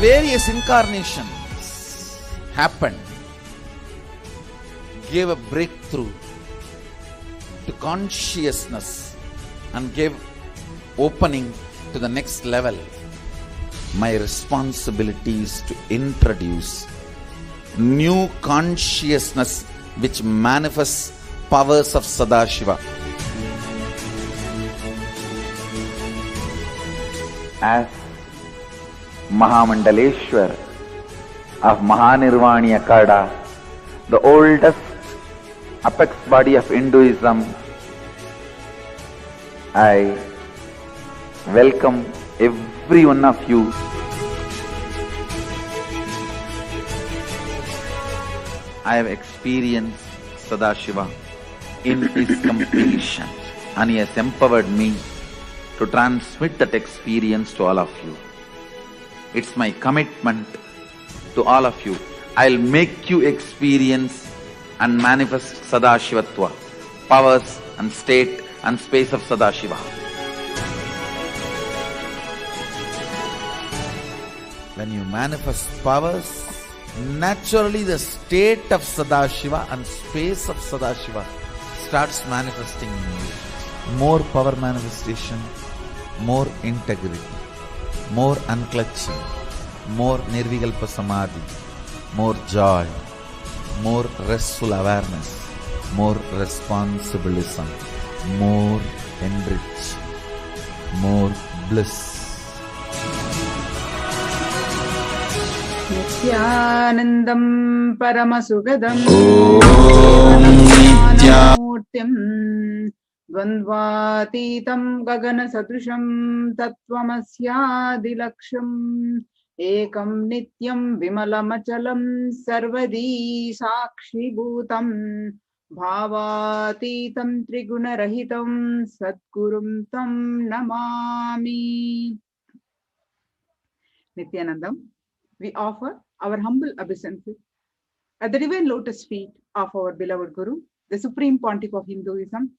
the various incarnations happened, gave a breakthrough to consciousness and gave opening to the next level. My responsibility is to introduce new consciousness which manifests powers of Sadashiva. As Mahamandaleshwar of Mahanirvani Akada, the oldest apex body of Hinduism, I welcome every one of you. I have experienced Sadashiva in his completion, and he has empowered me to transmit that experience to all of you. It's my commitment to all of you. I'll make you experience and manifest Sadashivatva, powers and state and space of Sadashiva. When you manifest powers, naturally the state of Sadashiva and space of Sadashiva starts manifesting in you. More power manifestation, more integrity, more unclutching, more nirvikalpa samadhi, more joy, more restful awareness, more responsibilism, more enrich, more bliss. Nithyanandam Paramashivam Nithyanamurtim Dvandvatitam Gagana Sadrisham Tattvamasya Ekam Nityam Vimalamachalam Sarvadi Sakshi Bhutam Bhavatitam Trigunarahitam Sadgurum Tam Namami. Nithyanandam, we offer our humble obeisances at the divine lotus feet of our beloved Guru, the Supreme Pontiff of Hinduism,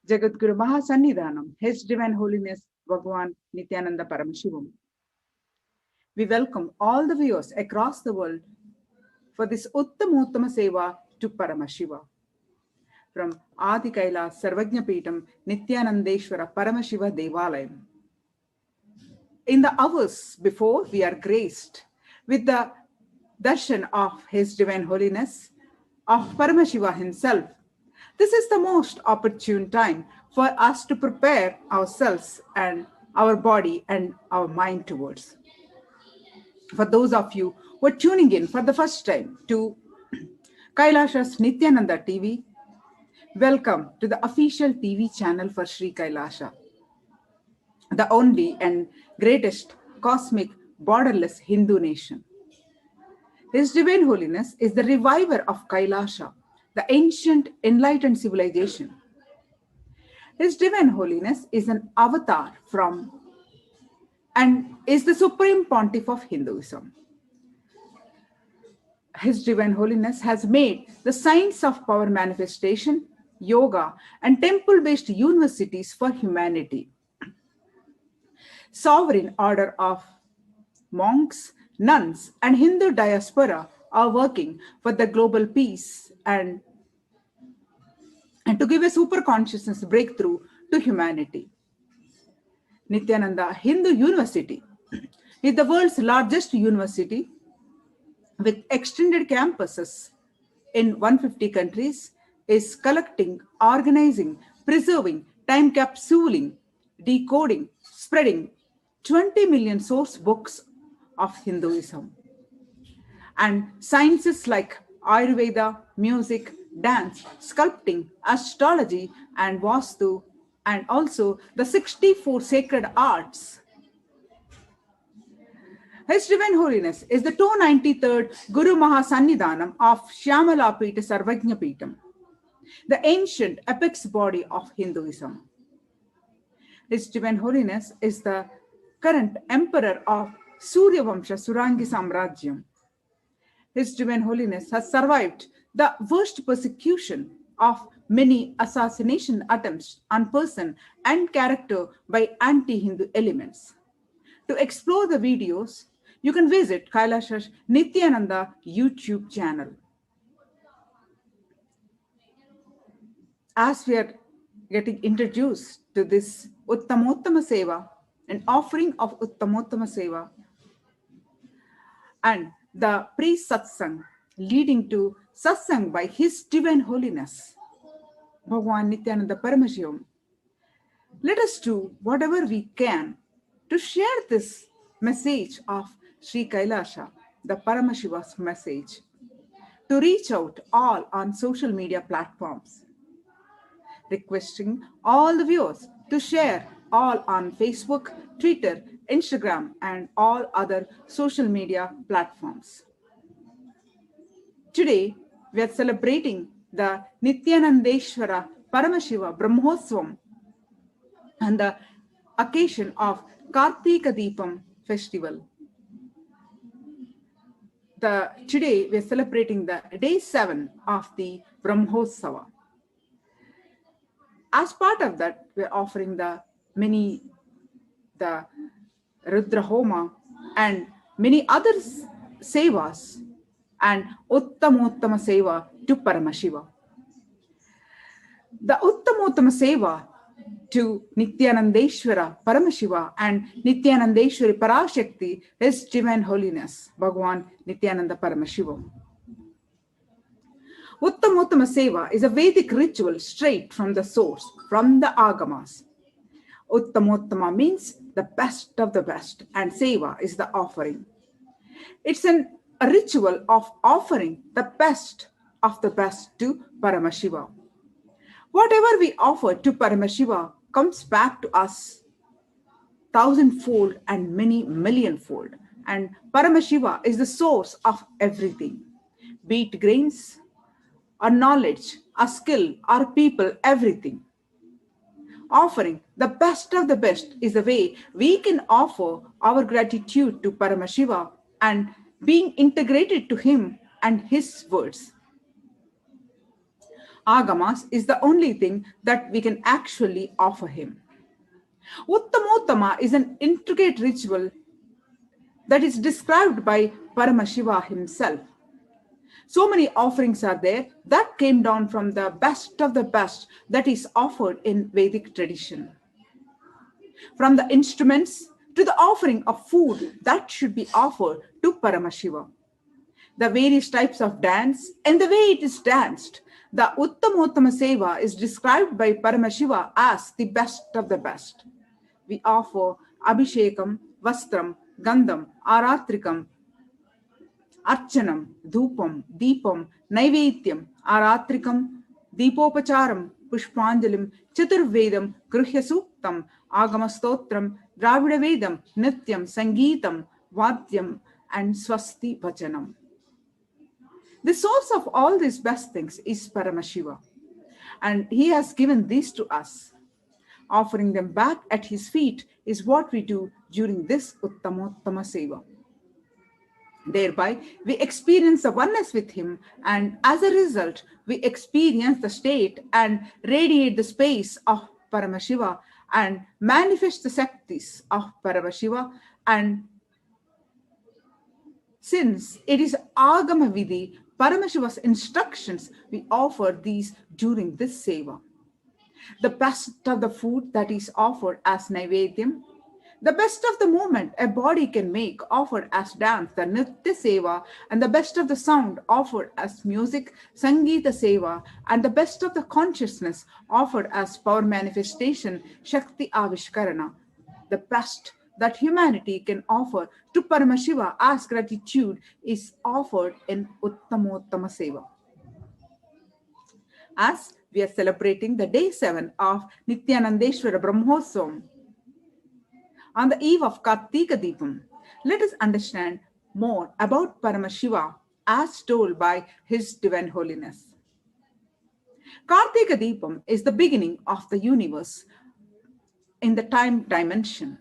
Jagatguru Mahasannidhanam, His Divine Holiness Bhagavan Nithyananda Paramashivam. We welcome all the viewers across the world for this Uttama Seva to Paramashiva. From Adi KAILASA Sarvajnapeetam Nithyanandeshwara Paramashiva Devalayam. In the hours before we are graced with the darshan of His Divine Holiness, of Paramashiva himself, this is the most opportune time for us to prepare ourselves and our body and our mind towards. For those of you who are tuning in for the first time to KAILASA's Nithyananda TV, welcome to the official TV channel for Sri KAILASA, the only and greatest cosmic borderless Hindu nation. His Divine Holiness is the reviver of KAILASA, the ancient enlightened civilization. His Divine Holiness is an avatar from and is the Supreme Pontiff of Hinduism. His Divine Holiness has made the science of power manifestation, yoga, and temple-based universities for humanity. Sovereign order of monks, nuns, and Hindu diaspora are working for the global peace and to give a super consciousness breakthrough to humanity. Nithyananda Hindu University is the world's largest university with extended campuses in 150 countries, is collecting, organizing, preserving, time capsuling, decoding, spreading 20 million source books of Hinduism. And sciences like Ayurveda, music, dance, sculpting, astrology, and Vastu, and also the 64 sacred arts. His Divine Holiness is the 293rd Guru Mahasannidhanam of Shyamalapita Sarvajnapeetam, the ancient apex body of Hinduism. His Divine Holiness is the current emperor of Suryavamsha Surangi Samrajyam. His Divine Holiness has survived the worst persecution of many assassination attempts on person and character by anti-Hindu elements. To explore the videos, you can visit KAILASA's Nithyananda YouTube channel. As we are getting introduced to this Uttamottama Seva, an offering of Uttamottama Seva, and the pre-satsang leading to satsang by His Divine Holiness, Bhagavan Nithyananda Paramashivam, let us do whatever we can to share this message of Sri Kailasa, the Paramashiva's message, to reach out all on social media platforms, requesting all the viewers to share all on Facebook, Twitter, Instagram, and all other social media platforms. Today, we are celebrating the Nithyanandeshwara Paramashiva Brahmotsavam on the occasion of Kartika Deepam festival. Today, we are celebrating the day 7 of the Brahmotsava. As part of that, we are offering the Rudra Homa and many other sevas and Uttamottama Seva to Paramashiva. The Uttamottama Seva to Nithyanandeshwara Paramashiva and Nithyanandeshwari Parashakti, His Divine Holiness, Bhagavan Nithyananda Paramashivam. Uttamottama Seva is a Vedic ritual straight from the source, from the Agamas. Uttamottama means the best of the best, and Seva is the offering. It's a ritual of offering the best of the best to Paramashiva. Whatever we offer to Paramashiva comes back to us thousandfold and many millionfold. And Paramashiva is the source of everything, be it grains, or knowledge, or skill, or people, everything. Offering the best of the best is the way we can offer our gratitude to Paramashiva and being integrated to Him and His words. Agamas is the only thing that we can actually offer Him. Uttamottama is an intricate ritual that is described by Paramashiva himself. So many offerings are there that came down from the best of the best that is offered in Vedic tradition. From the instruments to the offering of food that should be offered to Paramashiva. The various types of dance and the way it is danced, the Uttamottama Seva is described by Paramashiva as the best of the best. We offer Abhishekam, Vastram, Gandham, Aratrikam, Archanam, Dhupam, Deepam, Naivedyam, Aratrikam, Deepopacharam, Pushpanjalim, Chaturvedam, Gruhya Suktam, Agamastotram, Dravida Vedam, Nityam, Sangeetam, Vadyam, and Swasti Vachanam. The source of all these best things is Paramashiva, and He has given these to us. Offering them back at His feet is what we do during this Uttamottama Seva. Thereby, we experience the oneness with Him, and as a result, we experience the state and radiate the space of Paramashiva and manifest the Shaktis of Paramashiva. And since it is Agama Vidhi, Paramashiva's instructions, we offer these during this Seva. The best of the food that is offered as Naivedyam, the best of the movement a body can make offered as dance, the Nitya Seva, and the best of the sound offered as music, Sangeeta Seva, and the best of the consciousness offered as power manifestation, Shakti Avishkarana. The best that humanity can offer to Paramashiva as gratitude is offered in Uttamottama Seva. As we are celebrating the day 7 of Nithyanandeshwara Brahmotsavam, on the eve of Kartika Deepam, let us understand more about Paramashiva as told by His Divine Holiness. Kartika Deepam is the beginning of the universe in the time dimension.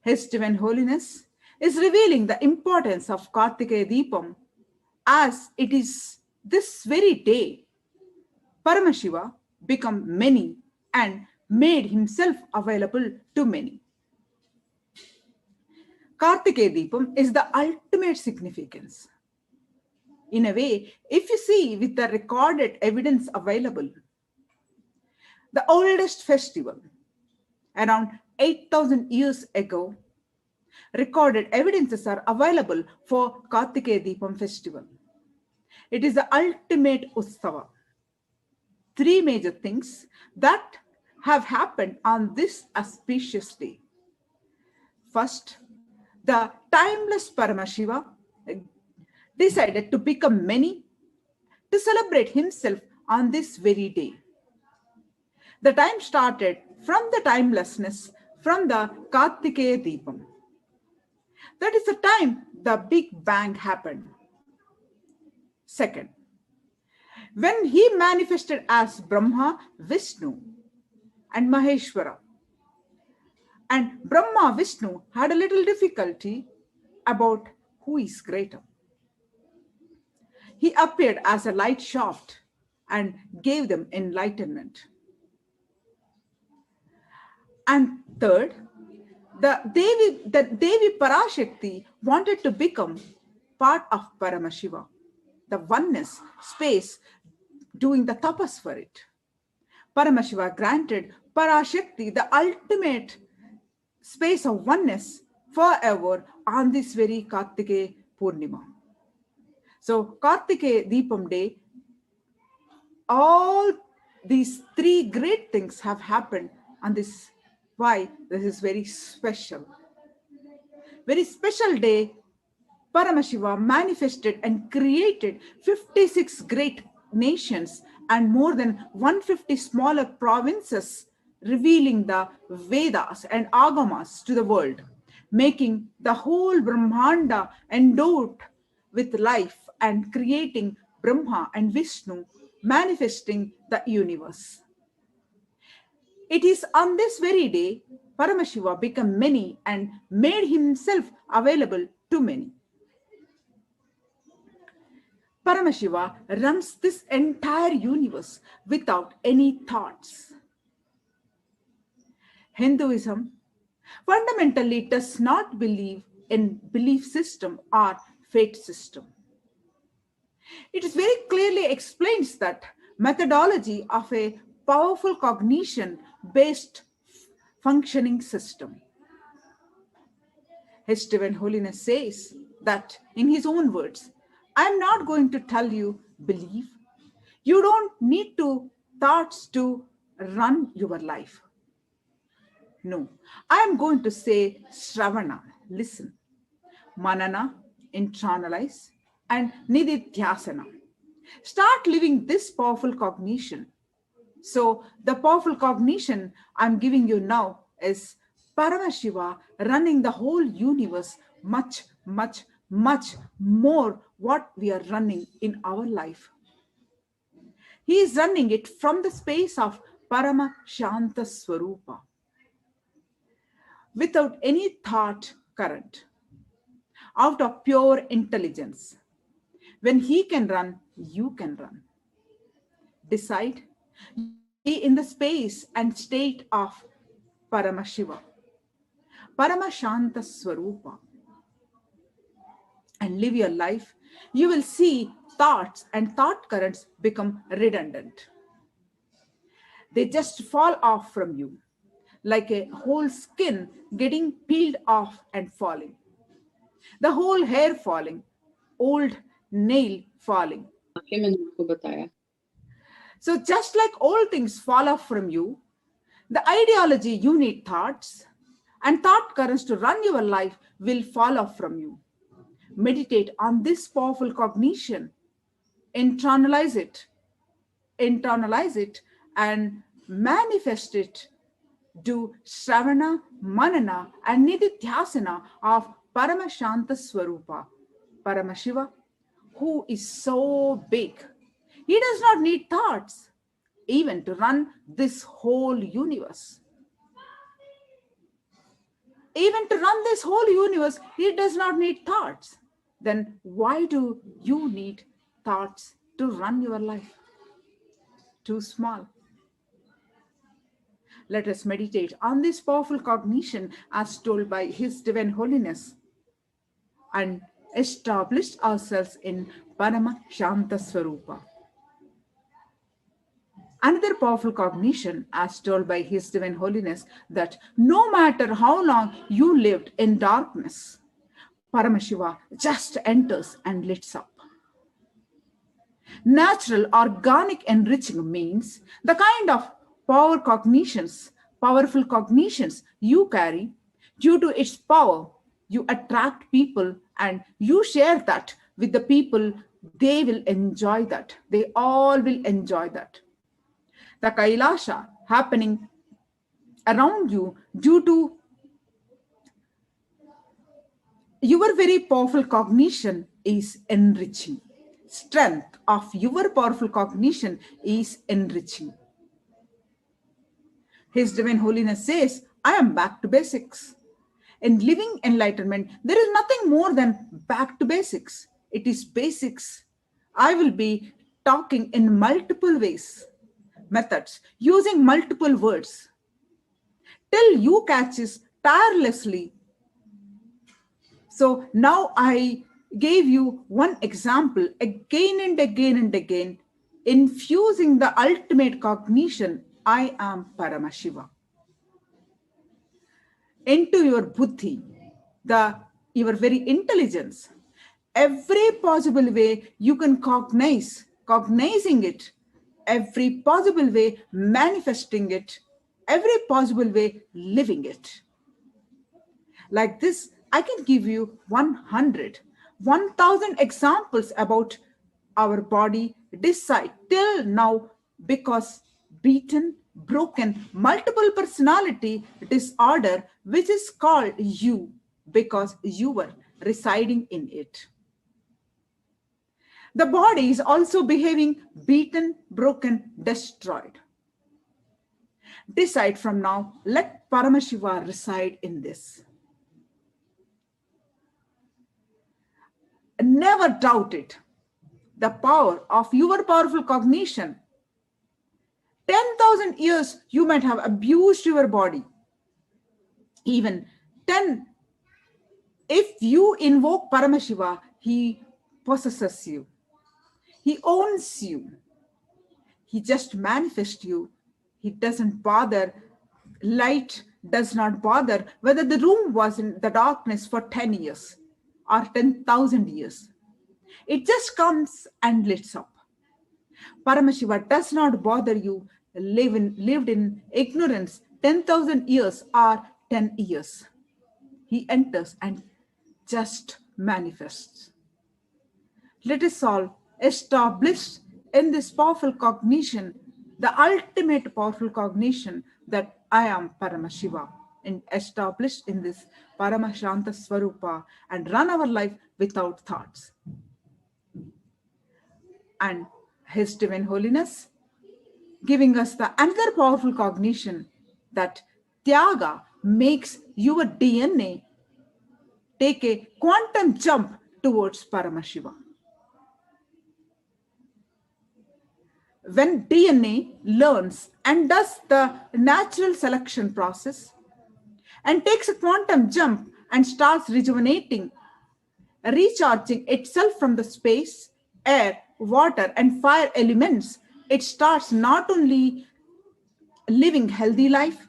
His Divine Holiness is revealing the importance of Kartika Deepam as it is this very day Paramashiva became many and made Himself available to many. Kartikeya Deepam is the ultimate significance. In a way, if you see with the recorded evidence available, the oldest festival, around 8,000 years ago, recorded evidences are available for Kartikeya Deepam festival. It is the ultimate Utsava. Three major things that have happened on this auspicious day. First, the timeless Paramashiva decided to become many to celebrate himself on this very day. The time started from the timelessness, from the Kartikeya Deepam. That is the time the Big Bang happened. Second, when he manifested as Brahma, Vishnu, and Maheshwara, and Brahma, Vishnu had a little difficulty about who is greater. He appeared as a light shaft and gave them enlightenment. And third, the Devi Parashakti wanted to become part of Paramashiva, the oneness space, doing the tapas for it. Paramashiva granted Parashakti the ultimate space of oneness forever on this very Kartikeya Purnima. So Kartikeya Deepam day, all these three great things have happened on this. Why? This is very special. Very special day. Paramashiva manifested and created 56 great nations and more than 150 smaller provinces, revealing the Vedas and Agamas to the world, making the whole Brahmanda endowed with life and creating Brahma and Vishnu, manifesting the universe. It is on this very day, Paramashiva became many and made himself available to many. Paramashiva runs this entire universe without any thoughts. Hinduism fundamentally does not believe in belief system or fate system. It is very clearly explains that methodology of a powerful cognition-based functioning system. His Divine Holiness says that in his own words, I am not going to tell you believe. You don't need to thoughts to run your life. No, I am going to say Shravana, listen, Manana, internalize, and Nithyananda. Start living this powerful cognition. So the powerful cognition I'm giving you now is Paramashiva running the whole universe much, much, much more what we are running in our life. He is running it from the space of Paramashanta Swarupa, without any thought current, out of pure intelligence. When he can run, you can run. Decide, be in the space and state of Paramashiva, Paramashanta Swarupa, and live your life. You will see thoughts and thought currents become redundant. They just fall off from you, like a whole skin getting peeled off and falling. The whole hair falling, old nail falling. So just like all things fall off from you, the ideology you need thoughts and thought currents to run your life will fall off from you. Meditate on this powerful cognition, internalize it, and manifest it. Do Shravana, Manana, and Nithyananda of Paramashanta Swarupa, Paramashiva, who is so big. He does not need thoughts even to run this whole universe. Even to run this whole universe, he does not need thoughts. Then why do you need thoughts to run your life? Too small. Let us meditate on this powerful cognition as told by His Divine Holiness. and established ourselves in Paramashanta Swarupa. Another powerful cognition, as told by His Divine Holiness, that no matter how long you lived in darkness, Paramashiva just enters and lights up. Natural organic enriching means the kind of powerful cognitions you carry. Due to its power, you attract people and you share that with the people. They will enjoy that. They all will enjoy that. The KAILASA happening around you due to your very powerful cognition is enriching. Strength of your powerful cognition is enriching. His Divine Holiness says, I am back to basics. In living enlightenment, there is nothing more than back to basics. It is basics. I will be talking in multiple ways, methods, using multiple words, till you catches tirelessly. So now I gave you one example again and again and again, infusing the ultimate cognition, I am Paramashiva, into your buddhi, your very intelligence. Every possible way you can cognizing it, every possible way manifesting it, every possible way living it. Like this, I can give you 100, 1,000 examples about our body decide till now, because beaten, broken, multiple personality disorder, which is called you because you were residing in it. The body is also behaving beaten, broken, destroyed. Decide from now, let Paramashiva reside in this. Never doubt it. The power of your powerful cognition. 10,000 years you might have abused your body. Even 10. If you invoke Paramashiva, he possesses you. He owns you. He just manifests you. He doesn't bother. Light does not bother whether the room was in the darkness for 10 years or 10,000 years. It just comes and lights up. Paramashiva does not bother you lived in ignorance 10,000 years or 10 years. He enters and just manifests. Let us all establish in this powerful cognition, the ultimate powerful cognition, that I am Paramashiva, and established in this Paramashanta Swarupa, and run our life without thoughts. And His Divine Holiness giving us the another powerful cognition, that Tyaga makes your DNA take a quantum jump towards Paramashiva. When DNA learns and does the natural selection process and takes a quantum jump and starts rejuvenating, recharging itself from the space, air, water, and fire elements, it starts not only living healthy life,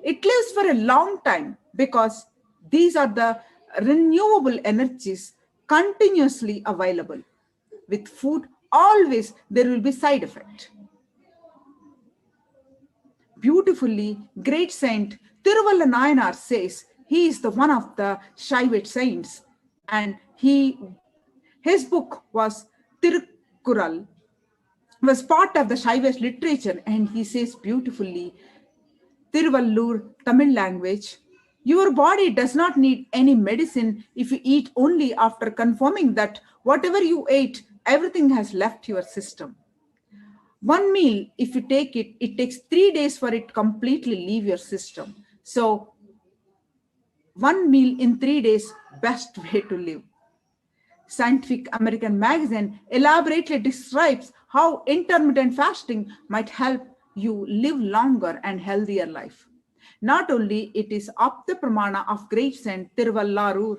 it lives for a long time, because these are the renewable energies continuously available. With food, always there will be side effect. Beautifully, great saint Tiruvalla Nayanar says he is the one of the Shaivite saints, and his book was Tirukkural, was part of the Shaivite literature, and he says beautifully, Tiruvallur, Tamil language, your body does not need any medicine if you eat only after confirming that whatever you ate, everything has left your system. One meal, if you take it, it takes 3 days for it completely leave your system. So one meal in 3 days, best way to live. Scientific American magazine elaborately describes how intermittent fasting might help you live longer and healthier life. Not only it is up the pramana of great saint Tiruvallur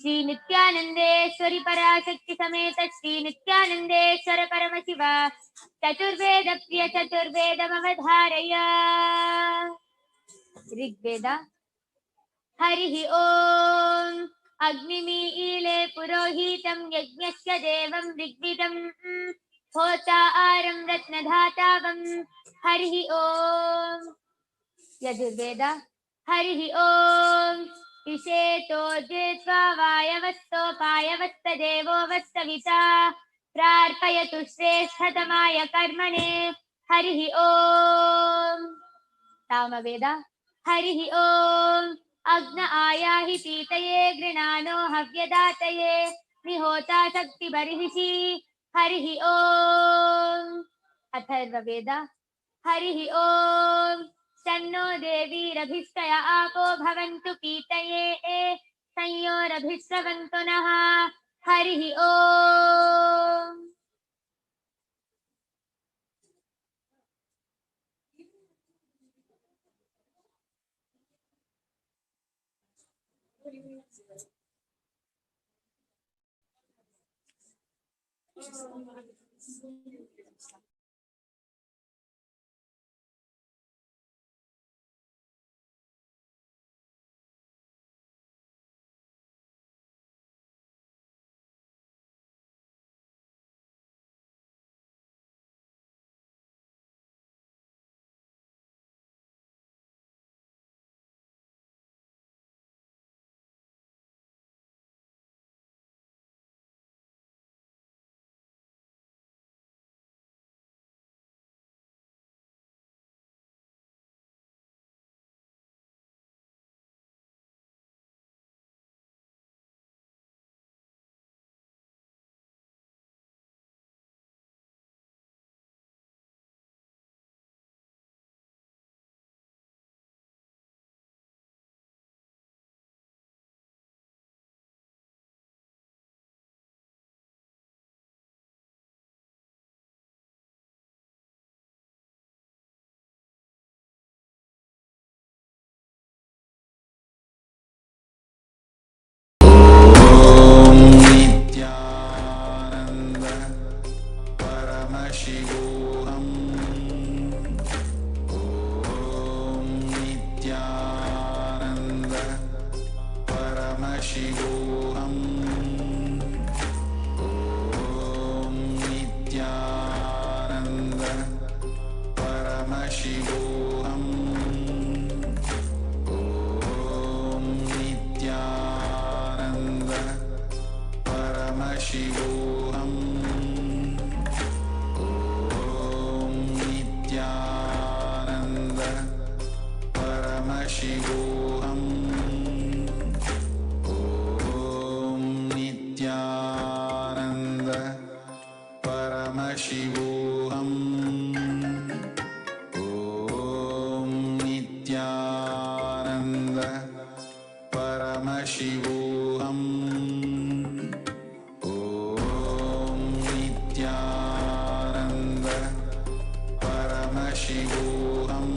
Shri नित्यानंदेश्वरी पराशक्ति समेत श्री नित्यानंदेश्वर परमशिवा चतुर्वेद प्रिय चतुर्वेदमवधारय। ऋग्वेद हरिः ओम अग्निमीले पुरोहितं यज्ञस्य देवं ऋग्विदं होतारं रत्नधातावं हरिः ओम। यजुर्वेद हरिः ओम इषेतो जित्वा वायवस्तोपायवस्तदेवो वस्तविता प्रार्पयतु श्रेष्ठतमाय कर्मणे हरिः ओम। सामवेद हरिः ओम अग्न आयाहि पीतये गृणानो हव्यदातये निहोता शक्ति बर्हिषि हरिः ओम। अथर्ववेद हरिः ओम तन्नो देवीरभिष्टय आपो भवन्तु पीतये संयोरभिस्रवन्तु नः हरिः ओम। Paramashivoham. Om Nithyananda Paramashivoham. Om Nithyananda Paramashivoham. Om Nithyananda Paramashivoham. Paramashivoham. Om Nithyananda Paramashivoham. Om Nithyananda Paramashivoham. Om Nithyananda Paramashivoham. Paramashivoham. Om Nithyananda Paramashivoham.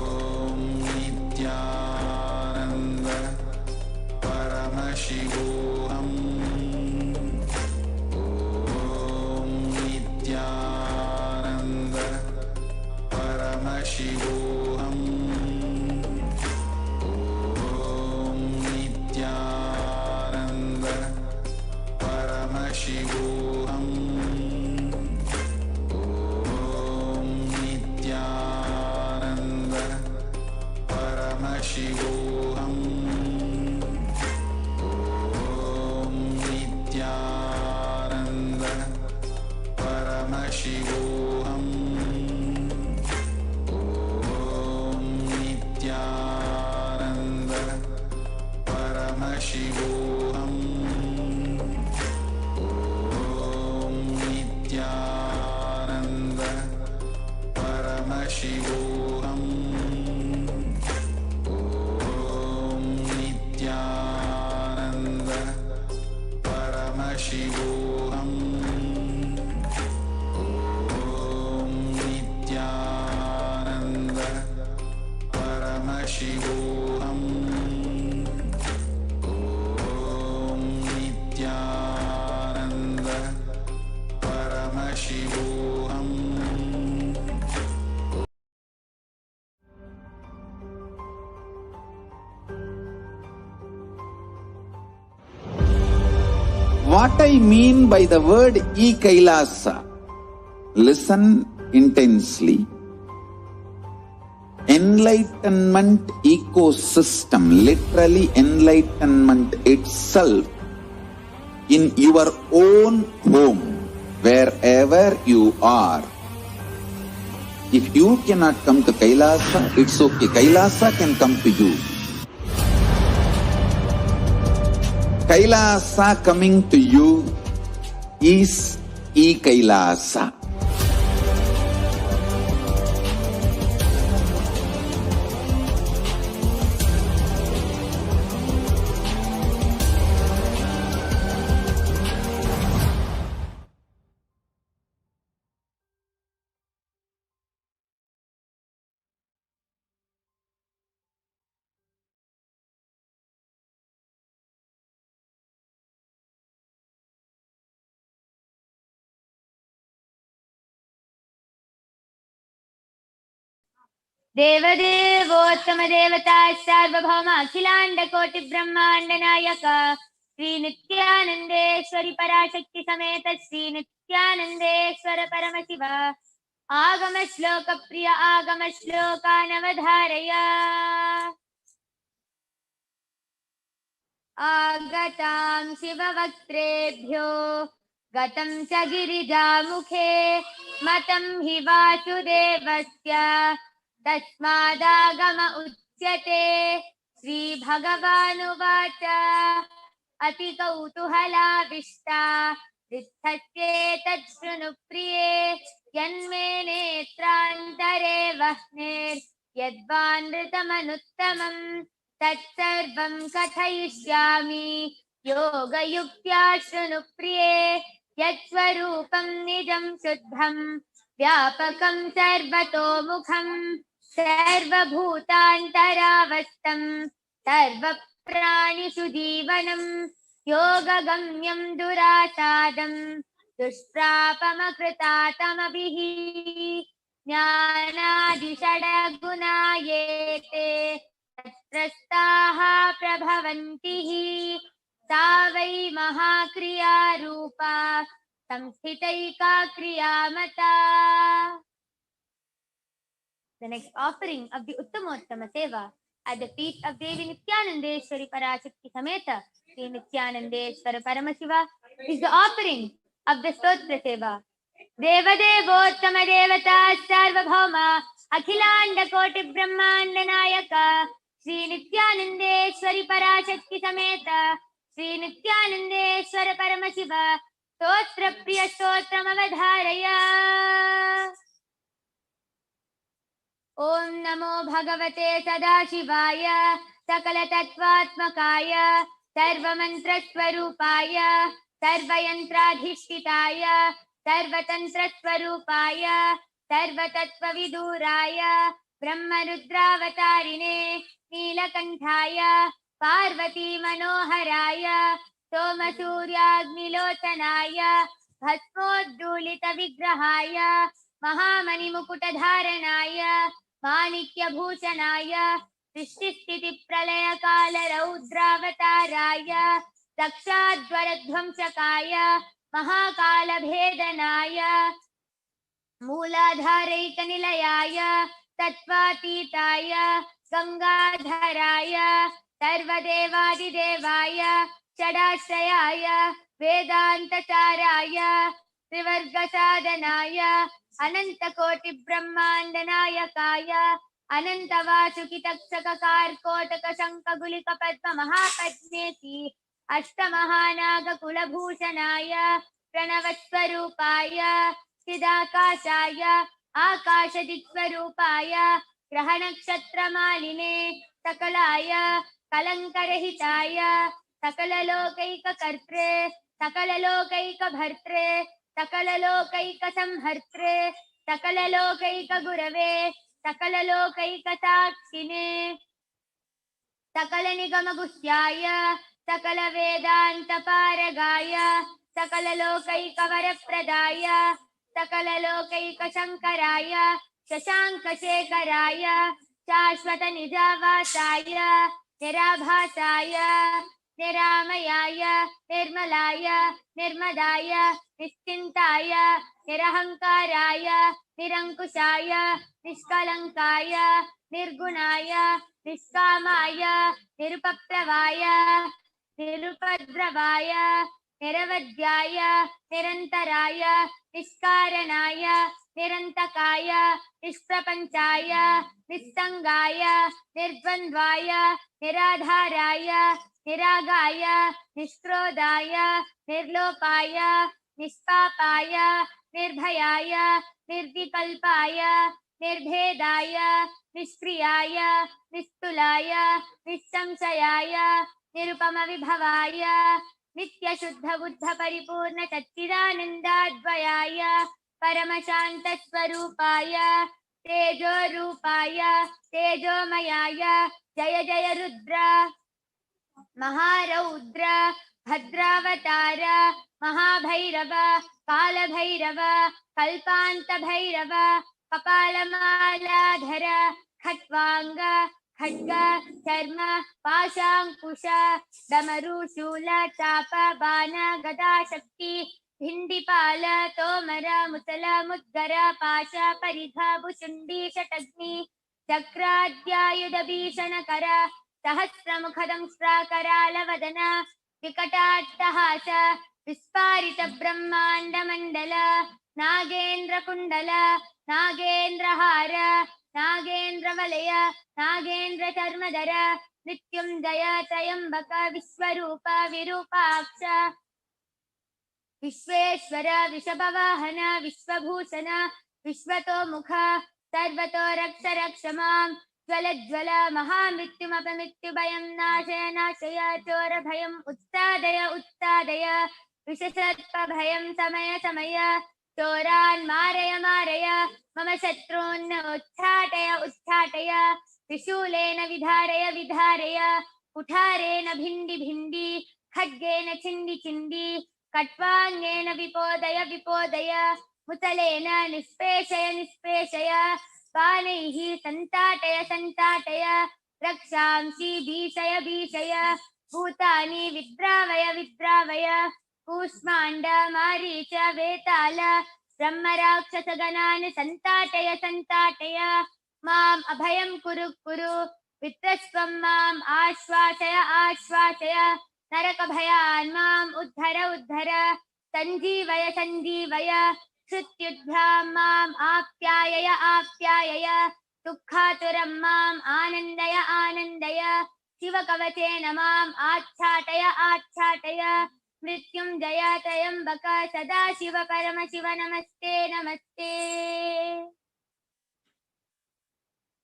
Om Nithyananda Paramashivoham. Om Nithyananda Paramashivoham. Paramashivoham. Om Nithyananda Paramashivoham. Om Nithyananda Paramashivoham. Om Nithyananda Paramashivoham. Paramashivoham. What I mean by the word KAILASA, listen intensely. Enlightenment ecosystem, literally enlightenment itself, in your own home, wherever you are. If you cannot come to KAILASA, it's okay. KAILASA can come to you. KAILASA coming to you is KAILASA. देवदेवोत्तम देवता सार्वभौम अखिलांड कोटि ब्रह्मांड नायक श्री नित्यानंदेश्वरी पराशक्ति समेत श्री नित्यानंदेश्वर परमशिव आगम श्लोक प्रिय आगम श्लोकानवधारय आगतां शिववक्त्रेभ्यो गतं च गिरिजामुखे मतं हि वासुदेवस्य तस्मादागम उच्यते श्रीभगवानुवाच अतिकौतूहलाविष्टा रिक्थस्येतत् शृणु प्रिये यन्मे नेत्रान्तरे वह्निर्यद्वानृतमनुत्तमम् तत्सर्वं कथयिष्यामि योगयुक्त्या शृणु प्रिये यत्स्वरूपं निजं शुद्धं व्यापकं सर्वतोमुखं सर्वभूतान्तरावस्थं सर्वप्राणिषु जीवनं योगगम्यं दुरासादं दुष्प्रापमकृतातमभिः ज्ञानादिषड्गुणायेते तत्रस्ताः प्रभवन्ति सा वै महाक्रिया रूपा संस्थितैका क्रियामता. The next offering of the Uttamottama Seva at the feet of Devi Nithyanandeshwari Parashakti Sameta Sri Nithyanandeshwara Paramashiva is the offering of the Stotra Seva. Devadevottama Devata Sarvabhauma Akhilanda Koti Brahmanda Nayaka Sri Nithyanandeshwari Parashakti Sameta Sri Nithyanandeshwara Paramashiva Stotra Priya Stotram Avadharaya. Om Namo Bhagavate Sadashivaya Sakala Tattvatmakaya Sarvamantra Swarupaya Sarvayantradhishthitaya Sarvatantra Swarupaya Sarvatattvaviduraya Brahmarudravatarinne Neelakanthaya Parvati Manoharaya Somasuryagnilochanaya Bhasmodulita Vigrahaya Mahamani Mukutadharanaya Manikya Bhushanaya Srishtisthiti Pralaya Kala Raudravataraya Dakshadvaradvamsakaya Mahakala Bhedanaya Mooladharaika Nilayaya Tatvatitaya Gangadharaya Sarvadevadidevaya Shadashrayaya Vedantacharaya Trivargasadhanaya Anantakoti Brahmandanayakaya Anantavasukitaksakakar Kotaka Shankagulika Padma Mahapadmeti Ashtamahanaga Kulabhushanaya Pranavaswarupaya Siddhakashaya Akashaditswarupaya Grahanakshatramaline Sakalaya Kalankarahitaya Sakalalokaika Kartre Sakalalokaika Bhartre Sakalalokaika Samhartre Sakalalokaika Gurave Sakalalokaika Sakshine Sakala Nigama Gusyaya Sakala Vedanta Paragaya Sakala Lokaika Varapradaya Sakala Lokaika Shankaraya Shashanka Shekaraya Shashvata Nijavasaya Nirabhasaya निरामयाय निर्मलाय निर्मदाय निश्चिन्ताय निरहङ्काराय निरङ्कुशाय निष्कलङ्काय निर्गुणाय निष्कामाय निरुपप्लवाय निरुपद्रवाय निरवध्याय निरन्तराय निष्कारणाय निरन्तकाय निष्प्रपञ्चाय निस्सङ्गाय निर्द्वन्द्वाय निराधाराय निरागाय निष्क्रोधाय निर्लोपाय निष्पापाय निर्भयाय निर्विकल्पाय निर्भेदाय निष्क्रियाय निस्तुलाय निस्संशयाय निरुपमविभवाय नित्यशुद्धबुद्धपरिपूर्ण सच्चिदानन्दाद्वयाय परमशान्तस्वरूपाय तेजोरूपाय तेजोमयाय जय जय रुद्र महारौद्र भद्रावतार महाभैरव कालभैरव कल्पान्तभैरव कपालमालाधर खट्वांग खड्ग चर्म पाशांकुश डमरू शूल चाप बाण गदा शक्ति भिंडिपाल तोमर मुसल मुद्गर पाश परिघ भुशुंडी शतग्नि चक्राद्यायुध भीषण कर सहस्रमुखदंष्ट्राकरालवदन विकटाट्टहास विस्फारित ब्रह्मांड मंडल नागेन्द्र कुंडल नागेन्द्रहार नागेन्द्र वलय नागेन्द्र चर्मधर मृत्युंजय त्रयंबक विश्वरूप विरूपाक्ष विश्वेश्वर विषभवाहन विश्वभूषण विश्वतोमुख सर्वतो रक्ष रक्ष मां ज्वल ज्वल महामृत्युमपमृत्युभयं नाशय नाशय चोर भयं उत्सादय उत्सादय विषसर्प भयं समय समय चोरान् मारय मारय मम शत्रून् उच्चाटय उच्चाटय त्रिशूलेन विधारय विधारय कुठारेण भिण्डि भिण्डि खड्गेन छिण्डि छिण्डि कट्वाङ्गेन विपोदय विपोदय मुसलेन निष्पेषय निष्पेषय बाणैः सन्ताटय सन्ताटय रक्षांसि भीषय भीषय भूतानि विद्रावय विद्रावय कूष्माण्ड मारीच वेताल ब्रह्मराक्षसगणान् सन्ताटय सन्ताटय माम् अभयं कुरु कुरु वित्रस्त्वं माम् आश्वासय आश्वासय नरकभयान् माम् उद्धर उद्धर सञ्जीवय सञ्जीवय श्रुत्युद्भ्यां माम् आप्यायय आप्यायय दुःखातुरं माम् आनन्दय आनन्दय शिवकवचेन माम् आच्छाटय आच्छाटय मृत्युञ्जय त्रयम्बक सदाशिव परमशिव नमस्ते नमस्ते.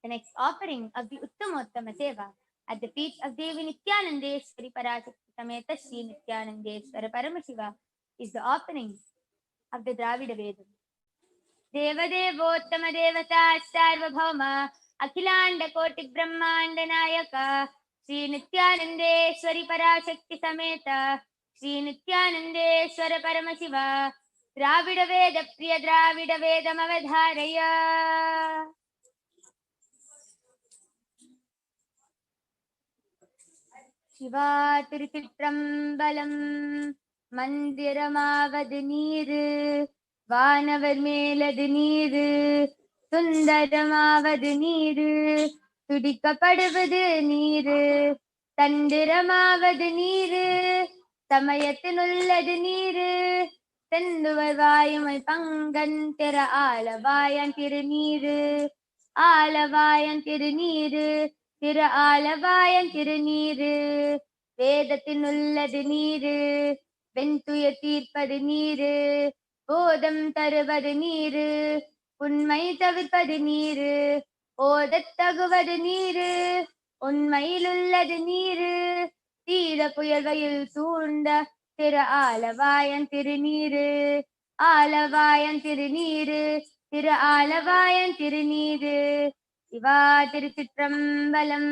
The next offering of the Uttamottama Seva at the feet of Devi Nithyanandeshwari Parashakti Sameta Shri Nithyanandeshwara Paramashiva is the offering of the Dravida Vedam. Devadevottama Devata Sarvabhauma Akhilanda Koti Brahmanda Nayaka Shri Nithyanandeshwari Parashakti Sameta Shri Nithyanandeshwara Paramashiva Dravida Veda Priya Dravida Vedam Avadharaya. Shiva Tirthitrambalam Mandiramaavad Neeru Vanavar Melad Neeru Sundaramaavad Neeru Tudikapadavad Neeru Tandiramaavad Neeru Samayathnullad Neeru Tenduvar Vayumal Pangan Tira Alavayan Tiruneeru Alavayan Tiruneeru Tira Alavayan Tiruneeru Vedathinulladu Neeru Ventuya Teerpadu Neeru Bodam Taruvadu Neeru Unmai Tavipadu Neeru Odattaguvadu Neeru Unmailulladu Neeru Tira Puyalvayil Soonda Tira Alavayan Tiruneeru Alavayan Tiruneeru Tira Alavayan Tiruneeru Shiva Tirthitrambalam.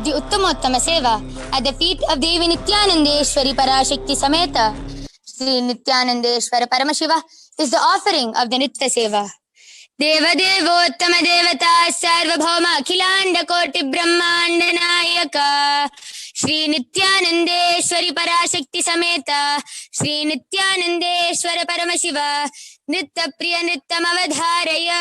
The Uttamottama Seva at the feet of Devi Nithyanandeshwari Parashakti Sameta Sri Nithyanandeshwara Paramashiva is the offering of the Nitya Seva. Deva Devottama Devata Sarvabhauma Akhilanda Koti Brahmanda Nayaka Sri Nithyanandeshwari Parashakti Sameta Sri Nithyanandeshwara Paramashiva Nitya Priya Nityam Avadharaya.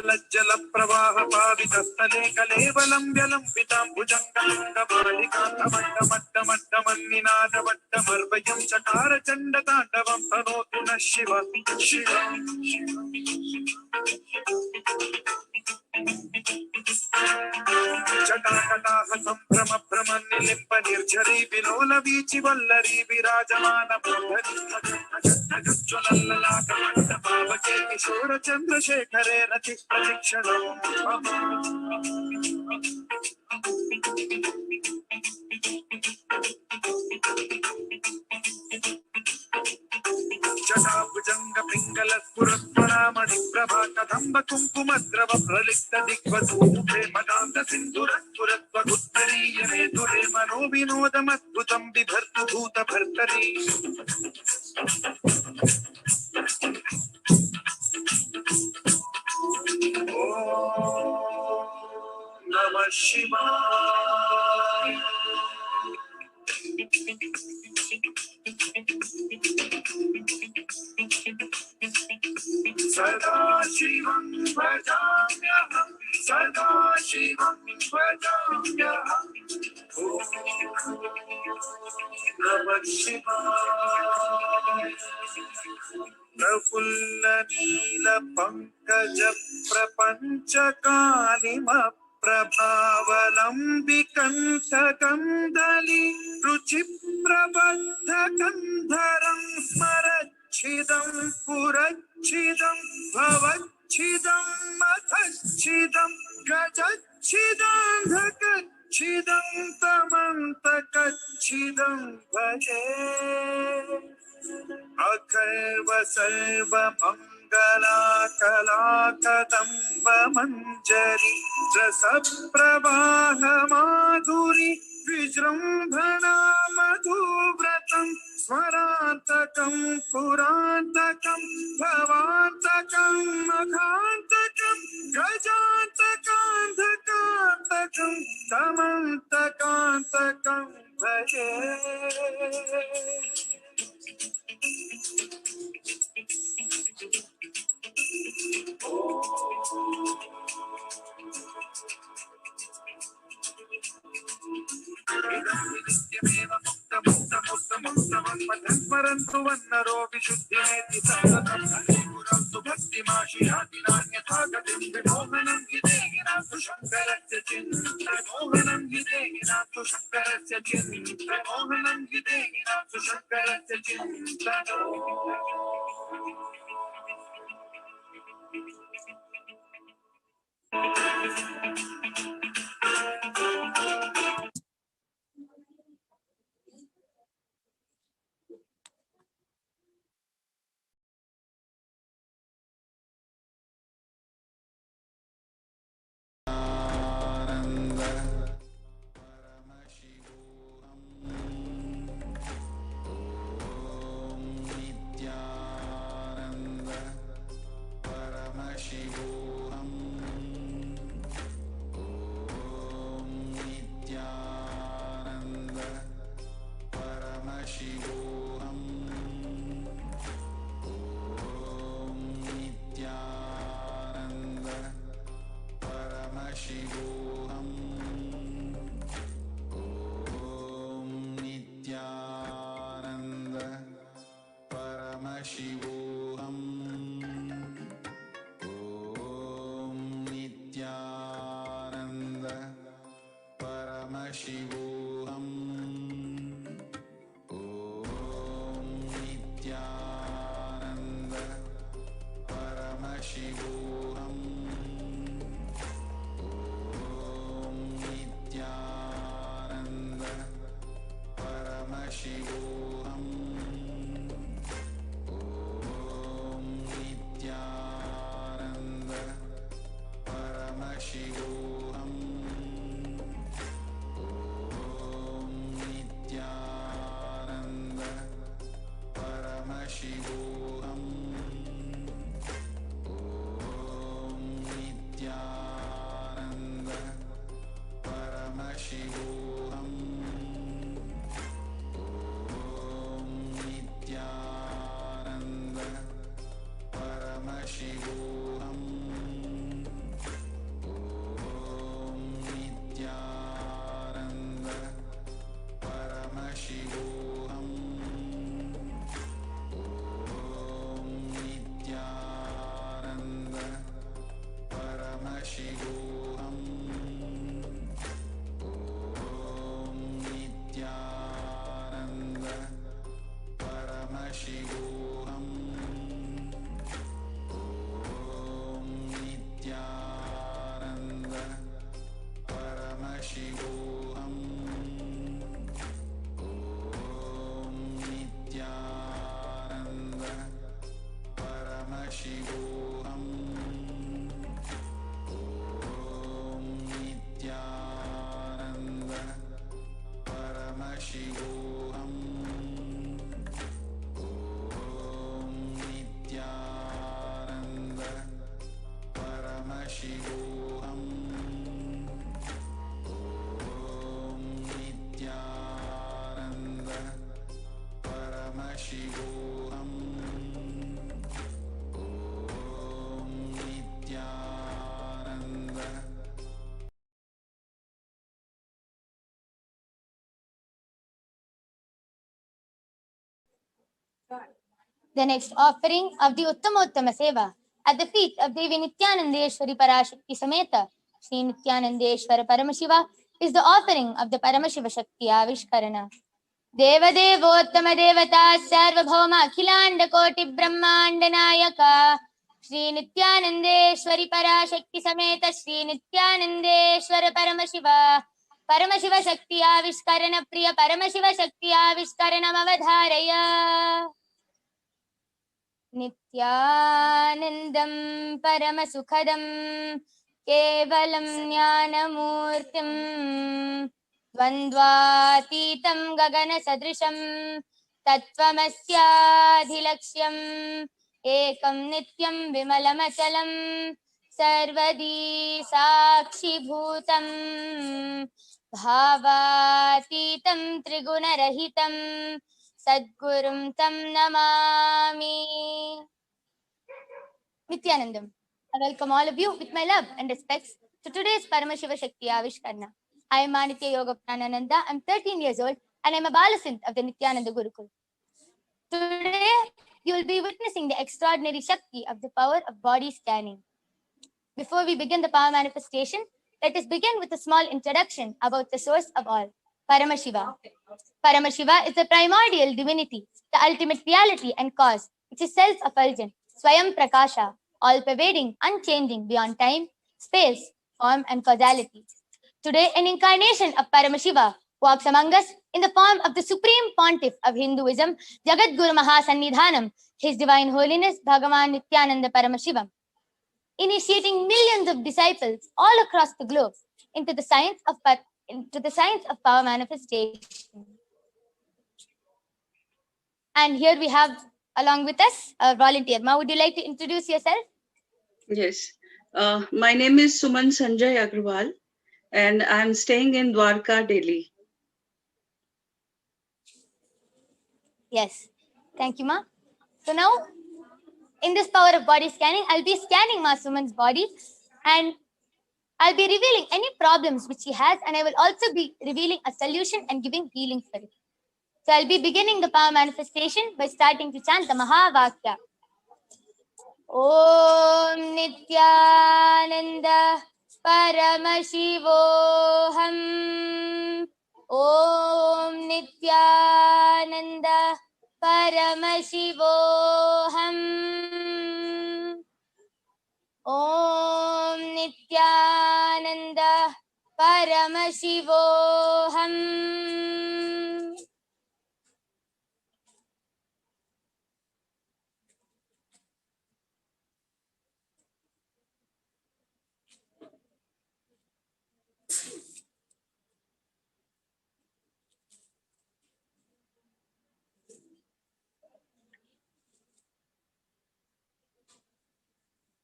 लज्जल प्रवाह पावितस्थले कलेवलं व्यलम्बितां भुजङ्गमण्डमट्टमट्टमट्टमन्निनादवट्टमर्वयं चकार चण्डताण्डवं तनोतु नः शिव शिव जटाकटाह सम्भ्रम भ्रमन् निलिम्ब निर्झरी विलोल वीचि वल्लरी विराजमान पावके किशोर चन्द्रशेखरे रति प्रशिक्षणम् जटाभुजंग पिंगल स्फुरत्वरामणि प्रभा कदम्ब कुंकुमद्रव प्रलिप्त दिग्वधूते मदान्त सिन्धुरत्वरत्वगुत्तरीय मेधुरे मनो विनोदमद्भुतं बिभर्तु भूत भर्तरी ओम नमः शिवाय सदा शिवं भजाम्यहं सदा शिवं भजाम्यहं ओम नमः शिवाय प्रफुल्ल नील पंकज प्रपंच कालिम प्रभावलंबि कंठ कंदली रुचि प्रबद्ध कंधरं स्मरच्छिदं पुरच्छिदं भवच्छिदं मथच्छिदं गजच्छिदान्धकच्छिदं तमन्तकच्छिदं भजे अखर्व सर्व मंगला कदम्ब मंजरी रस प्रवाह माधुरी विजृंभणा मधुव्रतं स्वरान्तकं पुरान्तकं भवान्तकं मघान्तकं गजान्तकान्धकान्तकं तमन्तकान्तकं भजे स्मरन्तु वन्नरो विशुद्धिमेति सततं गुरन्तु भक्तिमाशियाति नान्यथा गतिं विमोहनं हि देहि नास्तु शङ्करस्य चिन्मोहनं हि देहि नास्तु शङ्करस्य चिन्मोहनं हि देहि नास्तु शङ्करस्य चिन्तनो Paramashivoham Om Nithyananda Paramashivoham Om Nithyananda Paramashivoham Om Nithyananda Paramashivoham Paramashivoham Om Nithyananda Paramashivoham Om Nithyananda Paramashivoham Om Nithyananda Paramashivoham Paramashivoham. Om Nithyananda Paramashivoham. Om Nithyananda Paramashivoham. Om Nithyananda Paramashivoham. Om Nithyananda Paramashivoham. Om Nithyananda Paramashivoham. Om Nithyananda. The next offering of the Uttamottama Seva at the feet of Devi Nithyanandeshwari Parashakti Sameta Sri Nithyanandeshwara Paramashiva is the offering of the Paramashiva Shakti Avishkarana. Devadevottama Devata Sarvabhauma Akhilanda Koti Brahmanda Nayaka Sri Nithyanandeshwari Parashakti Sameta Sri Nithyanandeshwara Paramashiva Paramashiva Shakti Avishkarana Priya Paramashiva Shakti Avishkaranam Avadharaya. Nithyanandam Paramasukhadam Kevalam Jnanamurtim Dvandvatitam Gagana Sadrisham Tattvamasyadhilaksyam Ekam Nityam Vimalamachalam Sarvadi Sakshi Bhutam Bhavatitam Trigunarahitam Sadgurum Tam Namami. Nithyanandam. I welcome all of you with my love and respects to today's Paramashiva Shakti Avishkarana. I am Manitya Yoga Pranananda. I am 13 years old and I am a Balasint of the Nithyananda Gurukul. Today, you will be witnessing the extraordinary Shakti of the power of body scanning. Before we begin the power manifestation, let us begin with a small introduction about the source of all, Paramashiva. Paramashiva is the primordial divinity, the ultimate reality and cause, which is self-effulgent, Swayam Prakasha, all-pervading, unchanging beyond time, space, form and causality. Today, an incarnation of Paramashiva walks among us in the form of the Supreme Pontiff of Hinduism, Jagatguru Mahasannidhanam, His Divine Holiness Bhagavan Nithyananda Paramashivam, initiating millions of disciples all across the globe into the science of power manifestation. And here we have along with us our volunteer. Ma, would you like to introduce yourself? Yes. My name is Suman Sanjay Agrawal and I'm staying in Dwarka, Delhi. Yes. Thank you, Ma. So now, in this power of body scanning, I'll be scanning Ma Suman's body and I'll be revealing any problems which she has, and I will also be revealing a solution and giving healing for it. So I'll be beginning the power manifestation by starting to chant the Mahavakya. Om Nithyananda Paramashivoham. Om Nithyananda Paramashivoham. Om Nithyananda Paramashivoham.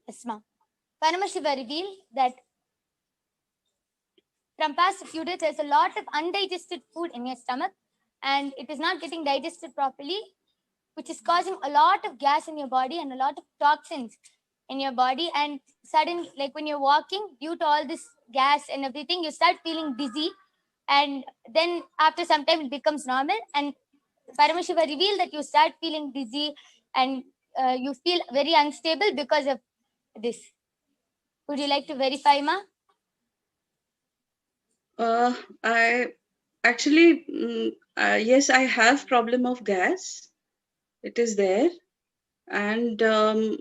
Yes, ma'am. Paramashiva revealed that from past few days, there's a lot of undigested food in your stomach and it is not getting digested properly, which is causing a lot of gas in your body and a lot of toxins in your body. And suddenly, like when you're walking, due to all this gas and everything, you start feeling dizzy. And then after some time, it becomes normal. And Paramashiva revealed that you start feeling dizzy and you feel very unstable because of this. Would you like to verify, Ma? I actually, yes, I have problem of gas. It is there. And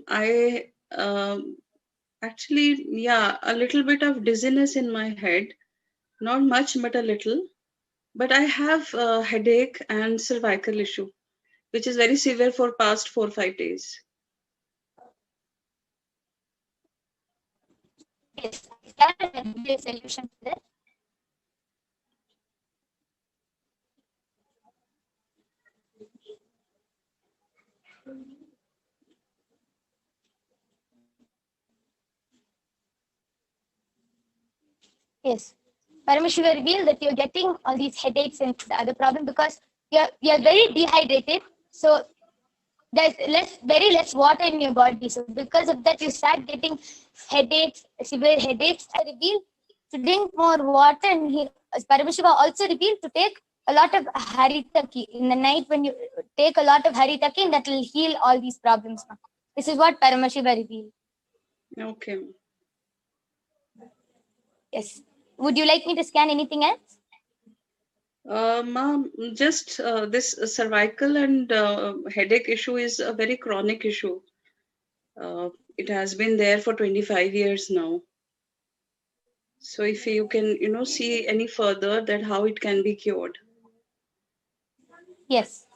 I actually, yeah, a little bit of dizziness in my head. Not much, but a little. But I have a headache and cervical issue, which is very severe for past 4-5 days. Yes, can I give you a solution to this? Yes. Paramashiva revealed that you're getting all these headaches and the other problem because you're very dehydrated. So there's very less water in your body. So because of that, you start getting headaches, severe headaches. I revealed to drink more water, and Paramashiva also revealed to take a lot of haritaki in the night. When you take a lot of haritaki, that will heal all these problems. This is what Paramashiva revealed. Okay. Yes. Would you like me to scan anything else? Ma'am, just this cervical and headache issue is a very chronic issue. It has been there for 25 years now. So if you can, see any further that how it can be cured. Yes.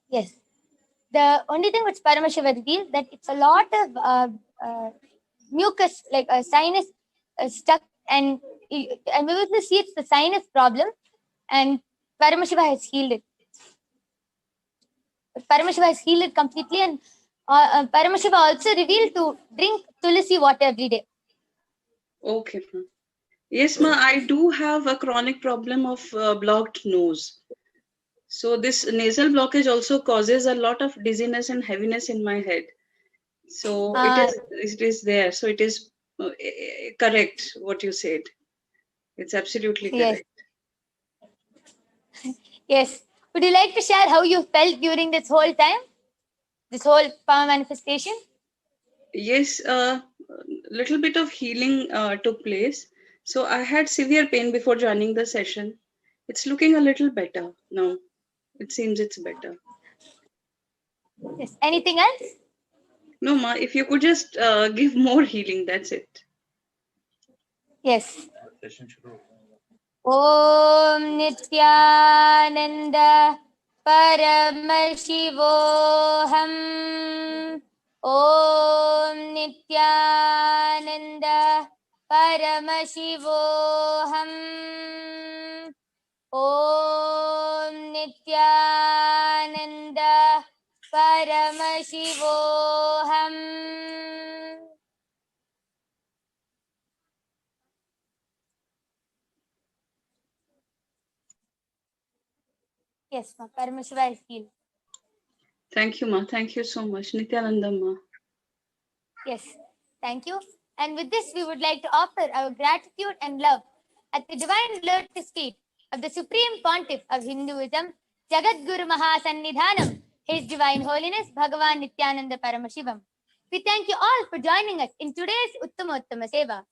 Yes. The only thing which Paramashiva revealed that it's a lot of mucus, like a sinus stuck, and we will see it's the sinus problem, and Paramashiva has healed it. Paramashiva has healed it completely, and Paramashiva also revealed to drink tulsi water every day. Okay. Yes, ma, I do have a chronic problem of blocked nose. So this nasal blockage also causes a lot of dizziness and heaviness in my head. So it is there. So it is correct what you said. It's absolutely correct. Yes. Yes. Would you like to share how you felt during this whole time? This whole power manifestation? Yes, little bit of healing took place. So I had severe pain before joining the session. It's looking a little better now. It seems it's better. Yes. Anything else? No, ma, if you could just give more healing, that's it. Yes. Om Nithyananda Paramashivoham. Om Nithyananda Paramashivoham. Om Nithyananda Paramashivoham. Yes, ma. Paramashiva is healed. Thank you, ma. Thank you so much. Nithyananda, ma. Yes, thank you. And with this, we would like to offer our gratitude and love at the divine lotus feet of the Supreme Pontiff of Hinduism, Jagatguru Mahasannidhanam, His Divine Holiness, Bhagavan Nithyananda Paramashivam. We thank you all for joining us in today's Uttama Seva.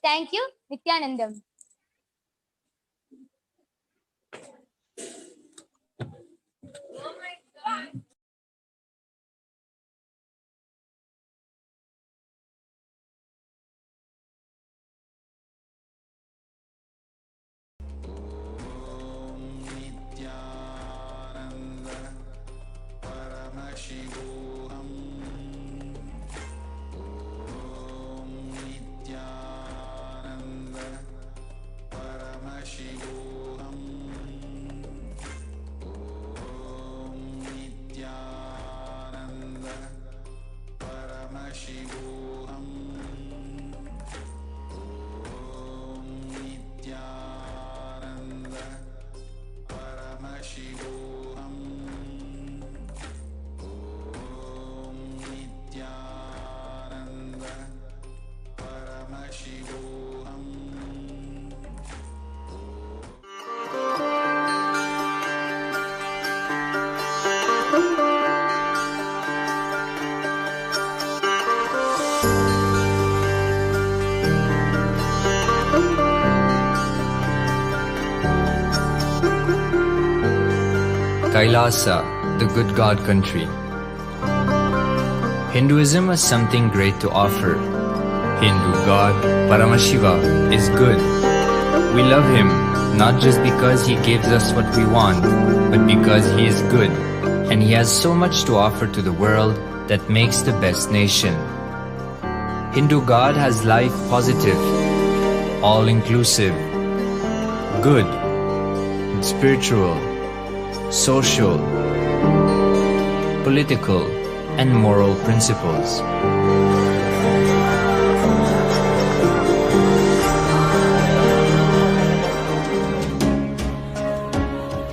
Thank you, Nithyanandam. Nithyananda Paramashivoham. Om Nithyananda Paramashivoham. Om Nithyananda Paramashivoham. Om Nithyananda Paramashivoham. Om Nithyananda Paramashivoham. KAILASA, the good God country. Hinduism has something great to offer. Hindu God, Paramashiva, is good. We love him not just because he gives us what we want, but because he is good, and he has so much to offer to the world that makes the best nation. Hindu God has life positive, all-inclusive, good, spiritual, social, political, and moral principles.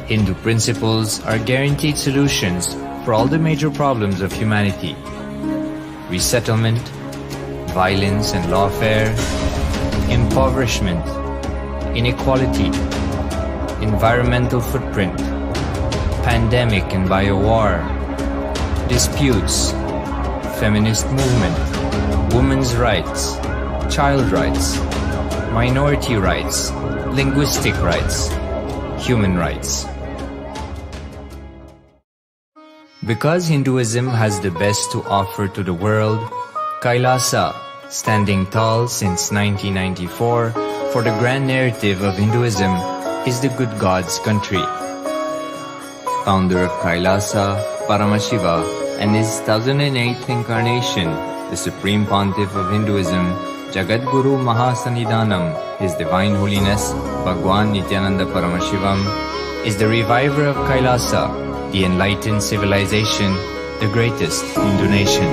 Hindu principles are guaranteed solutions for all the major problems of humanity: resettlement, violence and lawfare, impoverishment, inequality, environmental footprint, pandemic and biowar, disputes, feminist movement, women's rights, child rights, minority rights, linguistic rights, human rights. Because Hinduism has the best to offer to the world, KAILASA, standing tall since 1994 for the grand narrative of Hinduism, is the good God's country. Founder of KAILASA, Paramashiva, and his 1008th incarnation, the Supreme Pontiff of Hinduism, Jagatguru Mahasannidhanam, His Divine Holiness, Bhagavan Nithyananda Paramashivam, is the reviver of KAILASA, the enlightened civilization, the greatest Hindu nation.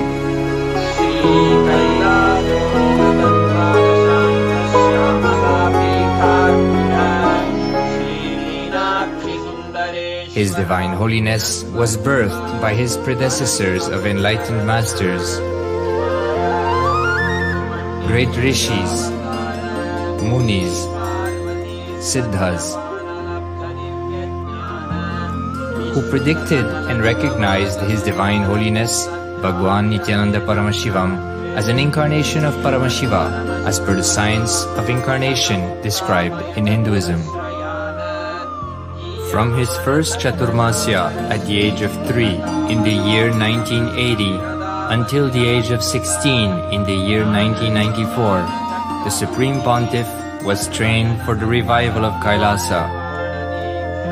His Divine Holiness was birthed by his predecessors of enlightened masters, great rishis, munis, siddhas, who predicted and recognized His Divine Holiness, Bhagavan Nithyananda Paramashivam, as an incarnation of Paramashiva, as per the science of incarnation described in Hinduism. From his first Chaturmasya at the age of 3 in the year 1980 until the age of 16 in the year 1994, the Supreme Pontiff was trained for the revival of KAILASA.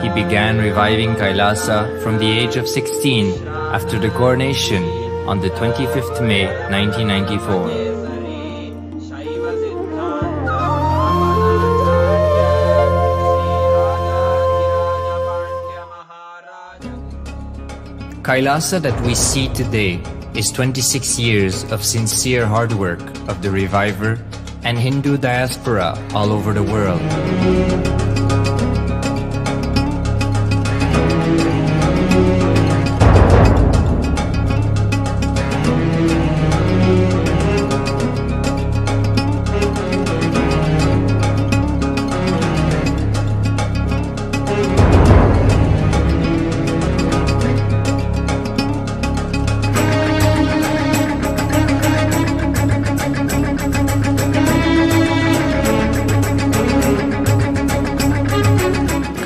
He began reviving KAILASA from the age of 16 after the coronation on the 25th May 1994. KAILASA that we see today is 26 years of sincere hard work of the reviver and Hindu diaspora all over the world.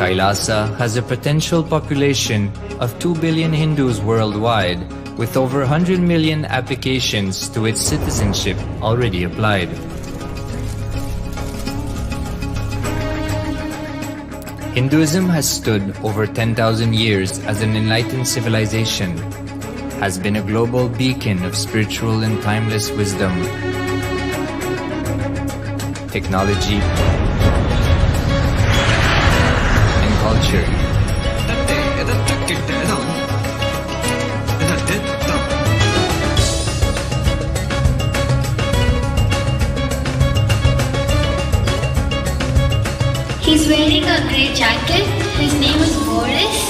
Kailasa has a potential population of 2 billion Hindus worldwide, with over 100 million applications to its citizenship already applied. Hinduism has stood over 10,000 years as an enlightened civilization, has been a global beacon of spiritual and timeless wisdom, technology, and culture. He's wearing a grey jacket. His name is Boris.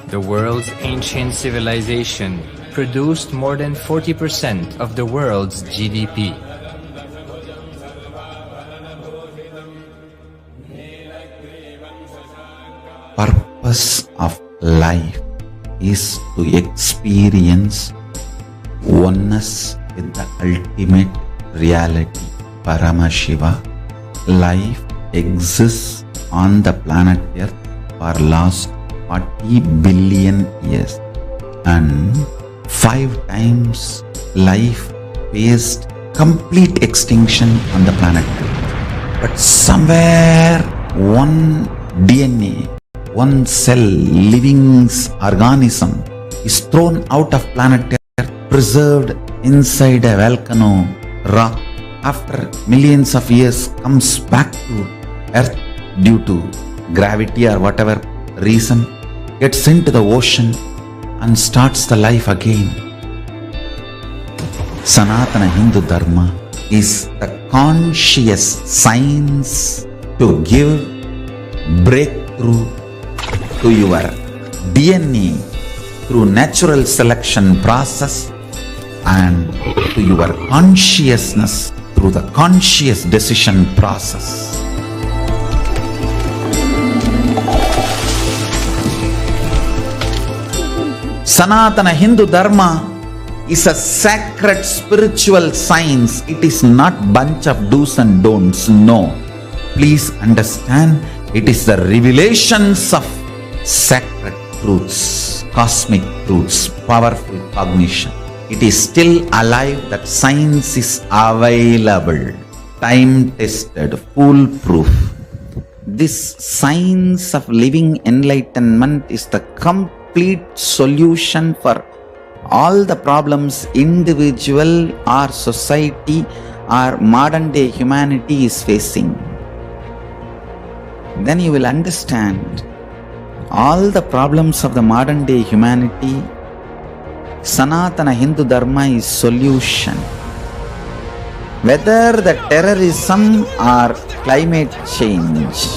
The world's ancient civilization produced more than 40% of the world's GDP. Purpose of life is to experience oneness with the ultimate reality, Paramashiva. Life exists on the planet Earth for last 40 billion years, and 5 times life faced complete extinction on the planet Earth. But somewhere one DNA, one cell, living organism is thrown out of planet Earth, preserved inside a volcano rock. After millions of years comes back to Earth due to gravity or whatever reason, gets into the ocean and starts the life again. Sanatana Hindu Dharma is the conscious science to give breakthrough to your DNA through natural selection process and to your consciousness through the conscious decision process. Sanatana Hindu Dharma is a sacred spiritual science. It is not bunch of do's and don'ts. No. Please understand, it is the revelations of sacred truths, cosmic truths, powerful cognition. It is still alive. That science is available, time-tested, foolproof. This science of living enlightenment is the complete solution for all the problems individual or society or modern day humanity is facing. Then you will understand all the problems of the modern day humanity. Sanatana Hindu Dharma is solution. Whether the terrorism or climate change,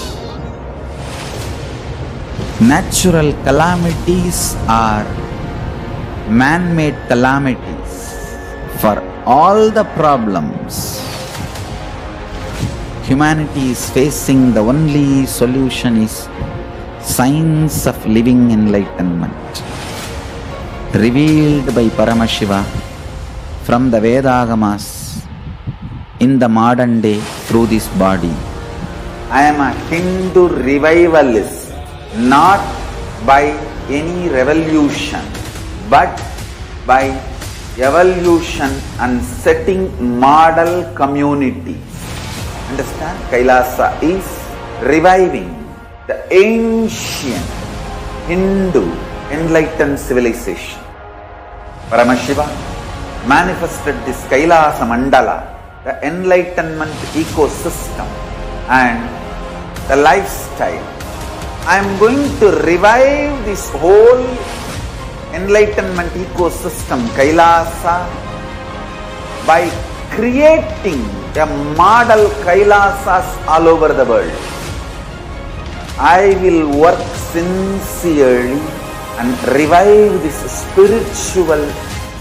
natural calamities or man-made calamities, for all the problems humanity is facing, the only solution is science of living enlightenment, revealed by Paramashiva from the Vedagamas in the modern day through this body. I am a Hindu revivalist, not by any revolution, but by evolution and setting model communities. Understand? Kailasa is reviving the ancient Hindu enlightened civilization. Paramashiva manifested this Kailasa Mandala, the enlightenment ecosystem and the lifestyle. I am going to revive this whole enlightenment ecosystem, Kailasa, by creating a model Kailasas all over the world. I will work sincerely and revive this spiritual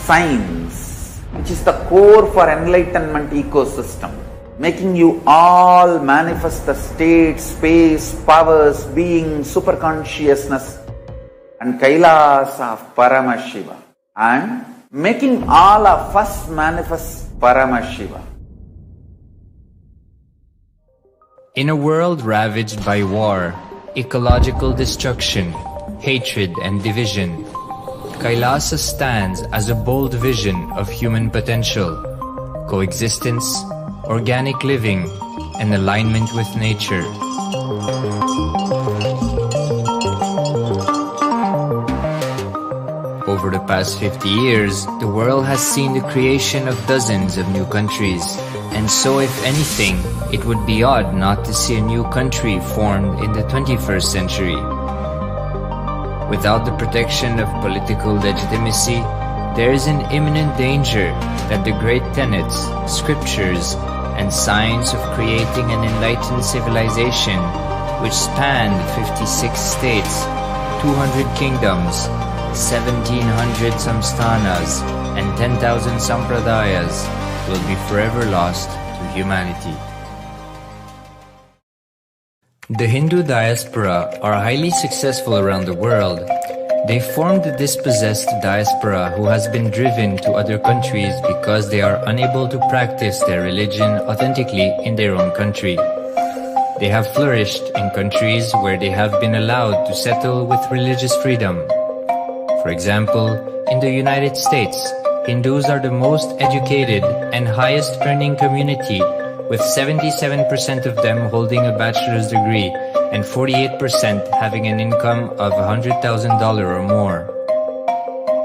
science which is the core for enlightenment ecosystem, making you all manifest the state, space, powers, being, superconsciousness and Kailasa of Paramashiva, and making all of us manifest Paramashiva. In a world ravaged by war, ecological destruction, hatred and division, Kailasa stands as a bold vision of human potential, coexistence, organic living, and alignment with nature. Over the past 50 years, the world has seen the creation of dozens of new countries, and so if anything, it would be odd not to see a new country formed in the 21st century. Without the protection of political legitimacy, there is an imminent danger that the great tenets, scriptures, and science of creating an enlightened civilization, which spanned 56 states, 200 kingdoms, 1700 samsthanas, and 10,000 sampradayas, will be forever lost to humanity. The Hindu diaspora are highly successful around the world. They formed the dispossessed diaspora who has been driven to other countries because they are unable to practice their religion authentically in their own country. They have flourished in countries where they have been allowed to settle with religious freedom. For example, in the United States, Hindus are the most educated and highest earning community, with 77% of them holding a bachelor's degree and 48% having an income of $100,000 or more.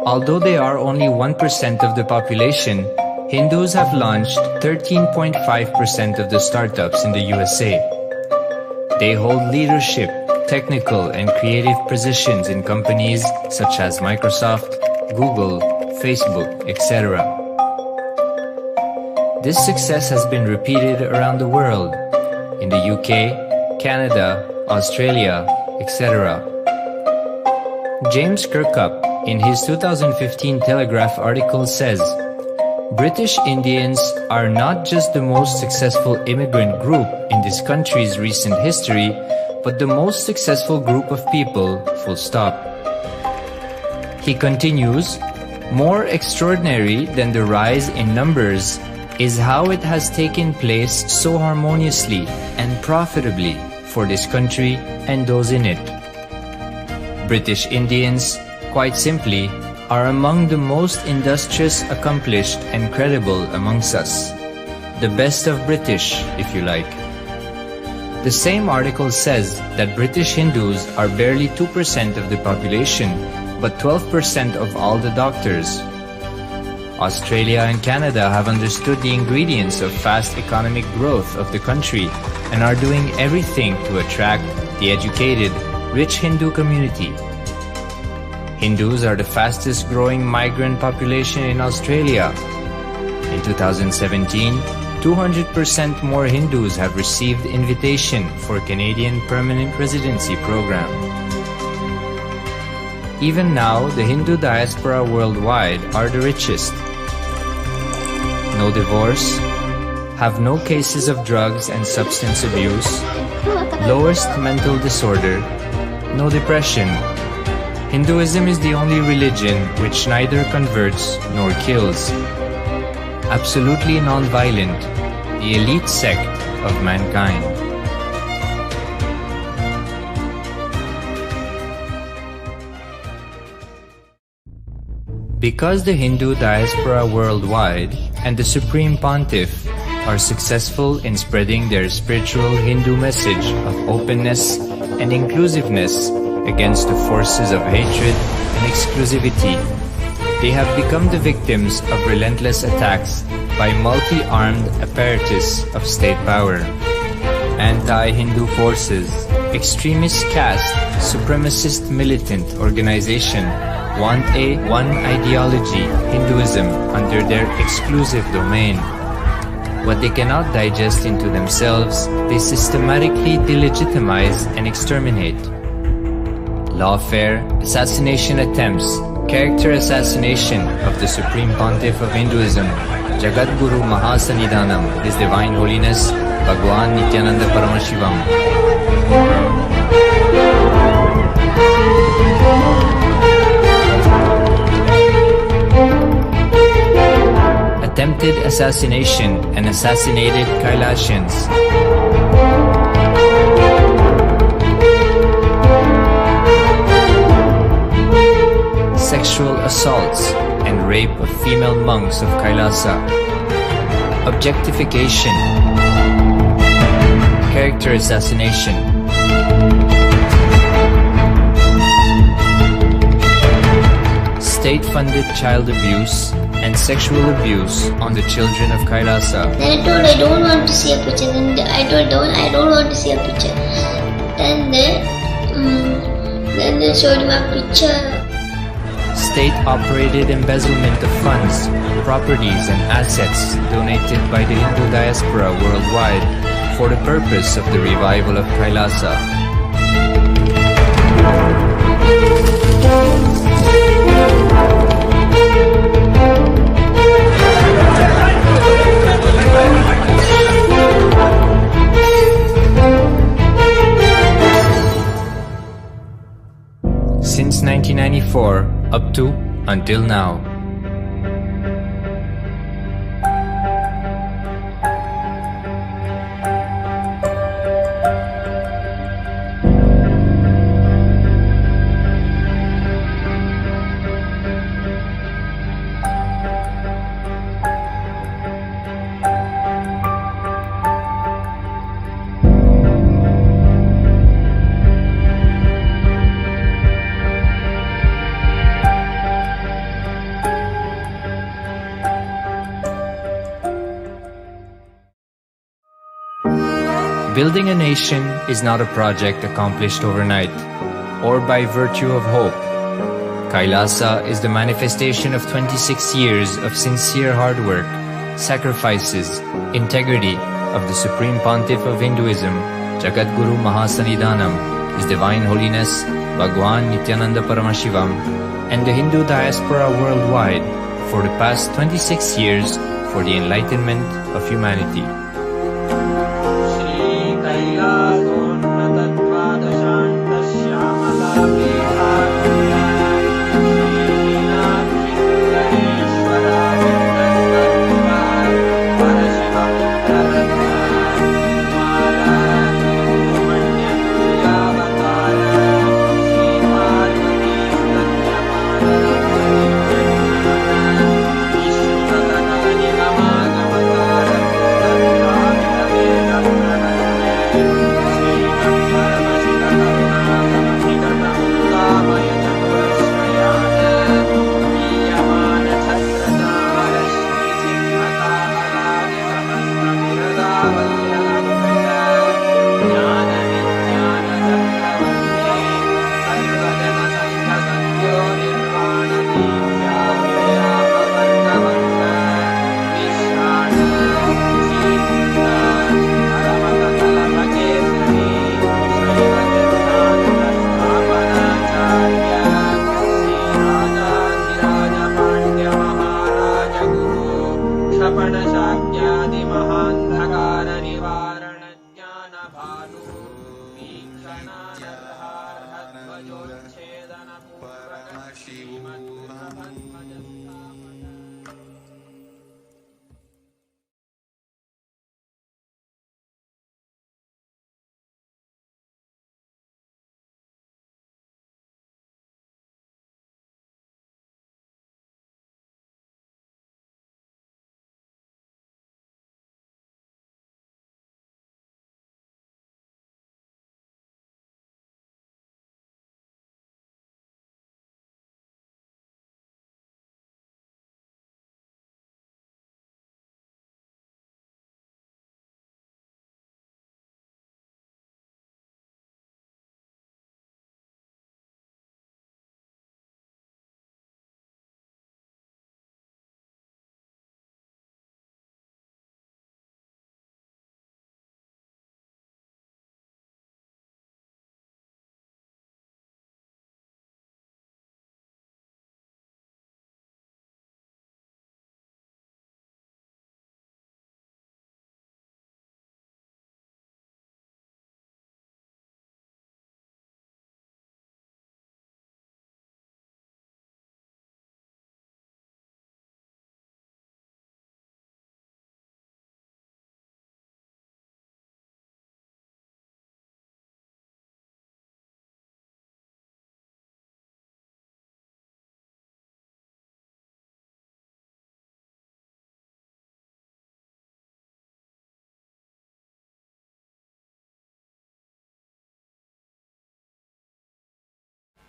Although they are only 1% of the population, Hindus have launched 13.5% of the startups in the USA. They hold leadership, technical and creative positions in companies such as Microsoft, Google, Facebook, etc. This success has been repeated around the world, in the UK, Canada, Australia, etc. James Kirkup, in his 2015 Telegraph article says, British Indians are not just the most successful immigrant group in this country's recent history, but the most successful group of people, full stop. He continues, more extraordinary than the rise in numbers is how it has taken place so harmoniously and profitably for this country and those in it. British Indians, quite simply, are among the most industrious, accomplished and credible amongst us. The best of British, if you like. The same article says that British Hindus are barely 2% of the population, but 12% of all the doctors. Australia and Canada have understood the ingredients of fast economic growth of the country and are doing everything to attract the educated, rich Hindu community. Hindus are the fastest growing migrant population in Australia. In 2017, 200% more Hindus have received invitation for Canadian Permanent Residency Program. Even now, the Hindu diaspora worldwide are the richest. No divorce, have no cases of drugs and substance abuse, lowest mental disorder, no depression. Hinduism is the only religion which neither converts nor kills. Absolutely non-violent, the elite sect of mankind. Because the Hindu diaspora worldwide and the Supreme Pontiff are successful in spreading their spiritual Hindu message of openness and inclusiveness against the forces of hatred and exclusivity, they have become the victims of relentless attacks by multi-armed apparatus of state power. Anti-Hindu forces, extremist caste, supremacist militant organization want a one ideology, Hinduism, under their exclusive domain. What they cannot digest into themselves, they systematically delegitimize and exterminate. Lawfare, assassination attempts, Character assassination of the Supreme Pontiff of Hinduism, Jagatguru Mahasannidhanam, His Divine Holiness, Bhagavan Nithyananda Paramashivam. Attempted assassination and assassinated Kailasians. Sexual assaults and rape of female monks of Kailasa. Objectification. Character assassination. State-funded child abuse and sexual abuse on the children of Kailasa. Then I told I don't want to see a picture. Then I told I don't want to see a picture. Then they showed me a picture. State-operated embezzlement of funds, properties and assets donated by the Hindu diaspora worldwide for the purpose of the revival of Kailasa. Since 1994, up to until now. Building a nation is not a project accomplished overnight or by virtue of hope. Kailasa is the manifestation of 26 years of sincere hard work, sacrifices, integrity of the Supreme Pontiff of Hinduism, Jagatguru Mahasannidhanam, His Divine Holiness, Bhagavan Nithyananda Paramashivam, and the Hindu diaspora worldwide for the past 26 years for the enlightenment of humanity.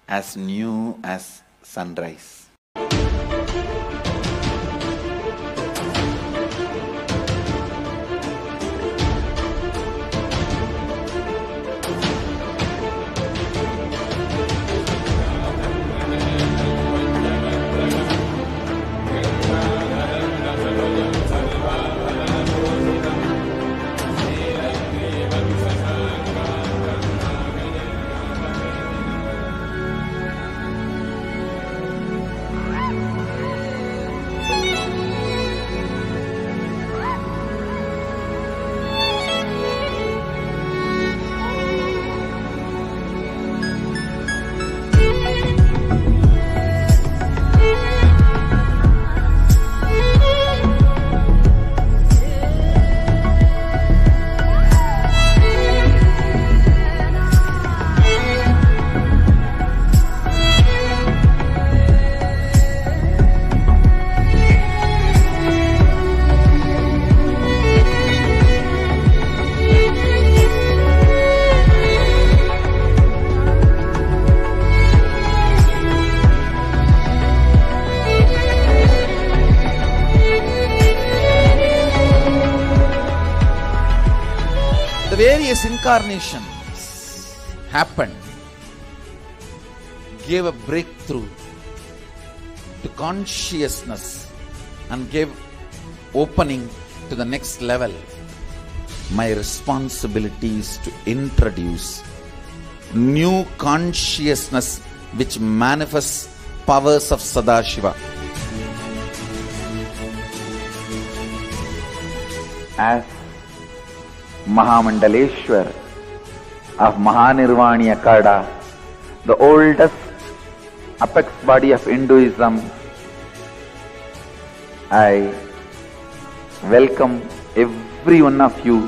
as new as sunrise. Various incarnations happened, gave a breakthrough to consciousness and gave opening to the next level. My responsibility is to introduce new consciousness which manifests powers of Sadashiva. As Mahamandaleshwar of Mahanirvani Akada, the oldest apex body of Hinduism, I welcome every one of you.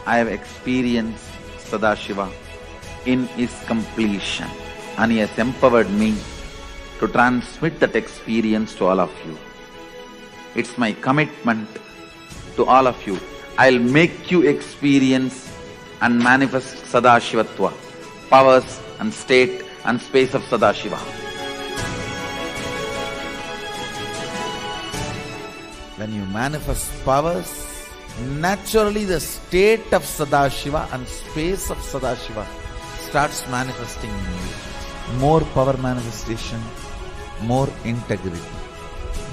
I have experienced Sadashiva in his completion, and he has empowered me to transmit that experience to all of you. It's my commitment to all of you. I'll make you experience and manifest Sadashivatva, powers and state and space of Sadashiva. When you manifest powers, naturally the state of Sadashiva and space of Sadashiva starts manifesting in you. More power manifestation, more integrity,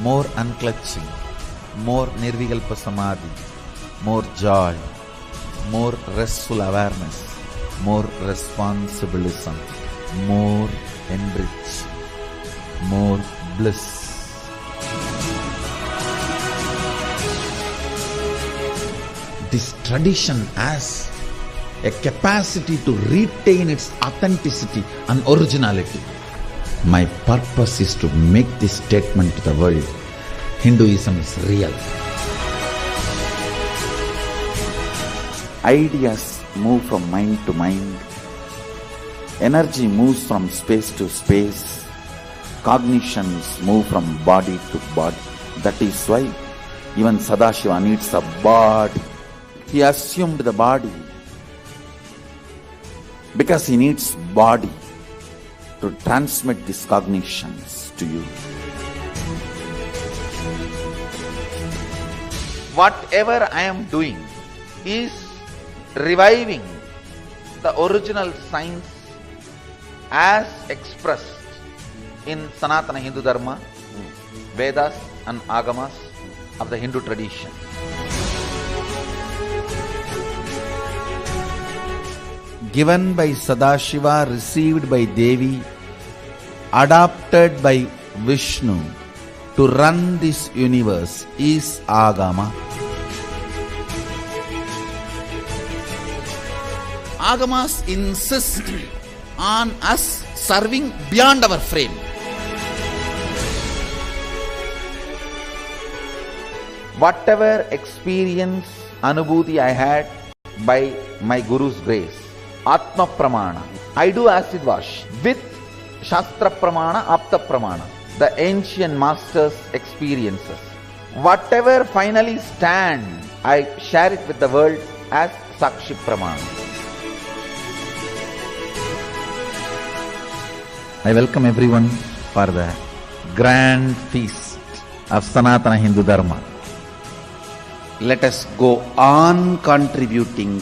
more unclutching, more nirvikalpa samadhi, more joy, more restful awareness, more responsibilism, more enrich, more bliss. This tradition has a capacity to retain its authenticity and originality. My purpose is to make this statement to the world. Hinduism is real. Ideas move from mind to mind. Energy moves from space to space. Cognitions move from body to body. That is why even Sadashiva needs a body. He assumed the body because he needs body to transmit these cognitions to you. Whatever I am doing is reviving the original science as expressed in Sanatana Hindu Dharma, Vedas and Agamas of the Hindu tradition. Given by Sadashiva, received by Devi, adopted by Vishnu to run this universe is Agama. Agamas insist on us serving beyond our frame. Whatever experience, anubhuti I had by my Guru's grace, Atma Pramana, I do acid wash with Shastra Pramana, Apta Pramana, the ancient masters' experiences. Whatever finally stand, I share it with the world as Sakshi Pramana. I welcome everyone for the grand feast of Sanatana Hindu Dharma. Let us go on contributing.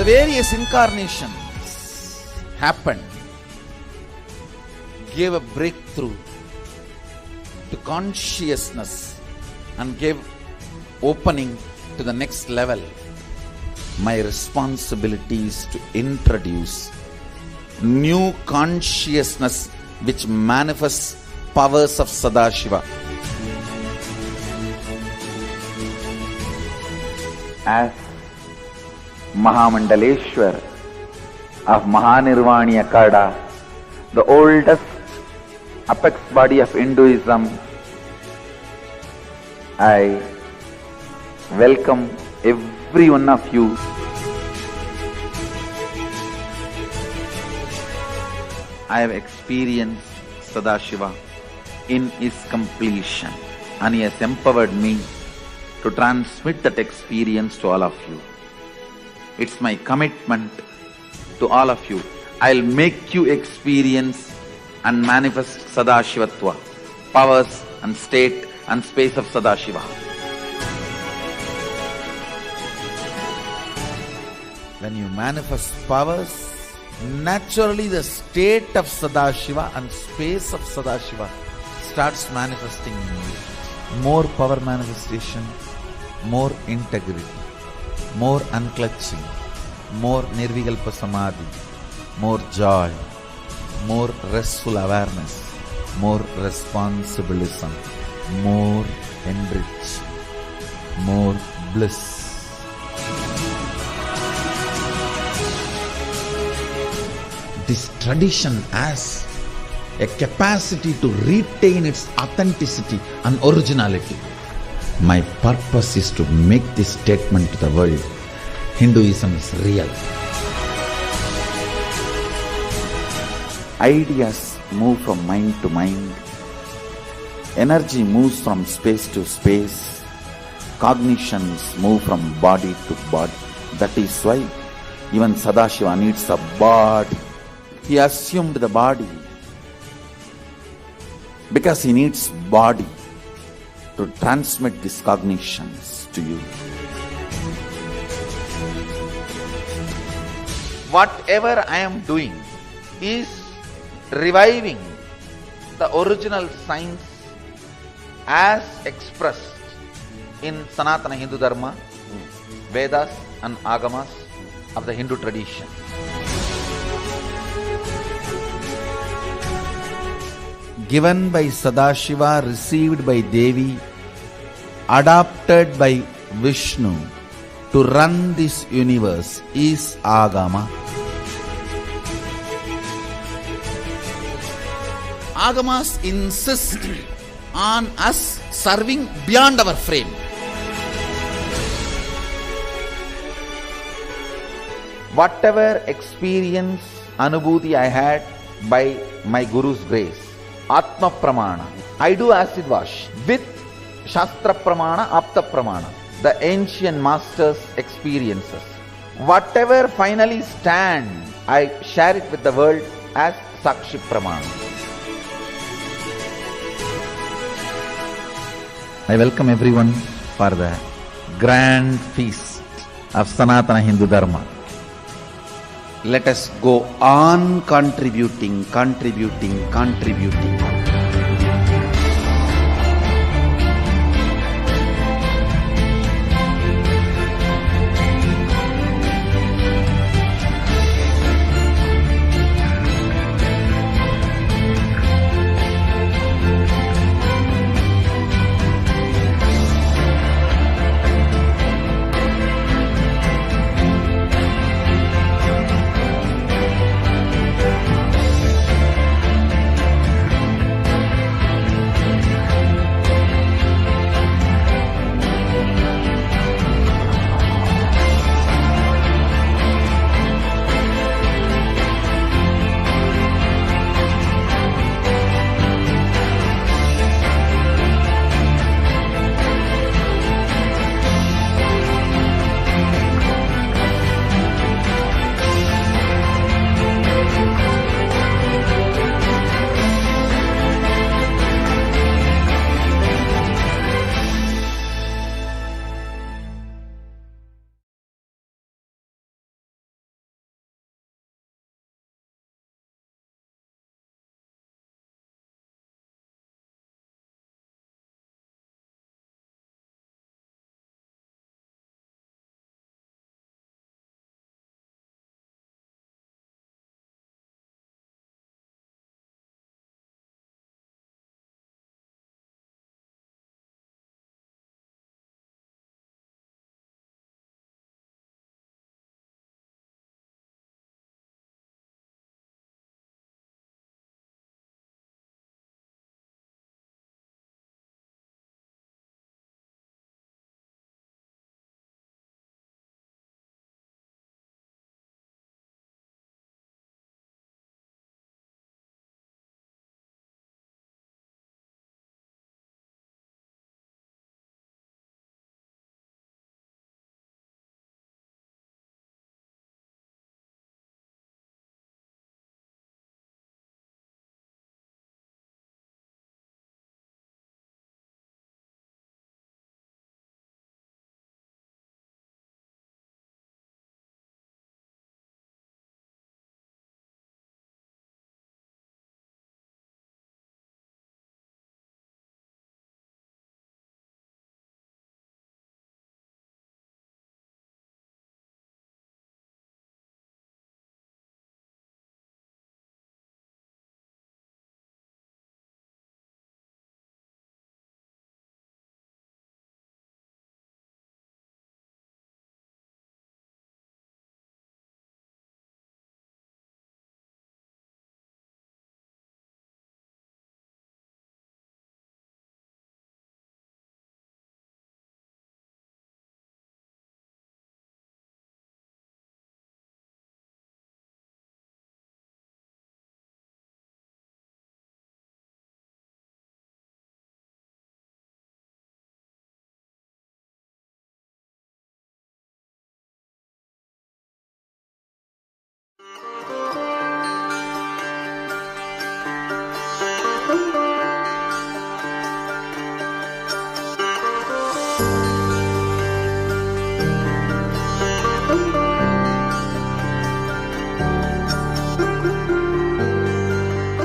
the various incarnations happened, gave a breakthrough to consciousness and gave opening to the next level. My responsibility is to introduce new consciousness which manifests powers of Sadashiva. As Mahamandaleshwar of Mahanirvani Akada, the oldest apex body of Hinduism, I welcome every one of you. I have experienced Sadashiva in his completion, and he has empowered me to transmit that experience to all of you. It's my commitment to all of you. I'll make you experience and manifest Sadashivatva, powers and state and space of Sadashiva. When you manifest powers, naturally the state of Sadashiva and space of Sadashiva starts manifesting in you. More power manifestation, more integrity, more unclutching, more nirvikalpa samadhi, more joy, more restful awareness, more responsibilism, more enriching, more bliss. This tradition has a capacity to retain its authenticity and originality. My purpose is to make this statement to the world. Hinduism is real. Ideas move from mind to mind. Energy moves from space to space. Cognitions move from body to body. That is why even Sadashiva needs a body. He assumed the body because he needs body to transmit these cognitions to you. Whatever I am doing is reviving the original science as expressed in Sanatana Hindu Dharma, Vedas and Agamas of the Hindu tradition. Given by Sadashiva, received by Devi, adopted by Vishnu to run this universe is Agama. Agamas insist on us serving beyond our frame. Whatever experience, anubhuti I had by my Guru's grace, Atma Pramana, I do acid wash with Shastra Pramana, Apta Pramana, the ancient masters' experiences. Whatever finally stand, I share it with the world as Sakshi Pramana. I welcome everyone for the grand feast of Sanatana Hindu Dharma. Let us go on contributing.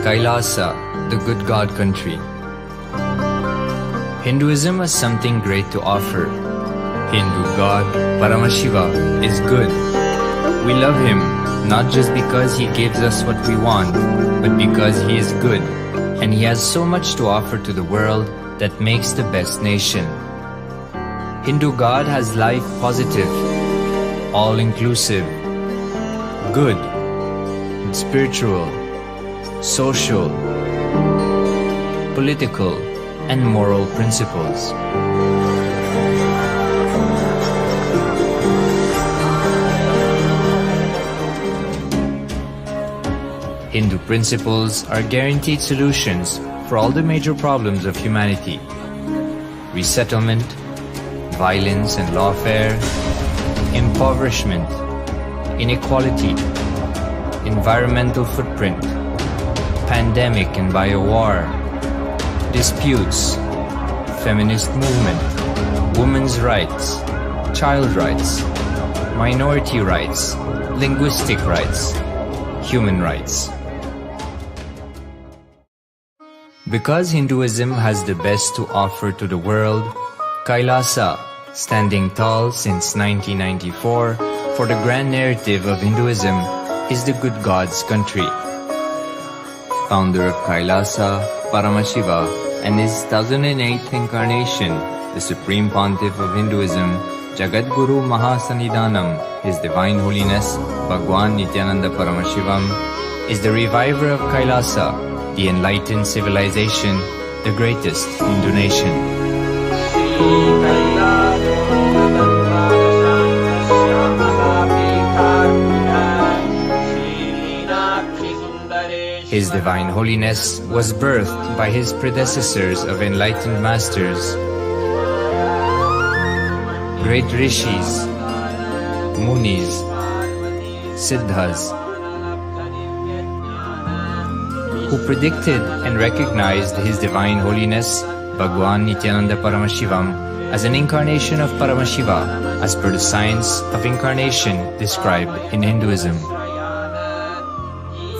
KAILASA, the good God country. Hinduism has something great to offer. Hindu God, Paramashiva, is good. We love him not just because he gives us what we want, but because he is good, and he has so much to offer to the world that makes the best nation. Hindu God has life positive, all-inclusive, good, spiritual, social, political, and moral principles. Hindu principles are guaranteed solutions for all the major problems of humanity: resettlement, violence and lawfare, impoverishment, inequality, environmental footprint, pandemic and biowar, disputes, feminist movement, women's rights, child rights, minority rights, linguistic rights, human rights. Because Hinduism has the best to offer to the world, KAILASA, standing tall since 1994 for the grand narrative of Hinduism, is the good God's country. Founder of KAILASA, Paramashiva, and his 1008th incarnation, the Supreme Pontiff of Hinduism, Jagatguru Mahasannidhanam, His Divine Holiness, Bhagavan Nithyananda Paramashivam, is the reviver of KAILASA, the enlightened civilization, the greatest Hindu nation. His Divine Holiness was birthed by his predecessors of enlightened masters, great rishis, munis, siddhas, who predicted and recognized His Divine Holiness, Bhagavan Nithyananda Paramashivam, as an incarnation of Paramashiva, as per the science of incarnation described in Hinduism.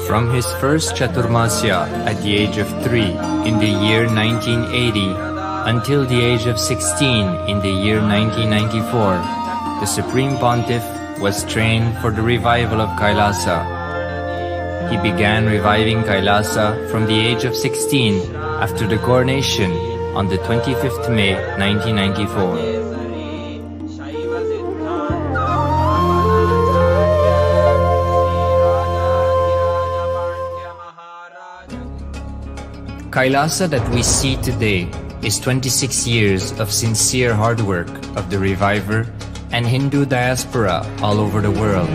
From his first Chaturmasya at the age of 3 in the year 1980 until the age of 16 in the year 1994, the Supreme Pontiff was trained for the revival of KAILASA. He began reviving KAILASA from the age of 16 after the coronation on the 25th May 1994. KAILASA that we see today is 26 years of sincere hard work of the reviver and Hindu diaspora all over the world.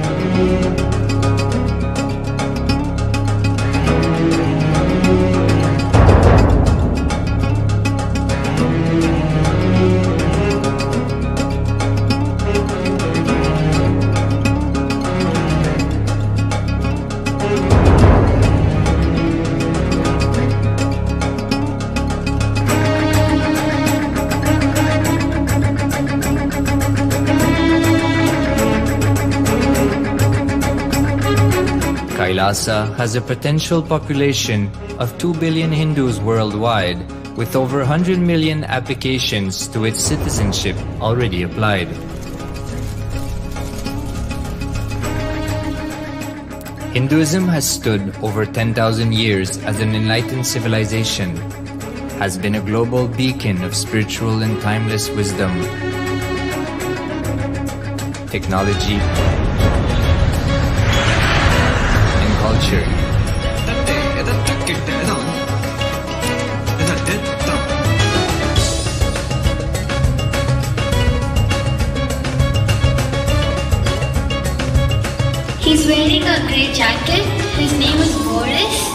KAILASA has a potential population of 2 billion Hindus worldwide, with over 100 million applications to its citizenship already applied. Hinduism has stood over 10,000 years as an enlightened civilization, has been a global beacon of spiritual and timeless wisdom, technology, culture. He's wearing a grey jacket. His name is Boris.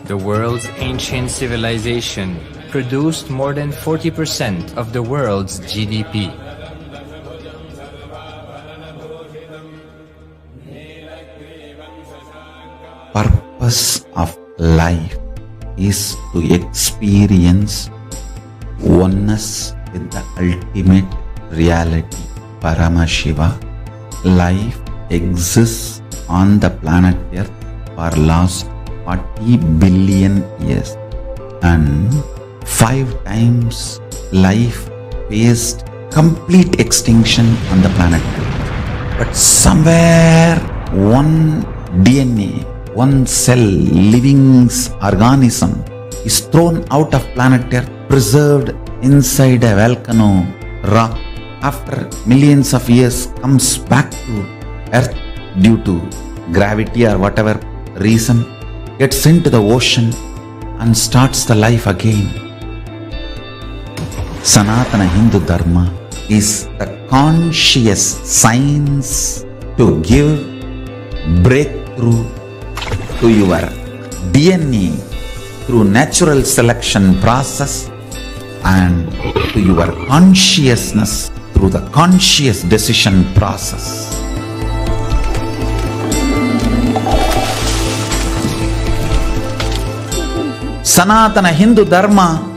The world's ancient civilization produced more than 40% of the world's GDP. is to experience oneness with the ultimate reality, Paramashiva. Life exists on the planet Earth for last 40 billion years, and 5 times life faced complete extinction on the planet Earth. But somewhere one DNA, one cell, living organism is thrown out of planet Earth, preserved inside a volcano rock. After millions of years, comes back to Earth due to gravity or whatever reason, gets into the ocean and starts the life again. Sanatana Hindu Dharma is the conscious science to give breakthrough to your DNA through natural selection process and to your consciousness through the conscious decision process. Sanatana Hindu Dharma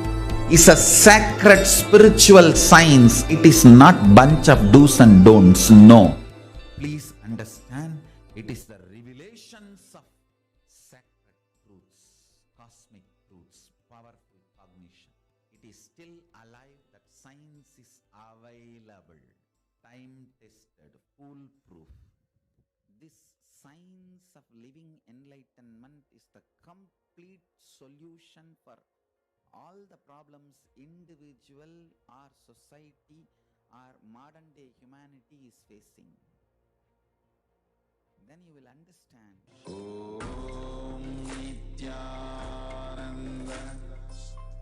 is a sacred spiritual science. It is not bunch of do's and don'ts. No. Please understand, it is the revelations of sacred truths, cosmic truths, powerful cognition. It is still alive, that science is available, time-tested, foolproof. This science of living enlightenment is the complete solution for all the problems individual or society or modern day humanity is facing. Then you will understand. Om Nithyananda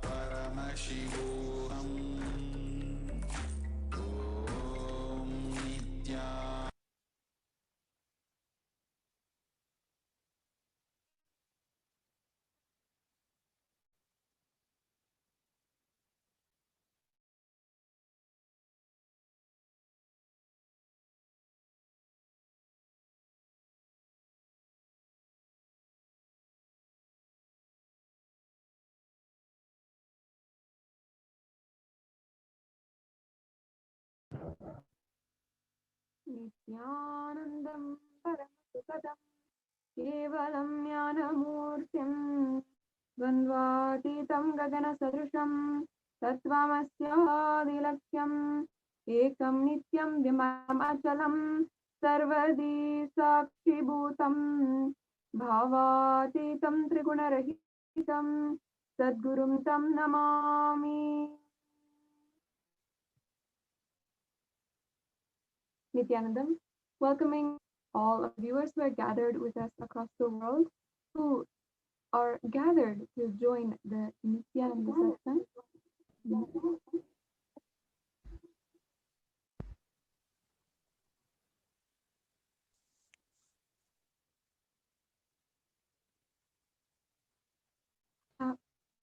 Paramashivoham. Om Nithyananda. Nithyanandam Paramashivam Kevalam Jnanamurtim Dvandvatitam Gaganasarusham Tattvamasya Ekam Nityam Vimam Achalam Sarvadi Sakshibhutam Bhavatitam Trigunarahitam Sadgurum Tam Namami. Nithyanandam, welcoming all our viewers who are gathered with us across the world, who are gathered to join the Nithyananda Satsang.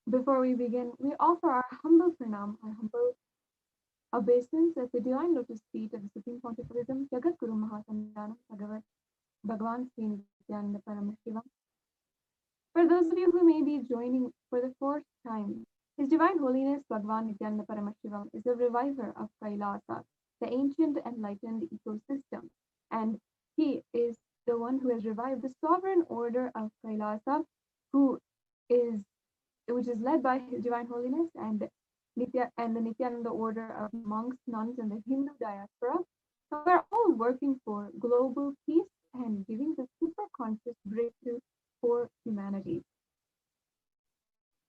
Before we begin, we offer our humble pranam, our humble obeisance at the divine lotus feet of the Supreme Pontiff of Hinduism, Jagatguru Mahasannidhanam, Bhagavan Nithyananda Paramashivam. For those of you who may be joining for the first time, His Divine Holiness Bhagavan Nithyananda Paramashivam is the reviver of KAILASA, the ancient enlightened ecosystem, and he is the one who has revived the sovereign order of KAILASA, which is led by His Divine Holiness and the Nithyananda order of monks, nuns, and the Hindu diaspora. We are all working for global peace and giving the super conscious breakthrough for humanity.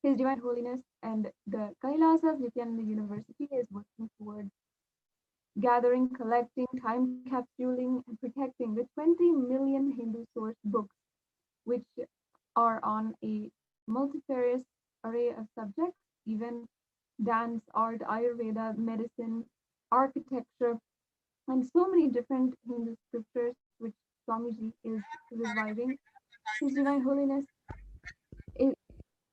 His Divine Holiness and the KAILASA Nithyananda University is working towards gathering, collecting, time capsuling, and protecting the 20 million Hindu source books, which are on a multifarious array of subjects, even dance, art, Ayurveda, medicine, architecture, and so many different Hindu scriptures which Swamiji is reviving. His Divine Holiness is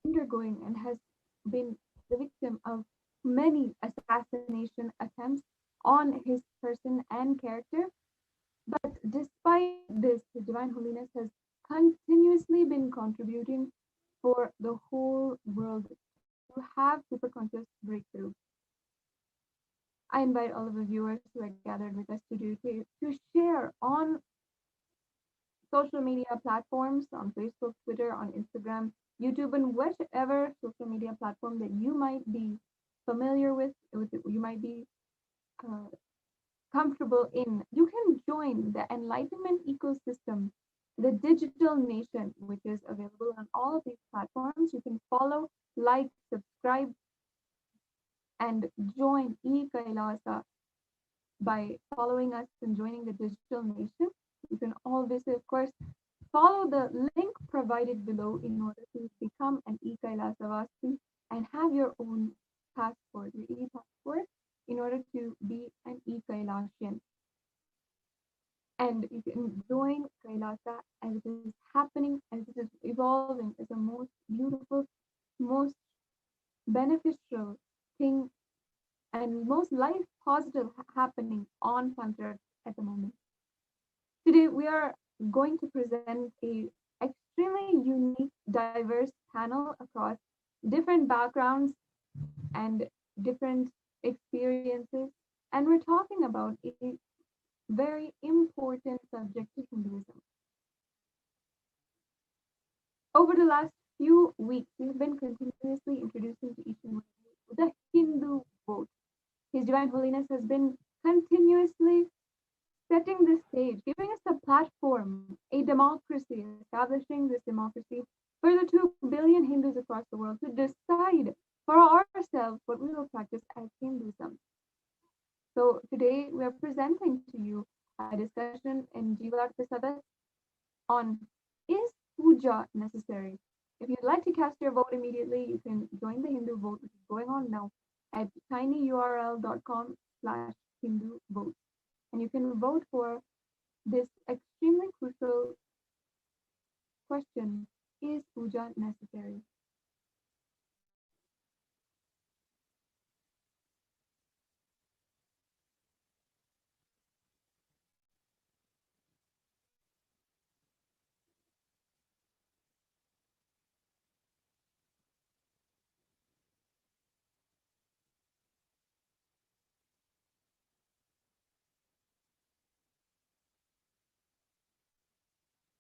undergoing and has been the victim of many assassination attempts on his person and character. But despite this, His Divine Holiness has continuously been contributing for the whole have superconscious breakthrough. I invite all of the viewers who are gathered with us to share on social media platforms, on Facebook, Twitter, on Instagram, YouTube, and whichever social media platform that you might be familiar with, you might be comfortable in. You can join the enlightenment ecosystem, the digital nation, which is available on all of these platforms. You can follow, like, subscribe, and join KAILASA by following us and joining the digital nation. You can obviously, of course, follow the link provided below in order to become an KAILASAvasi and have your own passport, your e-passport, in order to be an Kailasian. And you can join Kailasa as it is happening, as it is evolving, as the most beautiful, most beneficial thing and most life positive happening on planet Earth at the moment. Today we are going to present a extremely unique, diverse panel across different backgrounds and different experiences, and we're talking about a very important subject to Hinduism. Over the last few weeks, we've been continuously introducing to each and one of you the Hindu vote. His Divine Holiness has been continuously setting the stage, giving us a platform, a democracy, establishing this democracy for the 2 billion Hindus across the world to decide for ourselves what we will practice as Hinduism. So today we are presenting to you a discussion in Jivat Prasadat on, is puja necessary? If you'd like to cast your vote immediately, you can join the Hindu vote, which is going on now at tinyurl.com/Hindu vote. And you can vote for this extremely crucial question, is puja necessary?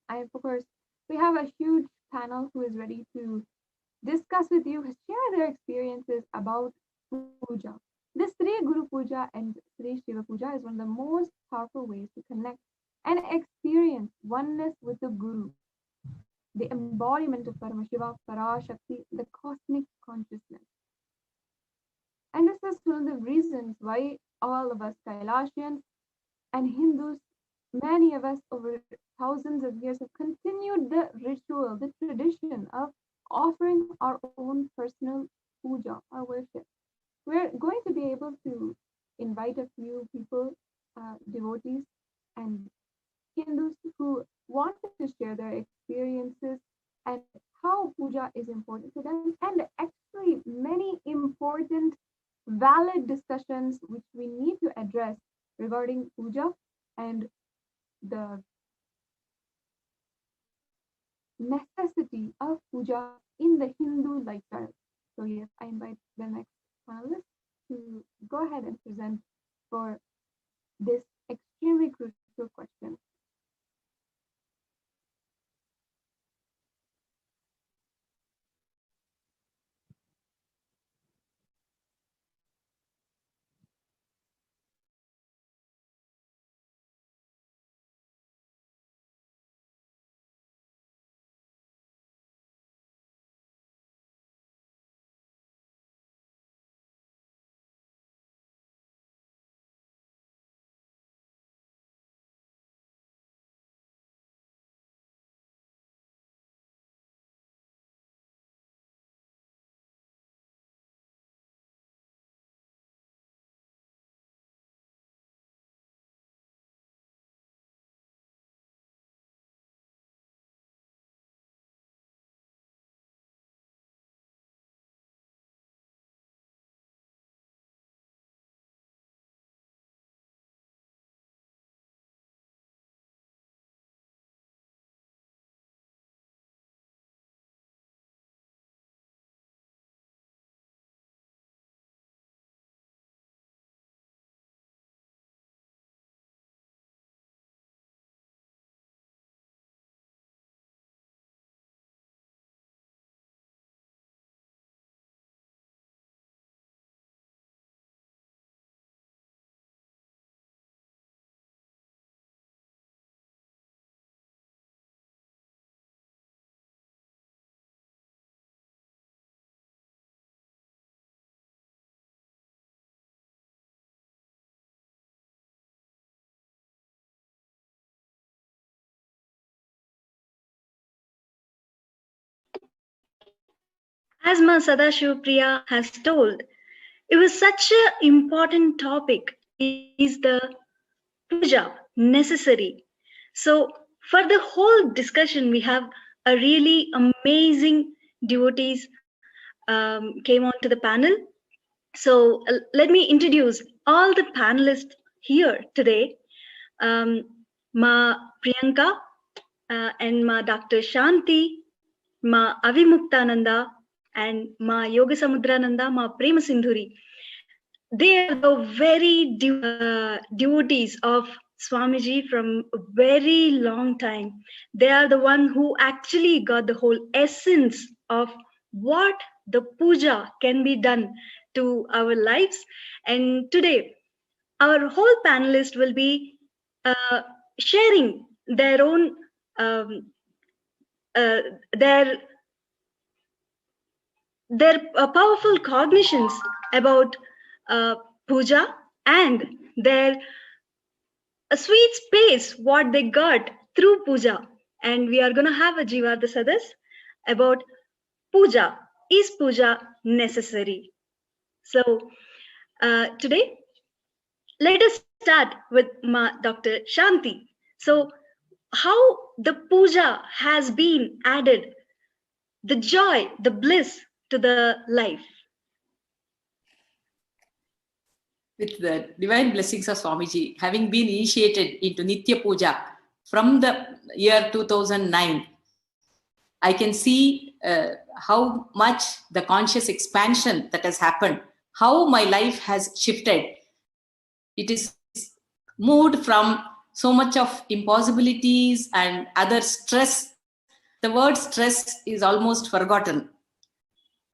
And of course, we have a huge panel who is ready to discuss with you, share their experiences about puja. This Sri Guru Puja and Sri Shiva Puja is one of the most powerful ways to connect and experience oneness with the Guru, the embodiment of Paramashiva, Parashakti, the cosmic consciousness. And this is one of the reasons why all of us Kailasians and Hindus, many of us over thousands of years, have continued the ritual, the tradition of offering our own personal puja, our worship. We're going to be able to invite a few people, devotees and Hindus who wanted to share their experiences and how puja is important to them, and actually many important valid discussions which we need to address regarding puja and the necessity of puja in the Hindu lifestyle. So yes, I invite the next panelist to go ahead and present for this extremely crucial question. As Ma Sadashiva has told, it was such an important topic. Is the puja necessary? So, for the whole discussion, we have a really amazing devotees came onto the panel. So, let me introduce all the panelists here today. Ma Priyanka and Ma Dr. Shanti, Ma Avimuktananda, and Ma Yoga Samudrananda, Ma Prema Sindhuri. They are the very devotees of Swamiji from a very long time. They are the one who actually got the whole essence of what the puja can be done to our lives. And today, our whole panelist will be sharing their own their powerful cognitions about puja and their sweet space what they got through puja. And we are going to have a Jivartha Sadas about puja. Is puja necessary? So today, let us start with Ma Dr. Shanti. So how the puja has been added, the joy, the bliss to the life. With the divine blessings of Swamiji, having been initiated into Nitya Puja from the year 2009, I can see how much the conscious expansion that has happened, how my life has shifted. It is moved from so much of impossibilities and other stress. The word stress is almost forgotten.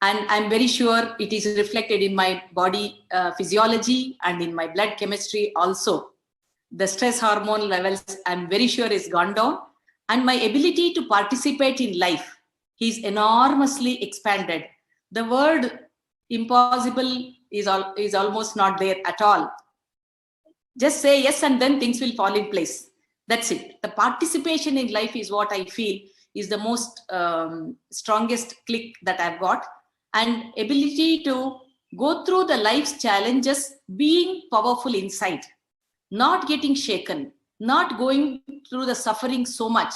And I'm very sure it is reflected in my body physiology and in my blood chemistry also. The stress hormone levels, I'm very sure, is gone down. And my ability to participate in life is enormously expanded. The word impossible is almost not there at all. Just say yes and then things will fall in place. That's it. The participation in life is what I feel is the most strongest click that I've got. And ability to go through the life's challenges, being powerful inside, not getting shaken, not going through the suffering so much.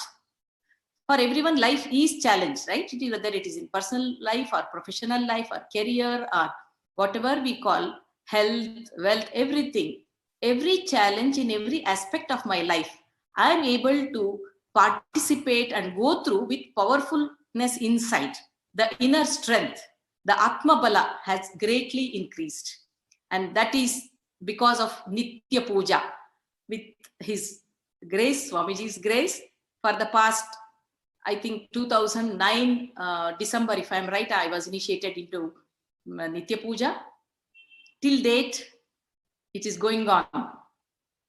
For everyone, life is challenge, right? Whether it is in personal life or professional life or career or whatever we call health, wealth, everything. Every challenge in every aspect of my life, I am able to participate and go through with powerfulness inside. The inner strength, the Atma Bala has greatly increased. And that is because of Nitya Puja. With his grace, Swamiji's grace, for the past, I think 2009 December, if I'm right, I was initiated into Nitya Puja. Till date, it is going on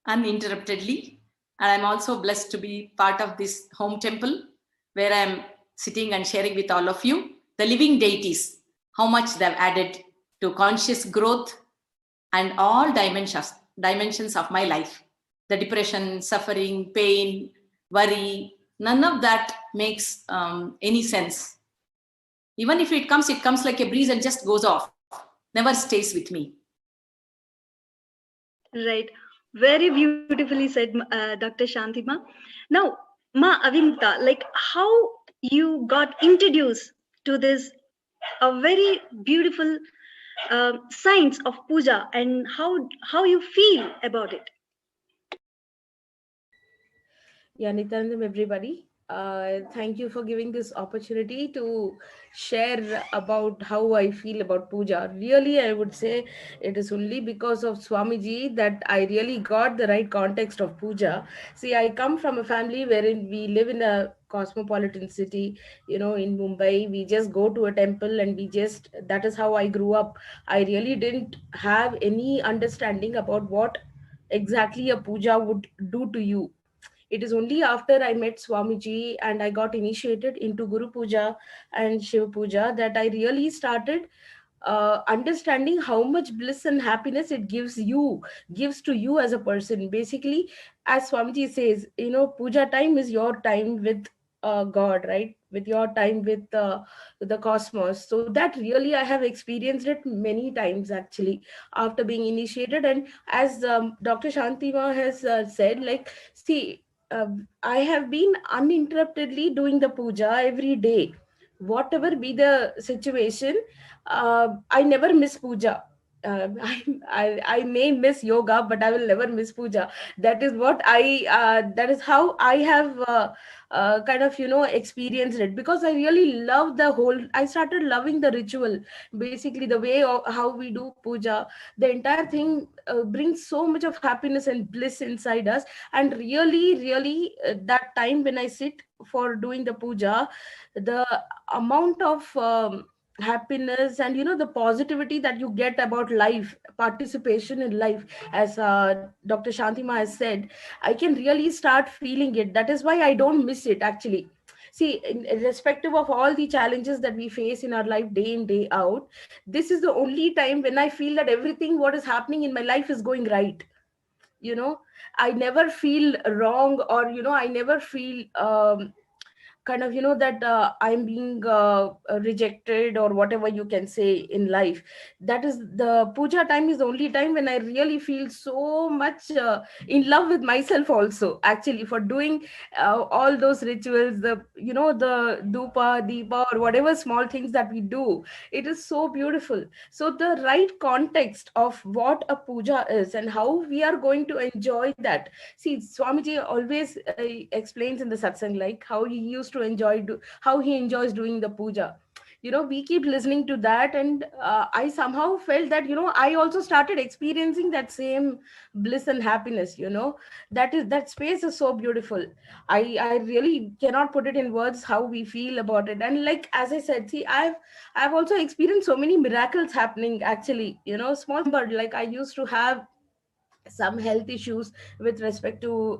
uninterruptedly. And I'm also blessed to be part of this home temple where I'm sitting and sharing with all of you the living deities, how much they've added to conscious growth and all dimensions of my life. The depression, suffering, pain, worry, none of that makes any sense. Even if it comes like a breeze and just goes off, never stays with me. Right. Very beautifully said, Dr. Shantima. Now, Ma Avimta, like how you got introduced to this a very beautiful science of puja and how you feel about it. Yeah, Nityanandam, everybody. Thank you for giving this opportunity to share about how I feel about puja. Really, I would say it is only because of Swamiji that I really got the right context of puja. See, I come from a family wherein we live in a cosmopolitan city, in Mumbai. We just go to a temple and that is how I grew up. I really didn't have any understanding about what exactly a puja would do to you. It is only after I met Swamiji and I got initiated into Guru Puja and Shiva Puja that I really started understanding how much bliss and happiness it gives to you as a person. Basically, as Swamiji says, puja time is your time with God, right? With your time with the cosmos. So that really I have experienced it many times actually after being initiated. And as Dr. Shantima has said, like, see, I have been uninterruptedly doing the puja every day, whatever be the situation. I never miss puja. I may miss yoga, but I will never miss puja. That is what that is how I have kind of, experienced it, because I really love the whole, I started loving the ritual, basically the way of how we do puja. The entire thing brings so much of happiness and bliss inside us. And really, that time when I sit for doing the puja, the amount of happiness and the positivity that you get about life, participation in life, as Dr. Shantima has said, I can really start feeling it. That is why I don't miss it actually. See, irrespective of all the challenges that we face in our life day in day out, this is the only time when I feel that everything what is happening in my life is going right. I never feel wrong, or I never feel kind of, that I'm being rejected, or whatever you can say in life. That is, the puja time is the only time when I really feel so much in love with myself also, actually, for doing all those rituals, the the dupa deepa or whatever small things that we do. It is so beautiful. So the right context of what a puja is and how we are going to enjoy that. See, Swamiji always explains in the satsang, like how he used to how he enjoys doing the puja. We keep listening to that, and I somehow felt that I also started experiencing that same bliss and happiness. That space is so beautiful. I really cannot put it in words how we feel about it. And like, as I said, see, I've also experienced so many miracles happening actually. Small, but like, I used to have some health issues with respect to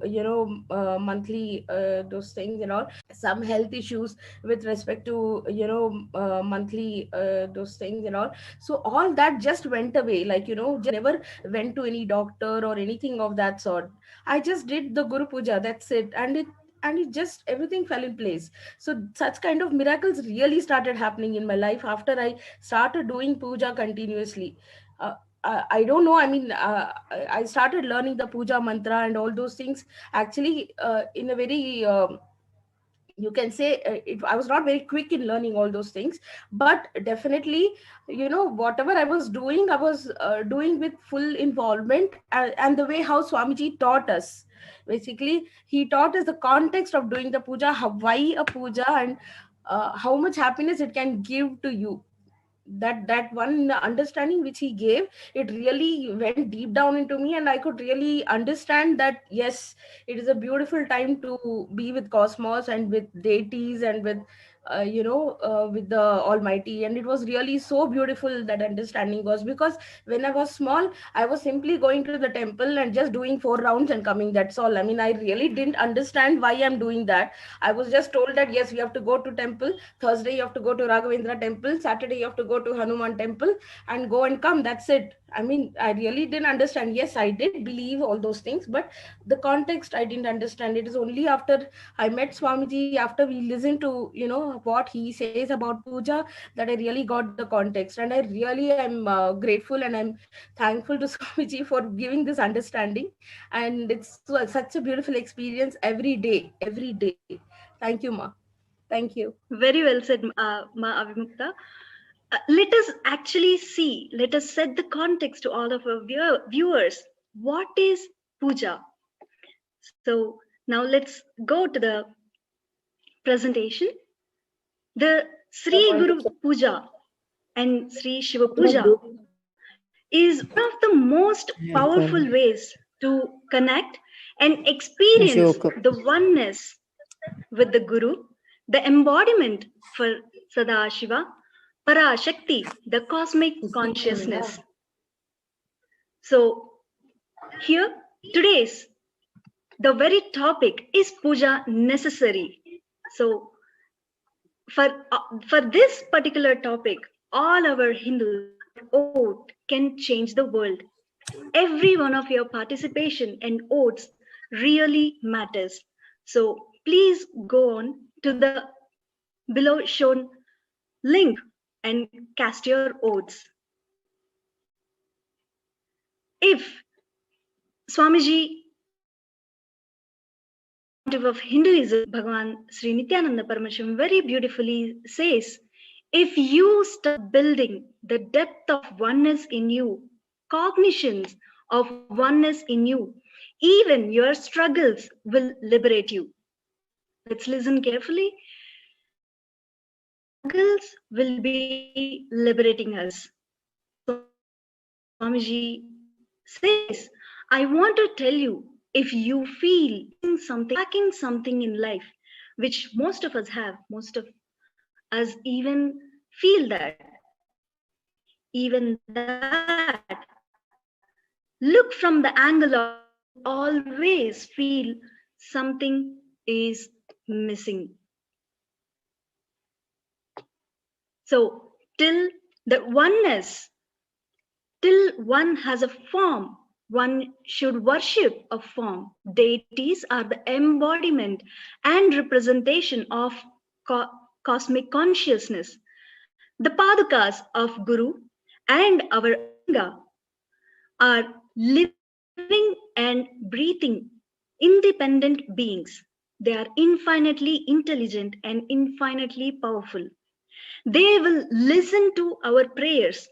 monthly those things and all, some health issues with respect to monthly those things and all. So all that just went away, like, never went to any doctor or anything of that sort. I just did the Guru Puja, that's it. And it just, everything fell in place. So such kind of miracles really started happening in my life after I started doing puja continuously. uh, I don't know. I mean, I started learning the puja mantra and all those things actually in a very, you can say, I was not very quick in learning all those things, but definitely, whatever I was doing, I was doing with full involvement, and the way how Swamiji taught us. Basically, he taught us the context of doing the puja, why a puja, and how much happiness it can give to you. That one understanding which he gave, it really went deep down into me, and I could really understand that yes, it is a beautiful time to be with cosmos and with deities and with with the Almighty. And it was really so beautiful, that understanding was, because when I was small, I was simply going to the temple and just doing 4 rounds and coming, that's all. I mean, I really didn't understand why I'm doing that. I was just told that yes, we have to go to temple, Thursday you have to go to Raghavendra temple, Saturday you have to go to Hanuman temple, and go and come, that's it. I mean, I really didn't understand. Yes, I did believe all those things, but the context I didn't understand. It is only after I met Swamiji, after we listened to what he says about puja, that I really got the context. And I really am grateful, and I'm thankful to Swamiji for giving this understanding. And it's such a beautiful experience every day, every day. Thank you, Ma. Thank you. Very well said, Ma Avimukta. Let us actually see, let us set the context to all of our viewers. What is puja? So now let's go to the presentation. The Sri Guru Puja and Sri Shiva Puja is one of the most powerful ways to connect and experience the oneness with the Guru, the embodiment for Sadashiva, Parashakti, the cosmic consciousness. So here, today's, the very topic is puja necessary. So for this particular topic, all our Hindus oath can change the world. Every one of your participation and oaths really matters. So please go on to the below shown link and cast your oaths. If Swamiji, Pontiff of Hinduism, Bhagavan Sri Nithyananda Paramashivam very beautifully says, if you start building the depth of oneness in you, cognitions of oneness in you, even your struggles will liberate you. Let's listen carefully. Struggles will be liberating us. Swamiji says, I want to tell you, if you feel something, lacking something in life, which most of us have, most of us even feel that, even that, look from the angle of always feel something is missing. So till the oneness, till one has a form, one should worship a form. Deities are the embodiment and representation of cosmic consciousness. The Padukas of Guru and our Anga are living and breathing independent beings. They are infinitely intelligent and infinitely powerful. They will listen to our prayers.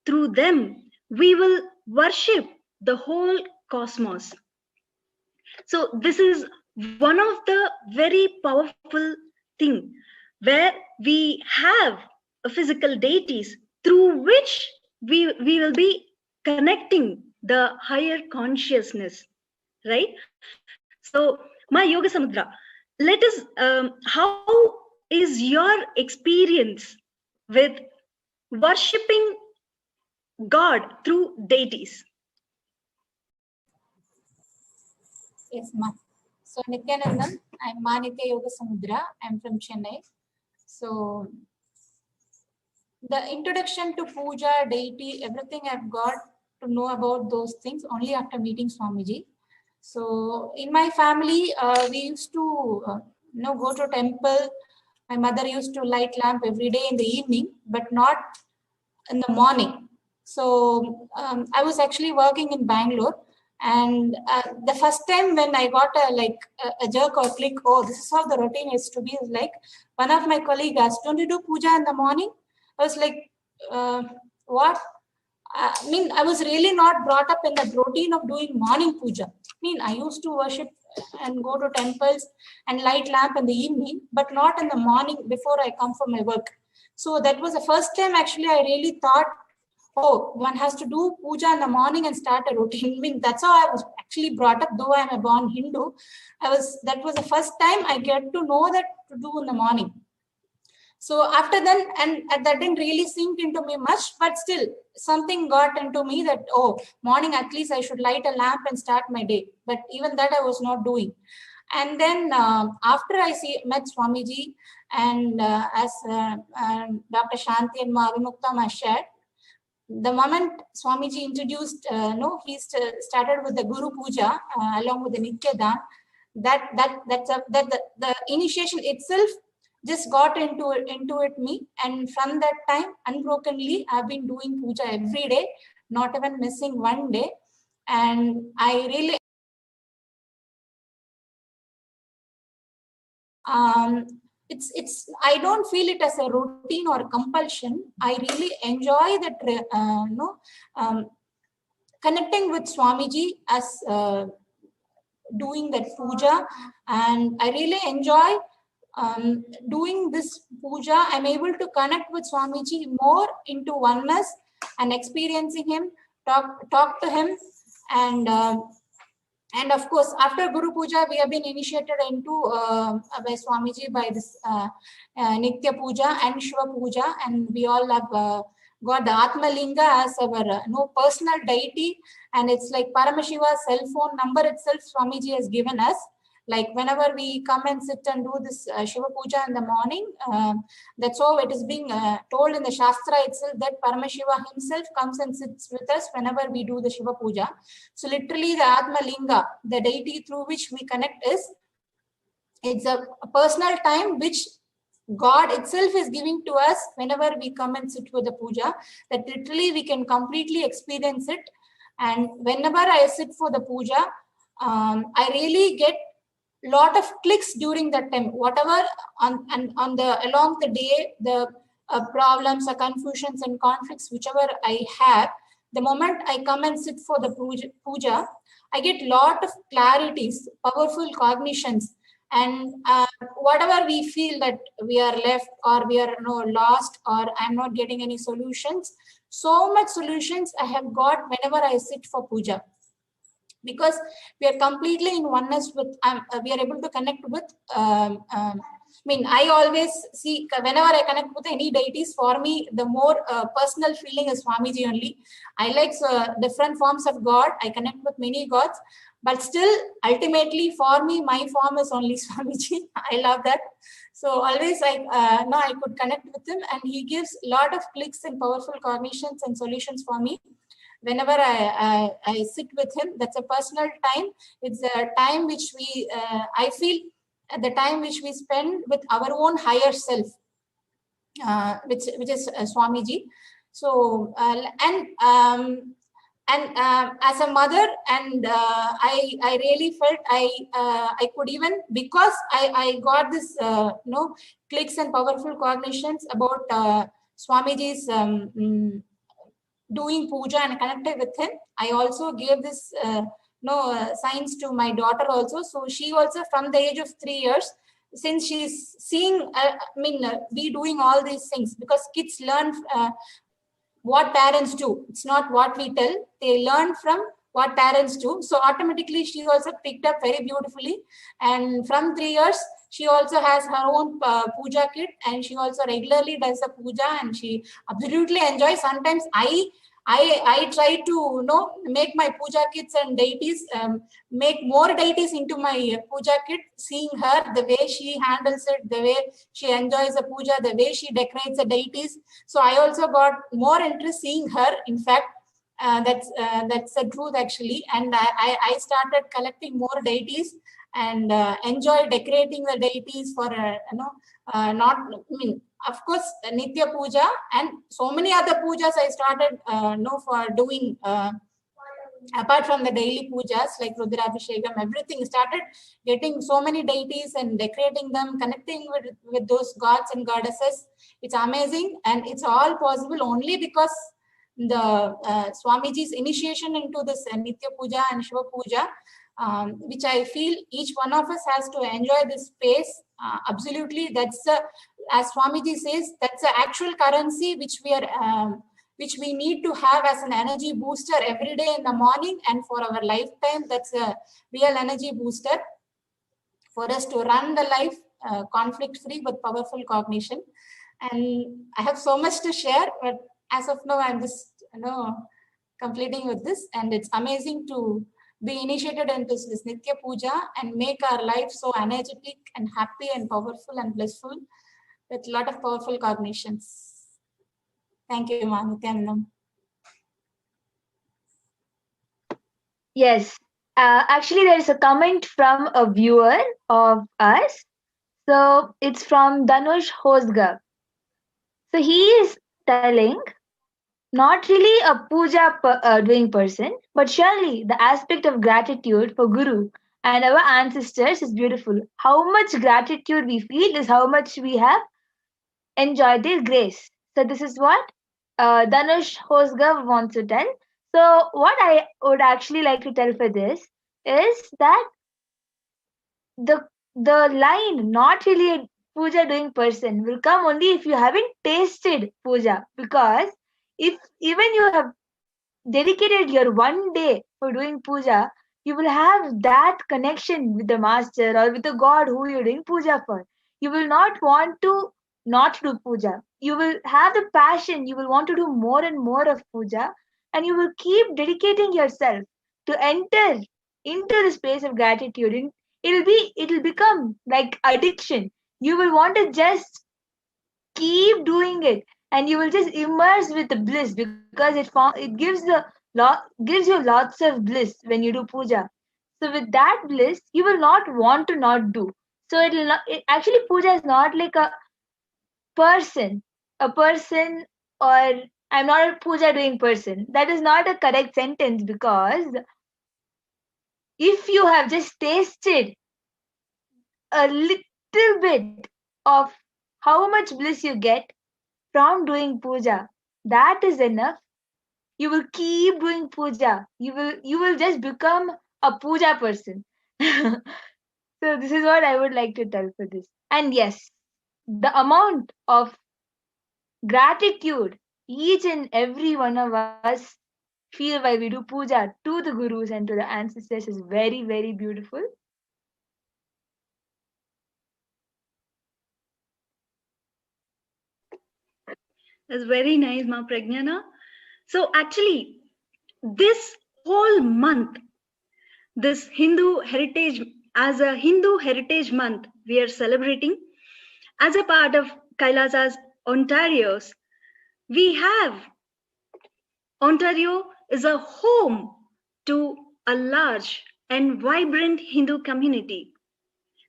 Through them, we will worship the whole cosmos. So this is one of the very powerful thing where we have a physical deities through which we will be connecting the higher consciousness, right? So my Yoga Samudra, let us, how is your experience with worshipping God through deities? Yes, ma. So Nithyanandam, I'm Manitya Yoga Samudra. I'm from Chennai. So the introduction to puja, deity, everything I've got to know about those things only after meeting Swamiji. So in my family, we used to go to temple. My mother used to light lamp every day in the evening, but not in the morning. So I was actually working in Bangalore, and the first time when I got a jerk or click, oh, this is how the routine is to be, is like one of my colleagues asked, don't you do puja in the morning? I was like, what? I mean, I was really not brought up in the routine of doing morning puja. I mean, I used to worship and go to temples and light lamp in the evening, but not in the morning before I come for my work. So that was the first time actually I really thought, oh, one has to do puja in the morning and start a routine. I mean, that's how I was actually brought up, though I'm a born Hindu. That was the first time I get to know that to do in the morning. So after then, and that didn't really sink into me much, but still something got into me that, oh, morning at least I should light a lamp and start my day. But even that I was not doing. And then after I met Swamiji, and as Dr. Shanti and Avimuktam has shared, the moment Swamiji introduced, he started with the Guru Puja along with the Nitya Dan, the initiation itself just got into it me, and from that time unbrokenly I've been doing puja every day, not even missing one day. And I really I don't feel it as a routine or compulsion. I really enjoy that connecting with Swamiji as doing that puja, and I really enjoy doing this puja. I'm able to connect with Swamiji more into oneness and experiencing him, talk to him, and of course after Guru Puja we have been initiated into by Swamiji by this Nitya Puja and Shiva Puja, and we all have got the Atma Linga as our personal deity, and it's like Paramashiva's cell phone number itself Swamiji has given us. Like whenever we come and sit and do this Shiva Puja in the morning, that's how it is being told in the Shastra itself that Paramashiva himself comes and sits with us whenever we do the Shiva Puja. So literally the Atma Linga, the deity through which we connect, is It's a personal time which God itself is giving to us whenever we come and sit with the puja, that literally we can completely experience it. And whenever I sit for the puja, I really get lot of clicks during that time. Whatever along the day, the problems or confusions and conflicts, whichever I have, the moment I come and sit for the puja, I get lot of clarities, powerful cognitions, and whatever we feel that we are left or we are lost or I'm not getting any solutions, so much solutions I have got whenever I sit for puja, because we are completely in oneness with, we are able to connect with, I always see whenever I connect with any deities, for me, the more personal feeling is Swamiji only. I like different forms of God. I connect with many gods, but still, ultimately, for me, my form is only Swamiji. I love that. So always I could connect with him, and he gives a lot of clicks and powerful cognitions and solutions for me. Whenever I sit with him, that's a personal time. It's a time which we, I feel, the time which we spend with our own higher self, which is Swamiji. So as a mother, and I really felt I could even, because I got this clicks and powerful cognitions about Swamiji's doing puja and connected with him. I also gave this signs to my daughter also. So she also, from the age of 3 years, since she's seeing, we doing all these things, because kids learn what parents do. It's not what we tell. They learn from what parents do. So automatically she also picked up very beautifully. And from 3 years, she also has her own puja kit, and she also regularly does the puja, and she absolutely enjoys. Sometimes I try to make my puja kits and deities, make more deities into my puja kit, seeing her, the way she handles it, the way she enjoys the puja, the way she decorates the deities. So I also got more interest seeing her. In fact, that's the truth actually. And I started collecting more deities and enjoy decorating the deities for of course Nitya Puja and so many other pujas I started for doing apart from the daily pujas like Rudrabhishekam. Everything started getting so many deities and decorating them, connecting with those gods and goddesses. It's amazing, and it's all possible only because the Swamiji's initiation into this Nitya Puja and Shiva Puja, which I feel each one of us has to enjoy this space. Absolutely, that's as Swamiji says, that's the actual currency which we need to have as an energy booster every day in the morning and for our lifetime. That's a real energy booster for us to run the life conflict free with powerful cognition. And I have so much to share, but as of now, I'm just completing with this, and it's amazing to be initiated into this Nitya Puja and make our life so energetic and happy and powerful and blissful with a lot of powerful cognitions. Thank you, Ma Nithyanandam. Yes, actually there is a comment from a viewer of us. So it's from Dhanush Hosga. So he is telling, not really a puja doing person, but surely the aspect of gratitude for Guru and our ancestors is beautiful. How much gratitude we feel is how much we have enjoyed their grace. So this is what Dhanush Hosga wants to tell. So what I would actually like to tell for this is that the line, not really a puja doing person, will come only if you haven't tasted puja. Because if even you have dedicated your one day for doing puja, you will have that connection with the master or with the God who you're doing puja for. You will not want to not do puja. You will have the passion. You will want to do more and more of puja, and you will keep dedicating yourself to enter into the space of gratitude. It'll become like addiction. You will want to just keep doing it, and you will just immerse with the bliss, because it gives you lots of bliss when you do puja. So with that bliss, you will not want to not do. So actually puja is not like a person, or I'm not a puja doing person. That is not a correct sentence, because if you have just tasted a little bit of how much bliss you get from doing puja, that is enough. You will keep doing puja. You will just become a puja person. So this is what I would like to tell for this. And yes, the amount of gratitude each and every one of us feel while we do puja to the gurus and to the ancestors is very, very beautiful. That's very nice, Ma Pragnana. So actually, this whole month, this Hindu heritage, as a Hindu heritage month, we are celebrating as a part of Kailasa's Ontario's. We have Ontario is a home to a large and vibrant Hindu community.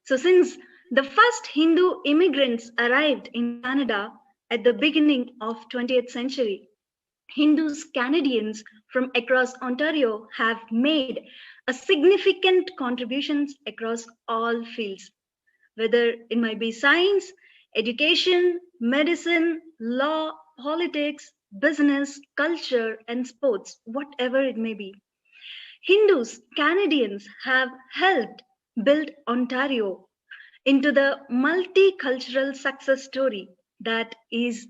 So since the first Hindu immigrants arrived in Canada at the beginning of 20th century, Hindus Canadians from across Ontario have made a significant contributions across all fields, whether it might be science, education, medicine, law, politics, business, culture, and sports, whatever it may be. Hindus, Canadians have helped build Ontario into the multicultural success story that is,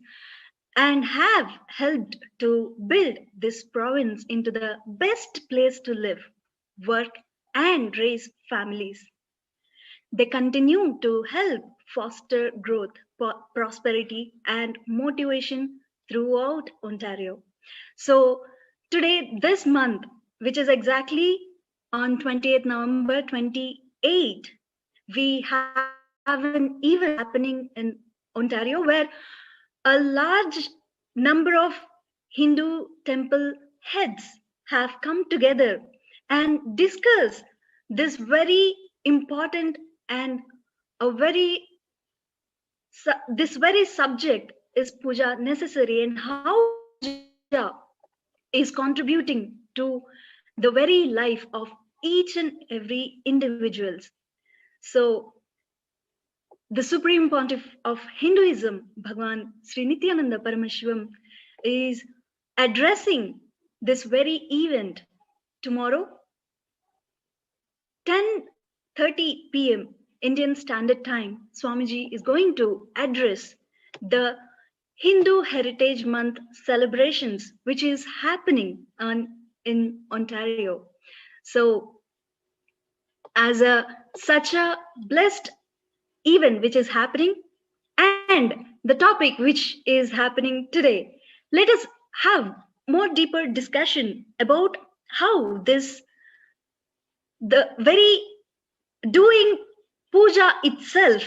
and have helped to build this province into the best place to live, work, and raise families. They continue to help foster growth, prosperity, and motivation throughout Ontario. So today, this month, which is exactly on 28th November 28, we have an event happening in Ontario where a large number of Hindu temple heads have come together and discuss this very important and this very subject is puja necessary, and how puja is contributing to the very life of each and every individuals. So the Supreme Pontiff of Hinduism, Bhagavan Sri Nithyananda Paramashivam, is addressing this very event tomorrow, 10:30 p.m. Indian Standard Time. Swamiji is going to address the Hindu Heritage Month celebrations, which is happening in Ontario. So, as such a blessed event which is happening, and the topic which is happening today, let us have more deeper discussion about how the very doing puja itself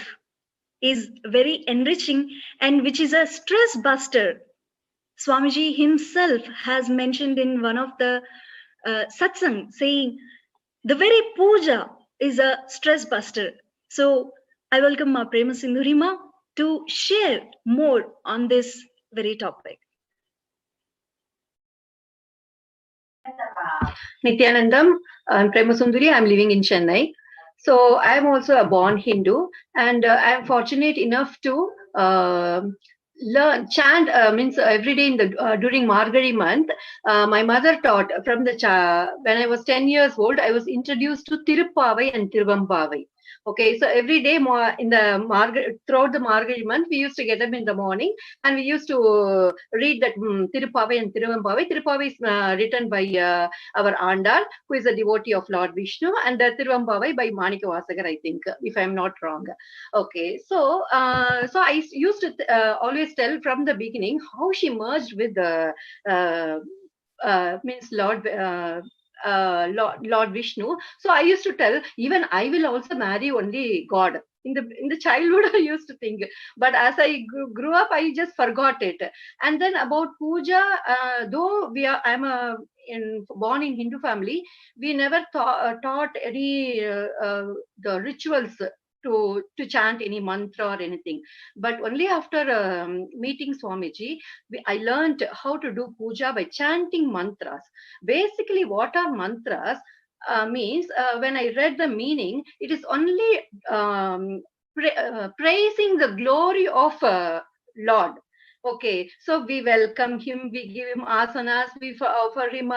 is very enriching, and which is a stress buster. Swamiji himself has mentioned in one of the satsang, saying the very puja is a stress buster. So I welcome Ma Prema Sindhurima to share more on this very topic. Nithyanandam, I'm Prema Sundari. I'm living in Chennai. So I'm also a born Hindu, and I'm fortunate enough to chant means every day in the during Margari month. My mother taught from the when I was 10 years old. I was introduced to Tiruppavai and Tiruvambavai. Okay, so every day in the throughout the Margari month, we used to get up in the morning and we used to read that Tiruppavai and Tiruvambavai. Tiruppavai is written by our Andal, who is a devotee of Lord Vishnu, and Tiruvambavai by Manika Vasagar, I think, if I'm not wrong. Okay, so so I used to always tell from the beginning how she merged with the means Lord Vishnu. So I used to tell, even I will also marry only God. In the childhood, I used to think, but as I grew up, I just forgot it. And then about puja, though I'm born in Hindu family, we never taught any the rituals to chant any mantra or anything. But only after meeting Swamiji, I learned how to do puja by chanting mantras. Basically, what are mantras? Means when I read the meaning, it is only praising the glory of Lord. Okay, so we welcome him, we give him asanas, we offer him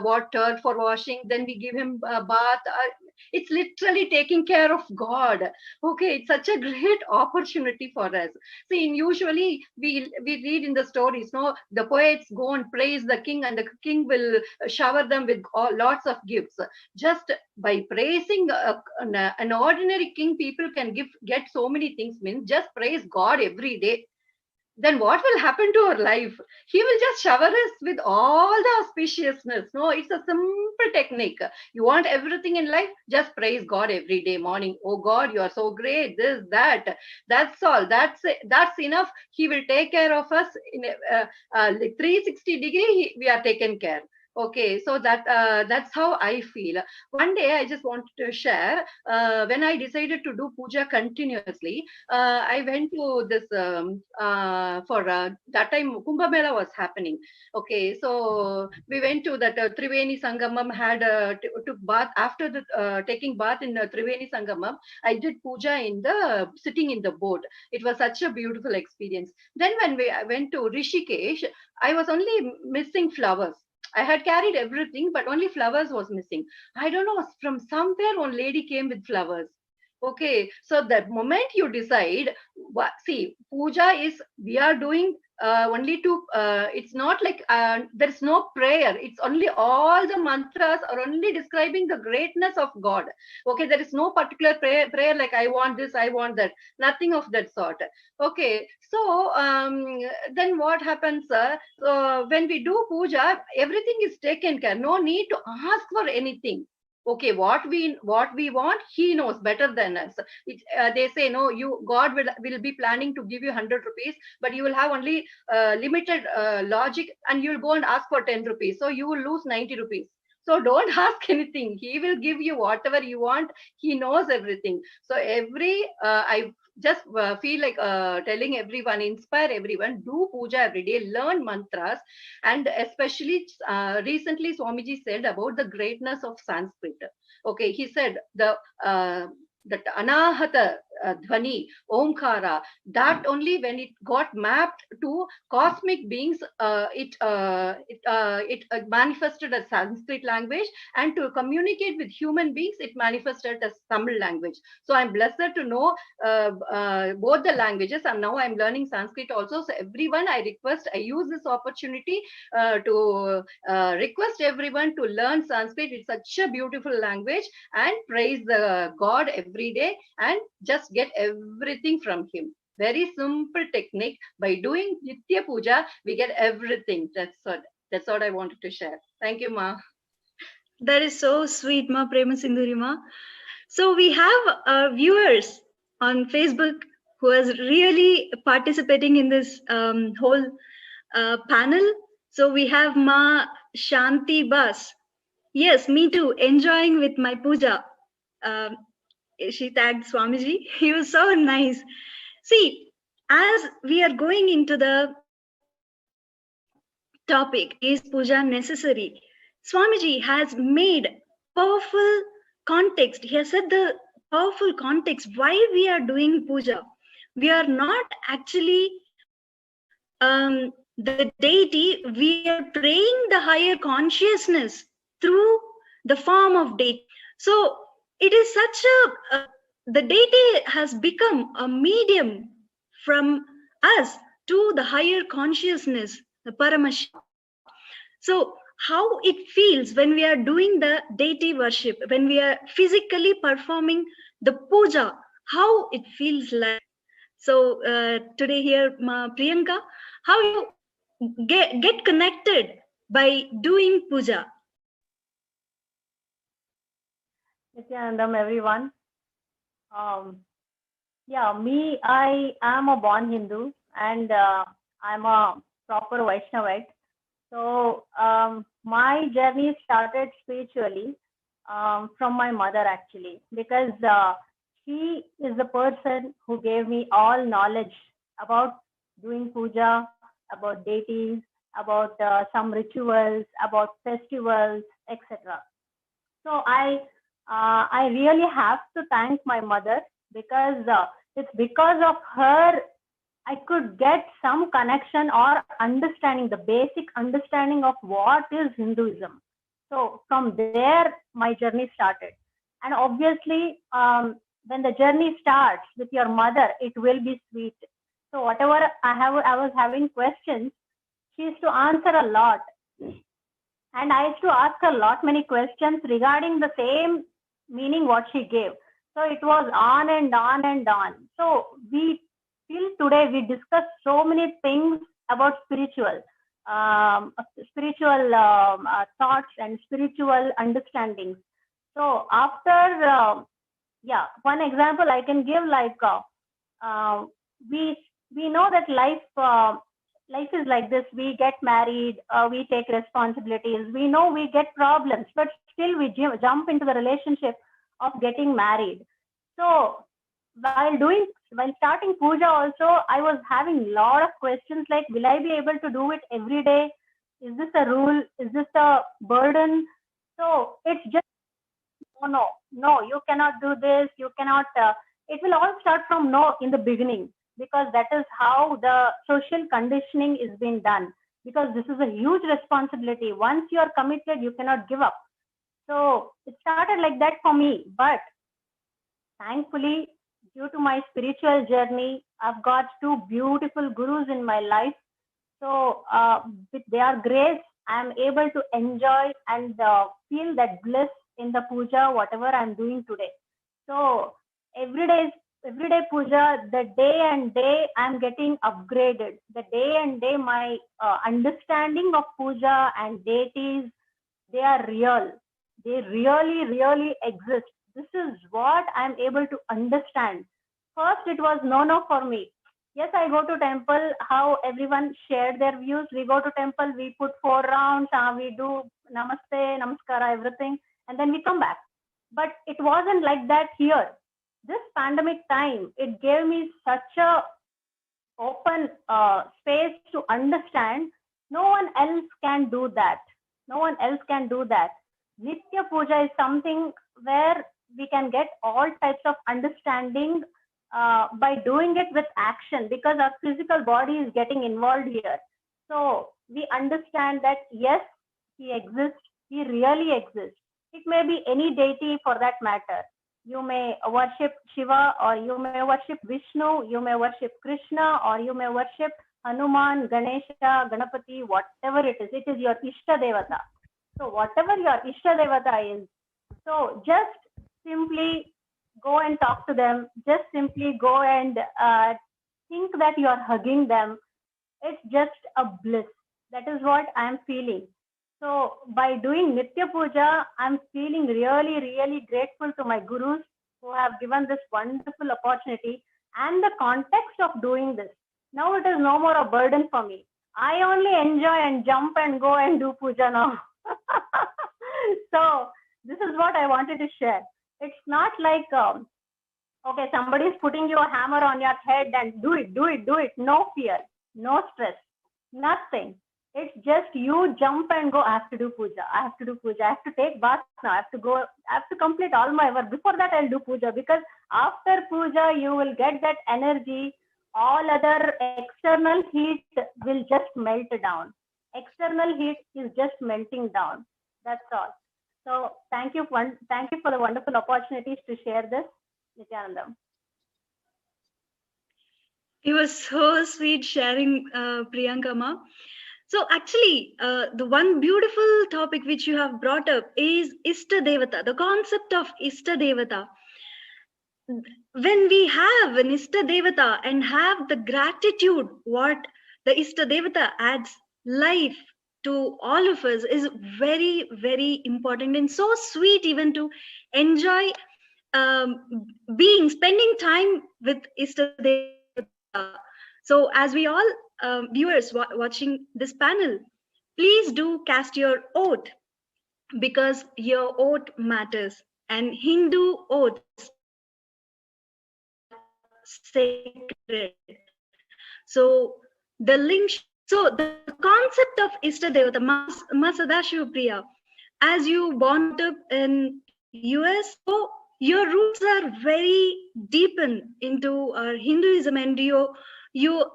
water for washing, then we give him a bath. It's literally taking care of God. Okay, it's such a great opportunity for us. See, usually we read in the stories, no, the poets go and praise the king, and the king will shower them with lots of gifts. Just by praising an ordinary king, people can get so many things. Means just praise God every day. Then what will happen to our life? He will just shower us with all the auspiciousness. No, it's a simple technique. You want everything in life, just praise God every day morning. Oh God, you are so great, this, that. That's all. That's enough. He will take care of us in like 360 degree. We are taken care. Okay, so that's how I feel. One day I just wanted to share, when I decided to do puja continuously, I went to this, for that time Kumbh Mela was happening. Okay, so we went to that Triveni Sangamam, had took bath. After the taking bath in Triveni Sangamam, I did puja sitting in the boat. It was such a beautiful experience. Then when I went to Rishikesh, I was only missing flowers. I had carried everything, but only flowers was missing. I don't know, from somewhere one lady came with flowers. Okay, so the moment you decide, see, puja is, we are doing only to, it's not like, there's no prayer. It's only all the mantras are only describing the greatness of God. Okay, there is no particular prayer like I want this, I want that. Nothing of that sort. Okay, so then what happens? When we do puja, everything is taken care. No need to ask for anything. Okay, what we want, he knows better than us. They say, no, God will be planning to give you 100 rupees, but you will have only limited logic, and you will go and ask for 10 rupees. So you will lose 90 rupees. So don't ask anything. He will give you whatever you want. He knows everything. So I just feel like telling everyone, inspire everyone, do puja every day, learn mantras. And especially recently Swamiji said about the greatness of Sanskrit. Okay, he said that anahata dhvani, omkara, that only when it got mapped to cosmic beings, it manifested as Sanskrit language, and to communicate with human beings, it manifested as Tamil language. So I'm blessed to know both the languages, and now I'm learning Sanskrit also. So everyone, I use this opportunity to request everyone to learn Sanskrit. It's such a beautiful language, and praise the God every day, and just get everything from him. Very simple technique. By doing Nitya Puja, we get everything. That's what I wanted to share. Thank you, Ma. That is so sweet, Ma Prema Sindhuri Ma. So we have viewers on Facebook who is really participating in this whole panel. So we have Ma Shanti Bas. Yes, me too. Enjoying with my puja. She tagged Swamiji. He was so nice. See, as we are going into the topic, is puja necessary? Swamiji has made powerful context. He has said the powerful context why we are doing puja. We are not actually the deity. We are praying the higher consciousness through the form of deity. So it is such the deity has become a medium from us to the higher consciousness, the Paramashiva. So how it feels when we are doing the deity worship, when we are physically performing the puja, how it feels like. So today here, Ma Priyanka, how you get connected by doing puja? Nithyanandam, everyone. Yeah, I am a born Hindu, and I'm a proper Vaishnavite. So my journey started spiritually from my mother, actually, because she is the person who gave me all knowledge about doing puja, about deities, about some rituals, about festivals, etc. So I really have to thank my mother, because it's because of her I could get some connection or understanding, the basic understanding of what is Hinduism. So from there, my journey started. And obviously, when the journey starts with your mother, it will be sweet. So whatever I was having questions, she used to answer a lot. And I used to ask her many questions regarding the same meaning what she gave. So it was on and on and on. So till today, we discuss so many things about spiritual thoughts and spiritual understandings. So after, one example I can give, like we know that life is like this. We get married, we take responsibilities. We know we get problems, but still we jump into the relationship of getting married. So while starting puja also, I was having a lot of questions like, will I be able to do it every day? Is this a rule? Is this a burden? So it's just, no, you cannot do this. You cannot, it will all start from no in the beginning, because that is how the social conditioning is being done. Because this is a huge responsibility. Once you are committed, you cannot give up. So it started like that for me. But thankfully, due to my spiritual journey, I've got two beautiful gurus in my life. So with their grace, I'm able to enjoy and feel that bliss in the puja, whatever I'm doing today. So everyday puja, the day and day I'm getting upgraded. The day and day my understanding of puja and deities, they are real. They really, really exist. This is what I'm able to understand. First, it was no for me. Yes, I go to temple, how everyone shared their views. We go to temple, we put 4 rounds, we do namaste, namaskara, everything, and then we come back. But it wasn't like that here. This pandemic time, it gave me such a open space to understand. No one else can do that. No one else can do that. Nitya Puja is something where we can get all types of understanding by doing it with action, because our physical body is getting involved here. So we understand that yes, he exists, he really exists. It may be any deity for that matter. You may worship Shiva, or you may worship Vishnu, you may worship Krishna, or you may worship Hanuman, Ganesha, Ganapati, whatever it is your Ishta Devata. So whatever your Ishta Devata is, so just simply go and talk to them. Just simply go and think that you are hugging them. It's just a bliss. That is what I'm feeling. So by doing Nitya Puja, I'm feeling really, really grateful to my gurus who have given this wonderful opportunity and the context of doing this. Now it is no more a burden for me. I only enjoy and jump and go and do puja now. So this is what I wanted to share. It's not like, okay, somebody is putting you a hammer on your head and do it. No fear, no stress, nothing. It's just you jump and go, I have to do puja. I have to take bath now. I have to complete all my work. Before that, I'll do puja, because after puja, you will get that energy. All other external heat will just melt down. External heat is just melting down. That's all. So thank you for the wonderful opportunities to share this, Nithyananda. It was so sweet sharing, Priyanka Ma. So actually, the one beautiful topic which you have brought up is Ishta Devata, the concept of Ishta Devata. When we have an Ishta Devata and have the gratitude, what the Ishta Devata adds life to all of us is very, very important and so sweet even to enjoy spending time with Ishta Devata. So as we all viewers watching this panel, please do cast your oath, because your oath matters, and Hindu oaths sacred. So the link, so the concept of Ishtadevata, Ma Sadashiva Priya, as you born up in US, so your roots are very deepened into Hinduism, and you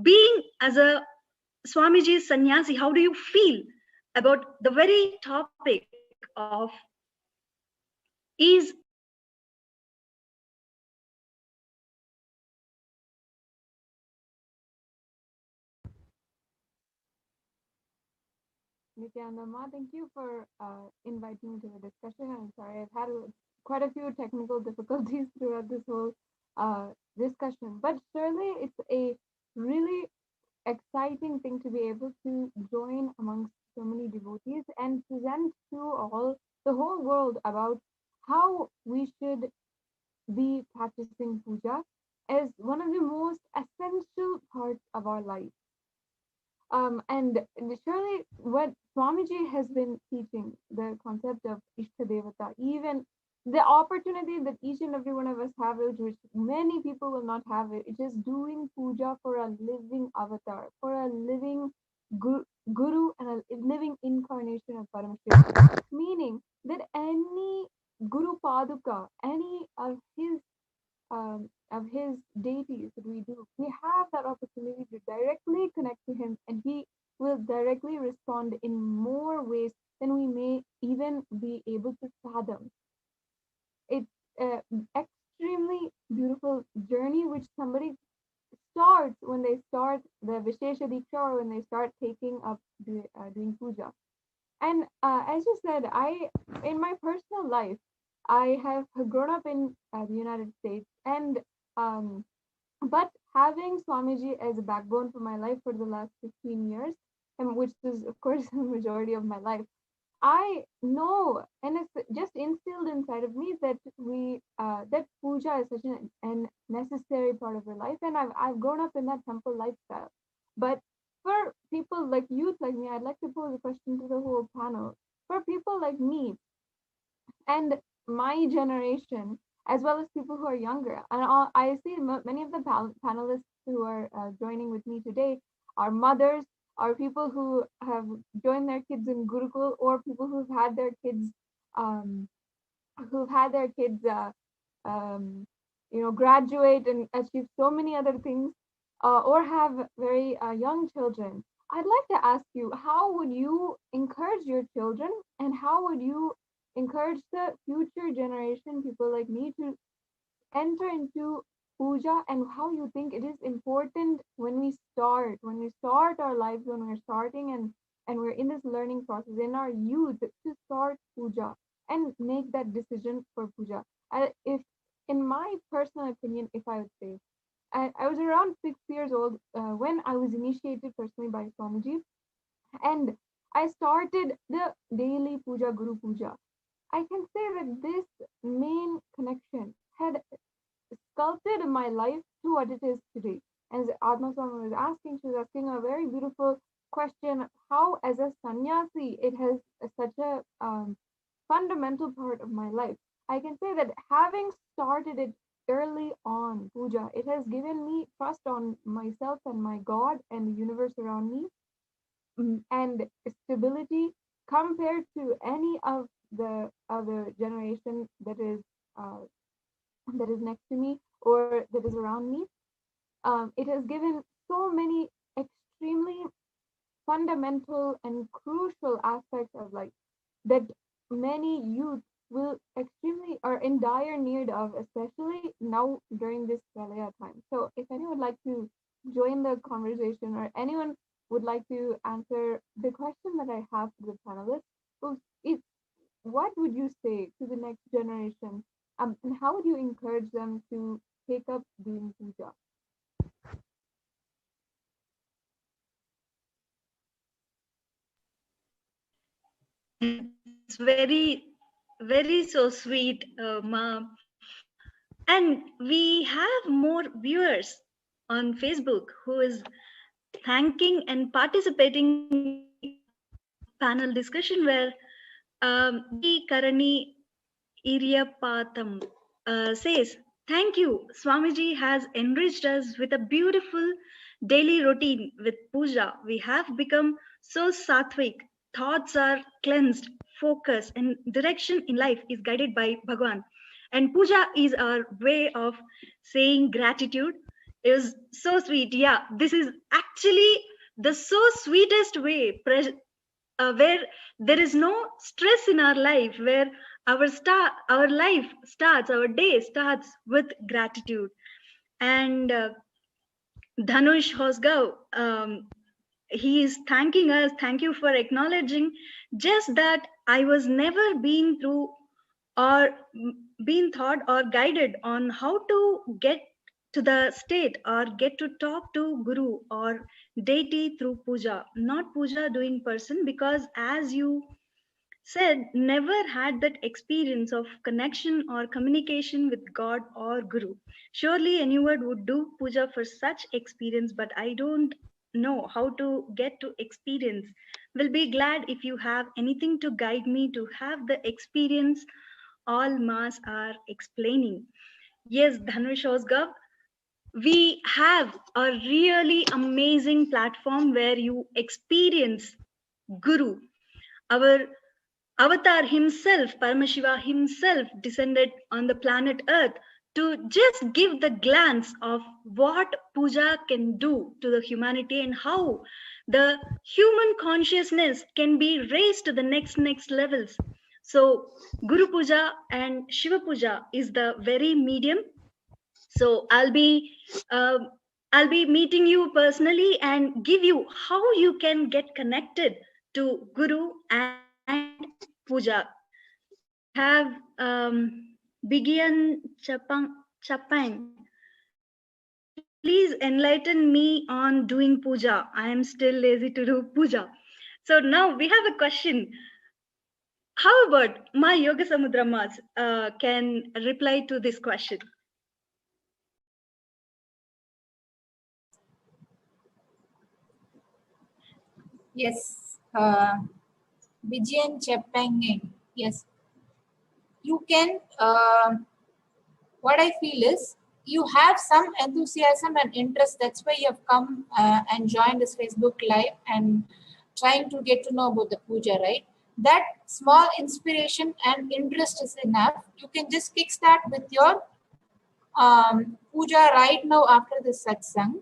being as a Swamiji sannyasi, how do you feel about the very topic of is Nithyananda Ma, thank you for inviting me to the discussion. I'm sorry, I've had quite a few technical difficulties throughout this whole discussion, but surely it's a really exciting thing to be able to join amongst so many devotees and present to the whole world about how we should be practicing puja as one of the most essential parts of our life. And surely what Swamiji has been teaching, the concept of Ishtadevata, even the opportunity that each and every one of us have, which many people will not have it, is doing puja for a living avatar, for a living guru and a living incarnation of Paramashiva. Meaning that any Guru Paduka, any of his deities that we do, we have that opportunity to directly connect to him, and he will directly respond in more ways than we may even be able to fathom. It's an extremely beautiful journey which somebody starts when they start the Vishesha Diksha or when they start taking up doing puja. And as you said, in my personal life, I have grown up in the United States, and but having Swamiji as a backbone for my life for the last 15 years, and which is of course the majority of my life, I know, and it's just instilled inside of me that that puja is such an necessary part of your life, and I've grown up in that temple lifestyle. But for people like youth like me, I'd like to pose a question to the whole panel. For people like me and my generation, as well as people who are younger, and I see many of the panelists who are joining with me today are mothers, are people who have joined their kids in Gurukul, or people who've had their kids um, graduate and achieve so many other things, or have very young children. I'd like to ask you, how would you encourage your children, and how would you encourage the future generation, people like me, to enter into puja, and how you think it is important when we start our lives, when we're starting and we're in this learning process in our youth, to start puja and make that decision for puja. If in my personal opinion, if I would say, I was around 6 years old when I was initiated personally by Swamiji, and I started the daily puja, Guru Puja. I can say that this main connection had sculpted my life to what it is today. As Atma Swami was asking, she was asking a very beautiful question: how, as a sannyasi, it has such a fundamental part of my life. I can say that having started it early on, puja, it has given me trust on myself and my God and the universe around me, and stability compared to any of the other generation that is next to me or that is around me. It has given so many extremely fundamental and crucial aspects of life that many youth will extremely are in dire need of, especially now during this Pralaya time. So if anyone would like to join the conversation, or anyone would like to answer the question that I have for the panelists, what would you say to the next generation, and how would you encourage them to take up doing puja? it's very, very so sweet, Ma. And we have more viewers on Facebook who is thanking and participating panel discussion where D. Karani Iriapatham says, Thank you. Swamiji has enriched us with a beautiful daily routine with puja. We have become so sattvic. Thoughts are cleansed, focus, and direction in life is guided by Bhagavan. And puja is our way of saying gratitude. It was so sweet. Yeah, this is actually the so sweetest way where there is no stress in our life, where our life starts, our day starts with gratitude. And Dhanush Hosgav, he is thanking us. Thank you for acknowledging just that I was never been through or been taught or guided on how to get to the state or get to talk to Guru or deity through puja, not puja doing person, because as you said, never had that experience of connection or communication with God or Guru. Surely anyone would do puja for such experience, but I don't know how to get to experience. Will be glad if you have anything to guide me to have the experience all mass are explaining. Yes, Dhanush Osgav, we have a really amazing platform where you experience Guru. Our Avatar himself, Paramashiva himself, descended on the planet Earth to just give the glance of what puja can do to the humanity and how the human consciousness can be raised to the next levels. So Guru Puja and Shiva Puja is the very medium. So I'll be meeting you personally and give you how you can get connected to Guru and puja. We have Bigian Chapang. Please enlighten me on doing puja. I am still lazy to do puja. So now we have a question. How about my Yoga Samudramas can reply to this question? Yes, Vijayan Chepangin. Yes, you can. What I feel is you have some enthusiasm and interest. That's why you have come and joined this Facebook Live and trying to get to know about the puja, right? That small inspiration and interest is enough. You can just kickstart with your puja right now after the satsang.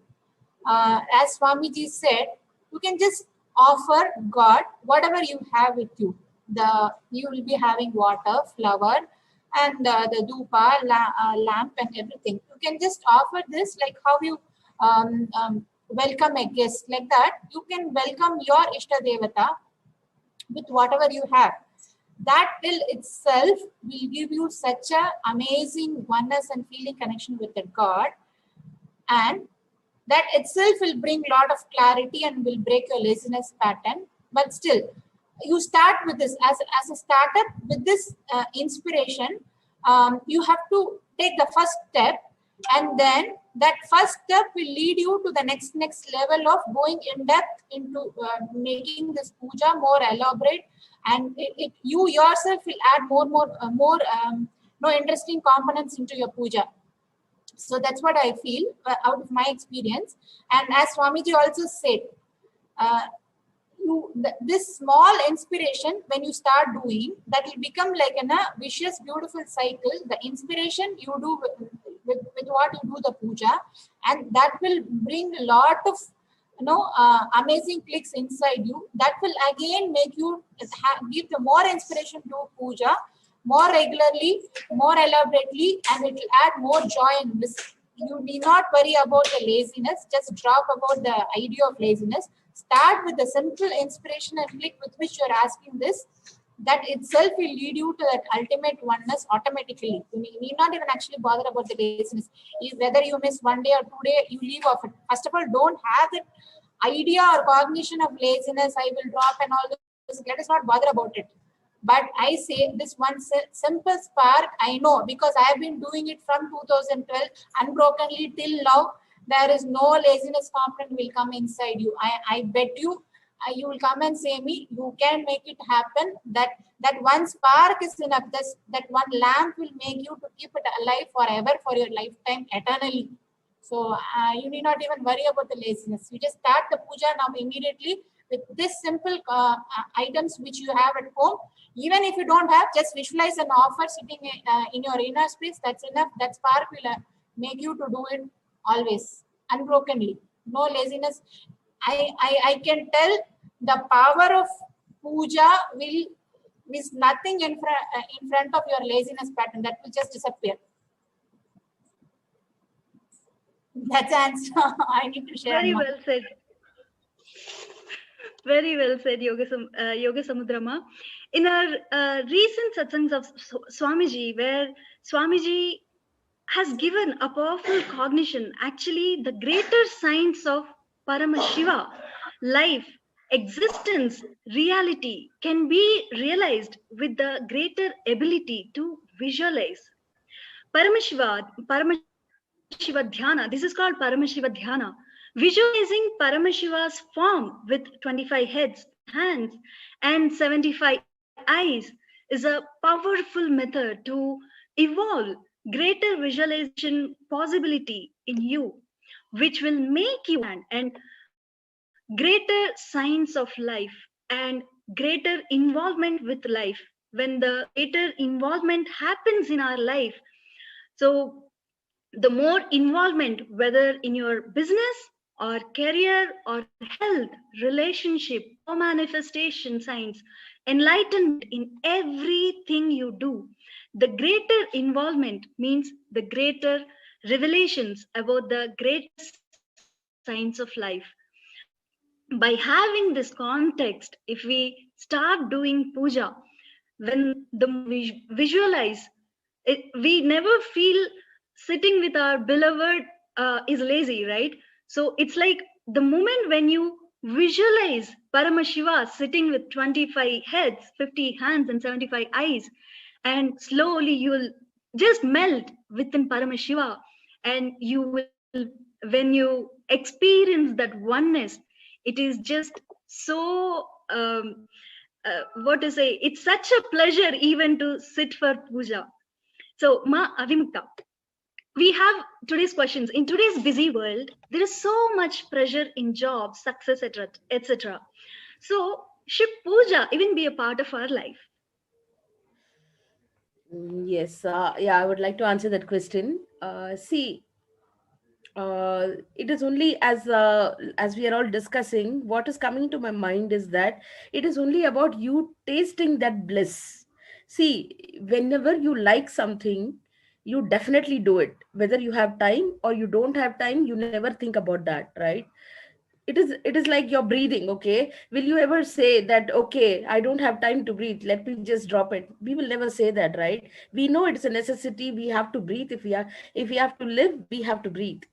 As Swamiji said, you can just offer God whatever you have with you. You will be having water, flower, and the dhupa, lamp, and everything. You can just offer this like how you welcome a guest, like that. You can welcome your Ishta Devata with whatever you have. That will itself will give you such a amazing oneness and feeling connection with the God, and that itself will bring a lot of clarity and will break your laziness pattern. But still, you start with this as a startup with this inspiration. You have to take the first step, and then that first step will lead you to the next level of going in depth into making this puja more elaborate, and you yourself will add more interesting components into your puja. So that's what I feel out of my experience. And as Swamiji also said, this small inspiration, when you start doing, that will become like a vicious, beautiful cycle. The inspiration you do with what you do the puja, and that will bring a lot of amazing clicks inside you. That will again make you give the more inspiration to puja more regularly, more elaborately, and it will add more joy and bliss. You need not worry about the laziness. Just drop about the idea of laziness. Start with the simple inspiration and click with which you are asking this. That itself will lead you to that ultimate oneness automatically. You need not even actually bother about the laziness. Whether you miss 1 day or 2 days, you leave off it. First of all, don't have that idea or cognition of laziness. I will drop and all this. Let us not bother about it. But I say this one simple spark, I know, because I have been doing it from 2012 unbrokenly till now. There is no laziness component will come inside you. I bet you you will come and say me, you can make it happen. That one spark is enough. That one lamp will make you to keep it alive forever, for your lifetime, eternally. So you need not even worry about the laziness. You just start the puja now immediately with this simple items which you have at home. Even if you don't have, just visualize an offer sitting in your inner space. That's enough. That spark will make you to do it always, unbrokenly. No laziness. I can tell the power of puja is nothing in front of your laziness pattern. That will just disappear. That's the answer I need to share. Very now. well said. Very well said, Yoga Samudrama. In our recent satsangs of Swamiji, where Swamiji has given a powerful cognition, actually the greater science of Paramashiva, life, existence, reality can be realized with the greater ability to visualize. Paramashiva Dhyana, this is called Paramashiva Dhyana. Visualizing Paramashiva's form with 25 heads, hands, and 75 eyes is a powerful method to evolve greater visualization possibility in you, which will make you and greater science of life and greater involvement with life. When the greater involvement happens in our life, so the more involvement, whether in your business or career or health, relationship, or manifestation science, enlightenment in everything you do, the greater involvement means the greater revelations about the great science of life. By having this context, if we start doing puja, when we visualize, we never feel sitting with our beloved is lazy, right? So it's like the moment when you visualize Paramashiva sitting with 25 heads, 50 hands, and 75 eyes, and slowly you will just melt within Paramashiva, and you will, when you experience that oneness, it is just so what to say, it's such a pleasure even to sit for puja. So Ma Avimukta, we have today's questions. In today's busy world, there is so much pressure in jobs, success, etc. So should puja even be a part of our life? Yes, yeah, I would like to answer that question. See, it is only as we are all discussing, what is coming to my mind is that it is only about you tasting that bliss. See, whenever you like something, you definitely do it, whether you have time or you don't have time. You never think about that, right? It is like you're breathing. Okay, will you ever say that, okay, I don't have time to breathe, let me just drop it? We will never say that, right? We know it's a necessity. We have to breathe. If we have to live, we have to breathe.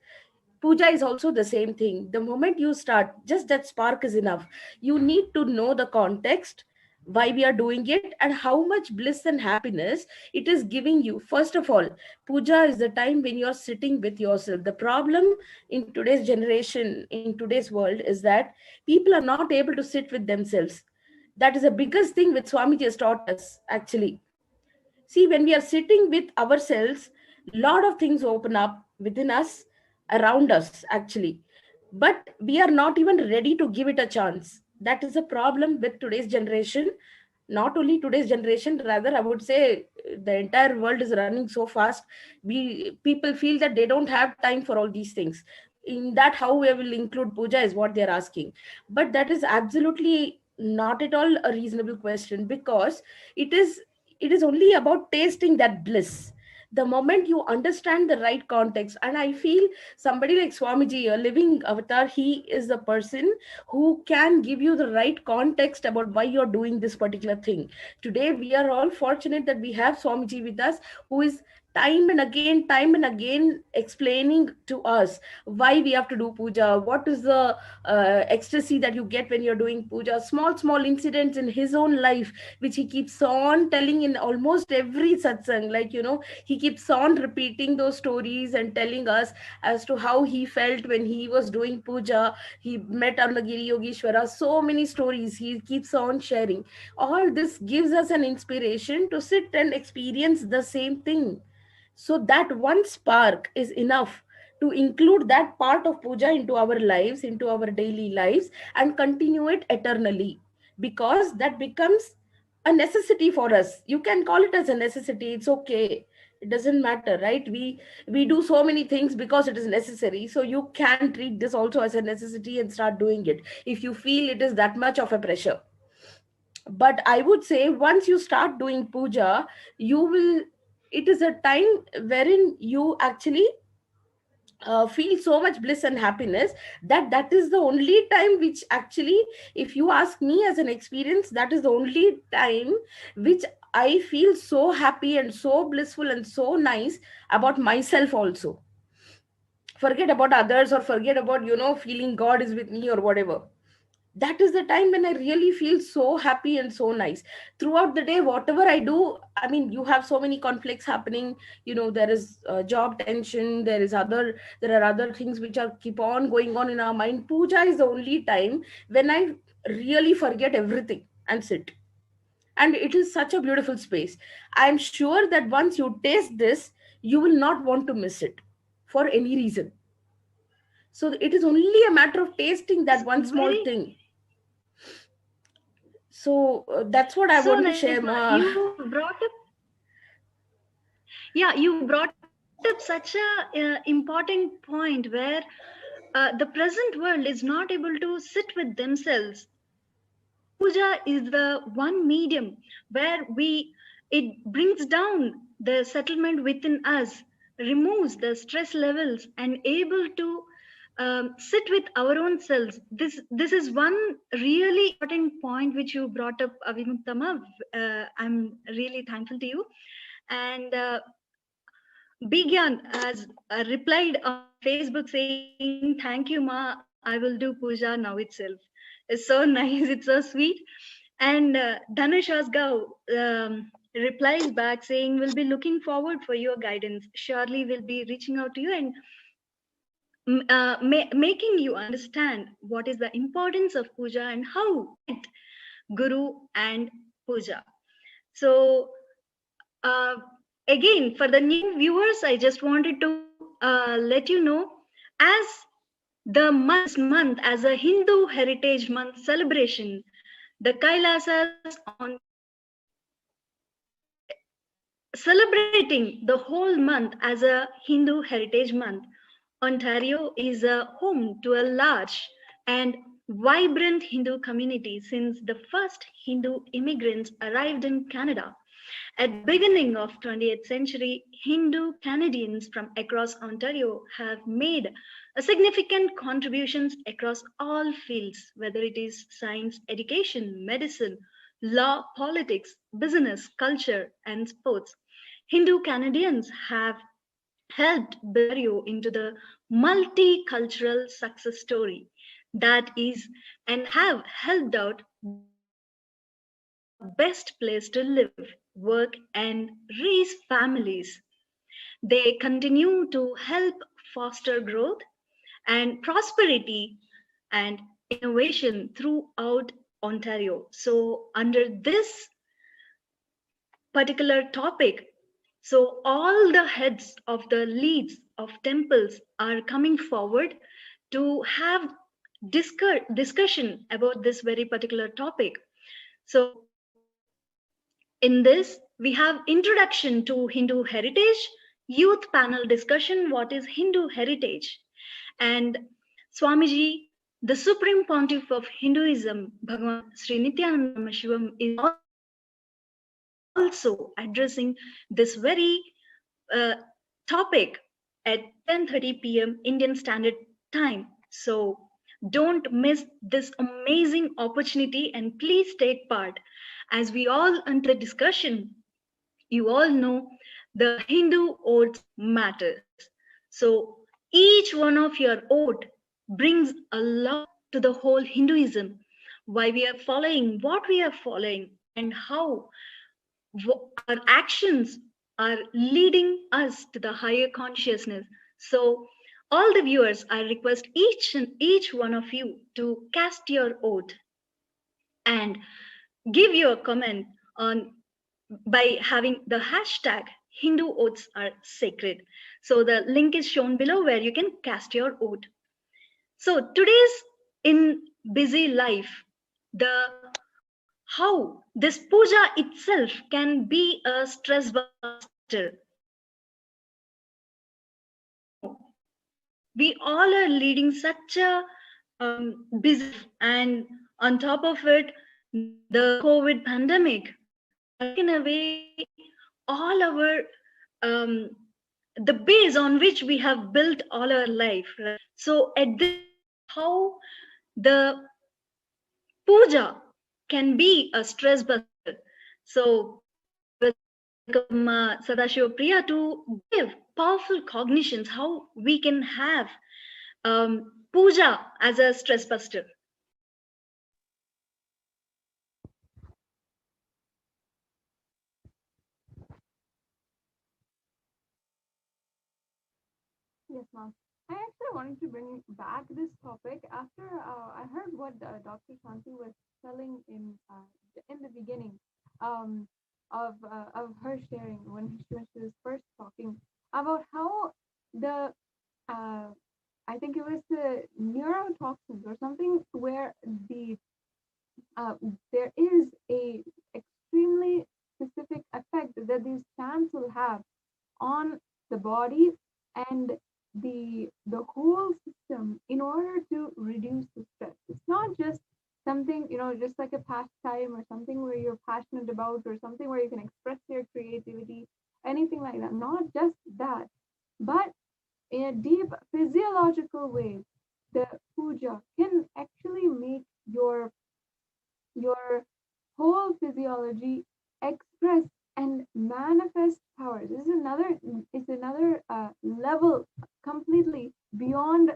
Puja is also the same thing. The moment you start, just that spark is enough. You need to know the context, why we are doing it, and how much bliss and happiness it is giving you. First of all, puja is the time when you're sitting with yourself. The problem in today's generation, in today's world, is that people are not able to sit with themselves. That is the biggest thing which Swamiji has taught us, actually. See, when we are sitting with ourselves, a lot of things open up within us, around us, actually. But we are not even ready to give it a chance. That is a problem with today's generation. Not only today's generation, rather, I would say the entire world is running so fast. People feel that they don't have time for all these things. In that, how we will include puja is what they're asking. But that is absolutely not at all a reasonable question, because it is only about tasting that bliss. The moment you understand the right context, and I feel somebody like Swamiji, a living avatar, he is the person who can give you the right context about why you're doing this particular thing. Today we are all fortunate that we have Swamiji with us, who is time and again explaining to us why we have to do puja, what is the ecstasy that you get when you're doing puja, small incidents in his own life, which he keeps on telling in almost every satsang. Like, he keeps on repeating those stories and telling us as to how he felt when he was doing puja. He met Arunagiri Yogeshwara, so many stories he keeps on sharing. All this gives us an inspiration to sit and experience the same thing. So that one spark is enough to include that part of puja into our lives, into our daily lives, and continue it eternally, because that becomes a necessity for us. You can call it as a necessity, it's okay, it doesn't matter, right? We do so many things because it is necessary, so you can treat this also as a necessity and start doing it if you feel it is that much of a pressure. But I would say once you start doing puja, you will, it is a time wherein you actually feel so much bliss and happiness, that is the only time which actually, if you ask me as an experience, that is the only time which I feel so happy and so blissful and so nice about myself also. Forget about others, or forget about feeling God is with me or whatever. That is the time when I really feel so happy and so nice. Throughout the day, whatever I do, I mean, you have so many conflicts happening. There is job tension, there are other things which are keep on going on in our mind. Puja is the only time when I really forget everything and sit. And it is such a beautiful space. I'm sure that once you taste this, you will not want to miss it for any reason. So it is only a matter of tasting that one small thing. So that's what I want to share. You brought up such a important point where the present world is not able to sit with themselves. Puja is the one medium where it brings down the settlement within us, removes the stress levels, and able to sit with our own selves. This is one really important point which you brought up, Avimuktama. I'm really thankful to you. And Bigyan has replied on Facebook saying, "Thank you, Ma. I will do puja now itself." It's so nice. It's so sweet. And Dhanush Asgav replies back saying, "We'll be looking forward for your guidance. Surely we'll be reaching out to you and making you understand what is the importance of puja and how it Guru and puja." So again, for the new viewers, I just wanted to let you know, as the month as a Hindu Heritage Month celebration, the KAILASAs on celebrating the whole month as a Hindu Heritage Month. Ontario is a home to a large and vibrant Hindu community since the first Hindu immigrants arrived in Canada. At the beginning of 20th century, Hindu Canadians from across Ontario have made a significant contributions across all fields, whether it is science, education, medicine, law, politics, business, culture, and sports. Hindu Canadians have helped Ontario into the multicultural success story that is, and have helped out best place to live, work, and raise families. They continue to help foster growth and prosperity and innovation throughout Ontario. So under this particular topic, so all the heads of the leads of temples are coming forward to have discussion about this very particular topic. So in this, we have introduction to Hindu heritage, youth panel discussion, what is Hindu heritage? And Swamiji, the Supreme Pontiff of Hinduism, Bhagavan Sri Nithyananda Paramashivam, is also addressing this very topic at 10:30 p.m. Indian Standard Time. So don't miss this amazing opportunity and please take part. As we all enter the discussion, you all know the Hindu oaths matters. So each one of your oath brings a lot to the whole Hinduism, why we are following, what we are following, and how our actions are leading us to the higher consciousness. So all the viewers, I request each one of you to cast your oath and give your comment on by having the hashtag Hindu oaths are sacred. So the link is shown below where you can cast your oath. So today's in busy life, the how this puja itself can be a stress buster. We all are leading such a busy, and on top of it, the COVID pandemic taken away all our the base on which we have built all our life. Right? So at this, how the puja can be a stress buster. So welcome Sadashiva Priya to give powerful cognitions how we can have puja as a stress buster. Yes, ma'am. I actually wanted to bring back this topic after I heard what Dr. Shanti was telling in the beginning of her sharing when she was first talking about how the I think it was the neurotoxins or something where there is a extremely specific effect that these chants will have on the body and the whole system in order to reduce the stress. It's not just something, just like a pastime or something where you're passionate about or something where you can express your creativity, anything like that. Not just that, but in a deep physiological way, the puja can actually make your whole physiology express and manifest power. This is another level completely beyond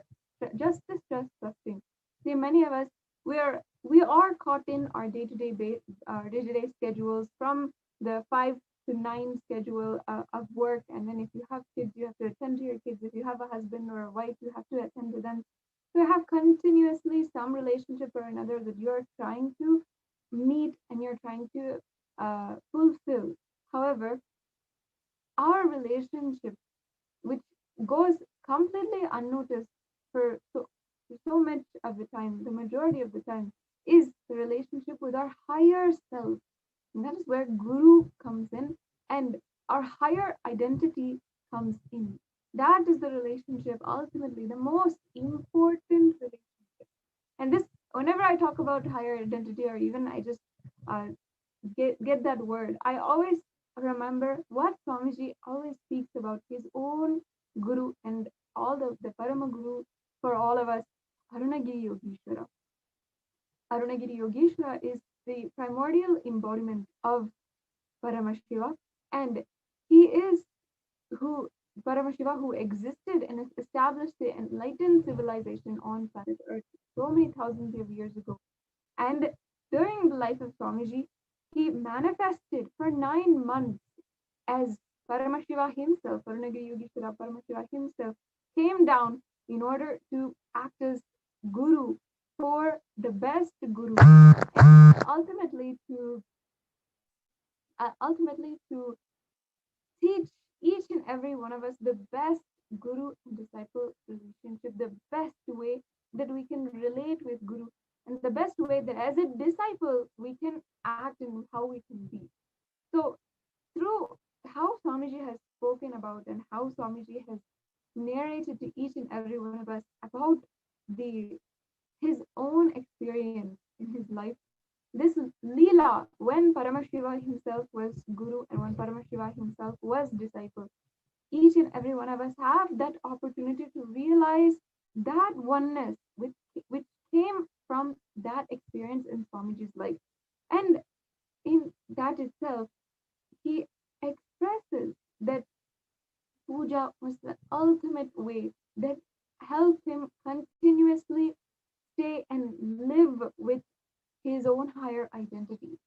just the stress busting. See, many of us we are caught in our day-to-day schedules, from the 5 to 9 schedule of work, and then if you have kids, you have to attend to your kids. If you have a husband or a wife, you have to attend to them. So you have continuously some relationship or another that you're trying to meet and you're trying to fulfill. However, our relationship, which goes completely unnoticed for so much of the time, the majority of the time, is the relationship with our higher self. And that is where Guru comes in and our higher identity comes in. That is the relationship, ultimately, the most important relationship. And this, whenever I talk about higher identity, or even I just get that word, I always remember what Swamiji always speaks about his own Guru and all the Parama Guru for all of us, Arunagiri Yogeshwara. Arunagiri Yogeshwara is the primordial embodiment of Paramashiva, and he is Paramashiva who existed and established the enlightened civilization on planet Earth so many thousands of years ago. And during the life of Swamiji, he manifested for 9 months as Paramashiva himself. Arunagiri Yogeshwara Paramashiva himself came down in order to act as Guru for the best Guru, and ultimately to teach each and every one of us the best Guru and disciple relationship, the best way that we can relate with Guru, and the best way that as a disciple we can act and how we can be. So through how Swamiji has spoken about and how Swamiji has narrated to each and every one of us about his own experience in his life, this Leela, when Paramashiva himself was Guru and when Paramashiva himself was disciple, each and every one of us have that opportunity to realize that oneness which came from that experience in Swamiji's life. And in that itself, he expresses that puja was the ultimate way that helped him continuously stay and live with his own higher identity.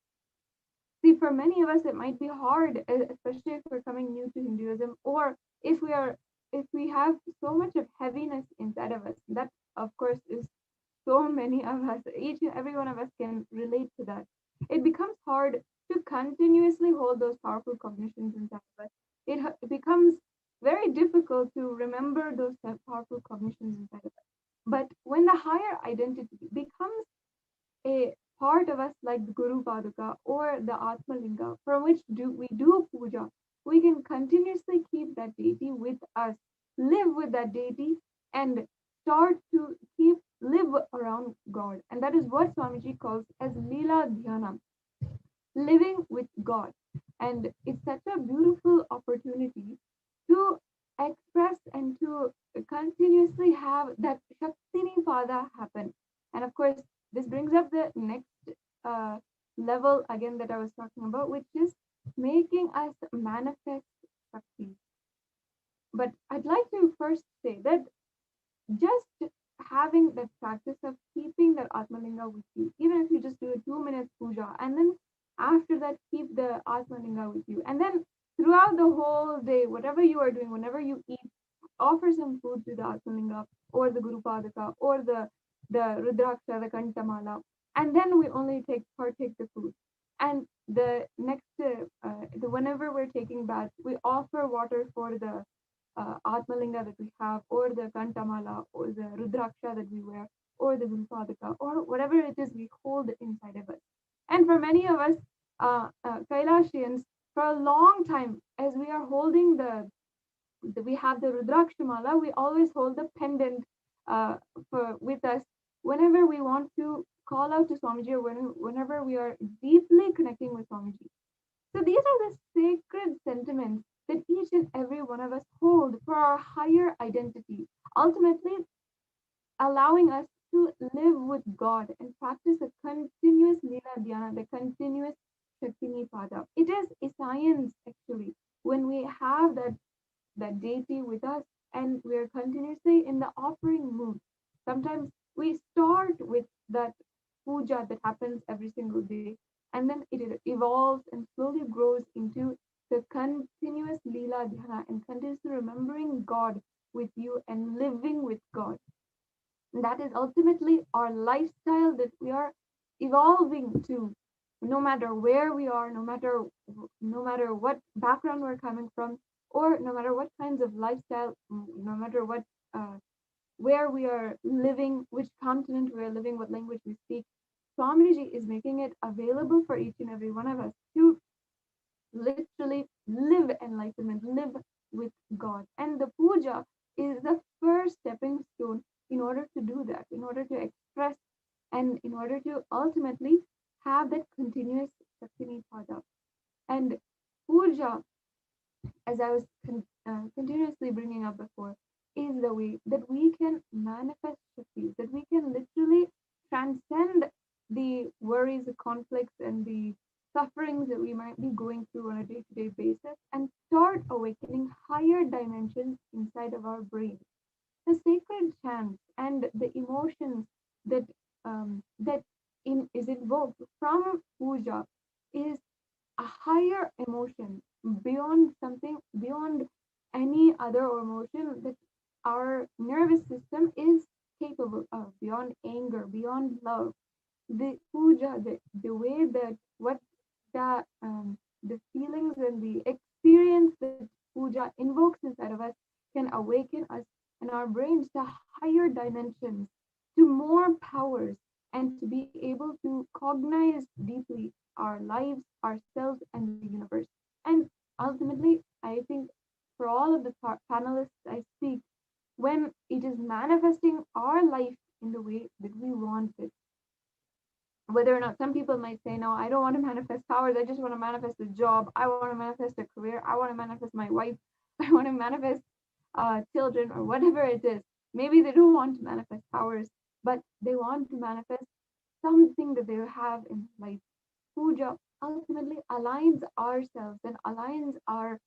See, for many of us, it might be hard, especially if we're coming new to Hinduism, or if we have so much of heaviness inside of us. That, of course, is so many of us. Each and every one of us can relate to that. It becomes hard to continuously hold those powerful cognitions inside of us. It becomes very difficult to remember those powerful cognitions inside of us. But when the higher identity becomes a part of us, like the Guru Paduka or the Atma Linga, from which we do puja, we can continuously keep that deity with us, live with that deity, and start to live around God. And that is what Swamiji calls as Leela Dhyana, living with God. And it's such a beautiful opportunity to express and to continuously have that Shaktini Pada happen. And of course, this brings up the next level again that I was talking about, which is making us manifest Shakti. But I'd like to first say that just having that practice of keeping that Atmalinga with you, even if you just do a 2-minute puja, and then after that, keep the Atmalinga with you. And then throughout the whole day, whatever you are doing, whenever you eat, offer some food to the Atmalinga or the Guru Padaka or the Rudraksha, the Kantamala, and then we only partake the food. And the next, whenever we're taking bath, we offer water for the Atmalinga that we have, or the Kantamala, or the Rudraksha that we wear, or the Guru Padaka, or whatever it is we hold inside of us. And for many of us, Kailashians, for a long time, as we are holding we have the Rudrakshamala, we always hold the pendant with us whenever we want to call out to Swamiji, or whenever we are deeply connecting with Swamiji. So these are the sacred sentiments that each and every one of us hold for our higher identity, ultimately allowing us to live with God and practice a continuous Leela Dhyana, the continuous Shaktini Pada. It is a science, actually, when we have that deity with us and we're continuously in the offering mood. Sometimes we start with that puja that happens every single day, and then it evolves and slowly grows into the continuous Leela Dhyana and continuously remembering God with you and living with God. And that is ultimately our lifestyle that we are evolving to, no matter where we are, no matter what background we're coming from, or no matter what kinds of lifestyle, no matter what where we are living, which continent we are living, what language we speak. Swamiji is making it available for each and every one of us to literally live enlightenment, live with God. And the puja is the first stepping stone in order to do that, in order to express, and in order to ultimately have that continuous Shaktini Pada. And puja, as I was continuously bringing up before, is the way that we can manifest Shakti, that we can literally transcend the worries, the conflicts, and the sufferings that we might be going through on a day-to-day basis, and start awakening higher dimensions inside of our brain. The sacred chants and the emotions that is invoked from puja is a higher emotion beyond any other emotion that our nervous system is capable of, beyond anger, beyond love. The puja, the way that the feelings and the experience that puja invokes inside of us can awaken us and our brains to higher dimensions, to more powers, and to be able to cognize deeply our lives, ourselves, and the universe. And ultimately, I think for all of the panelists I speak, when it is manifesting our life in the way that we want it, whether or not some people might say, no, I don't want to manifest powers, I just want to manifest a job, I want to manifest a career, I want to manifest my wife, I want to manifest children, or whatever it is. Maybe they don't want to manifest powers, but they want to manifest something that they have in life. Puja ultimately aligns ourselves and aligns our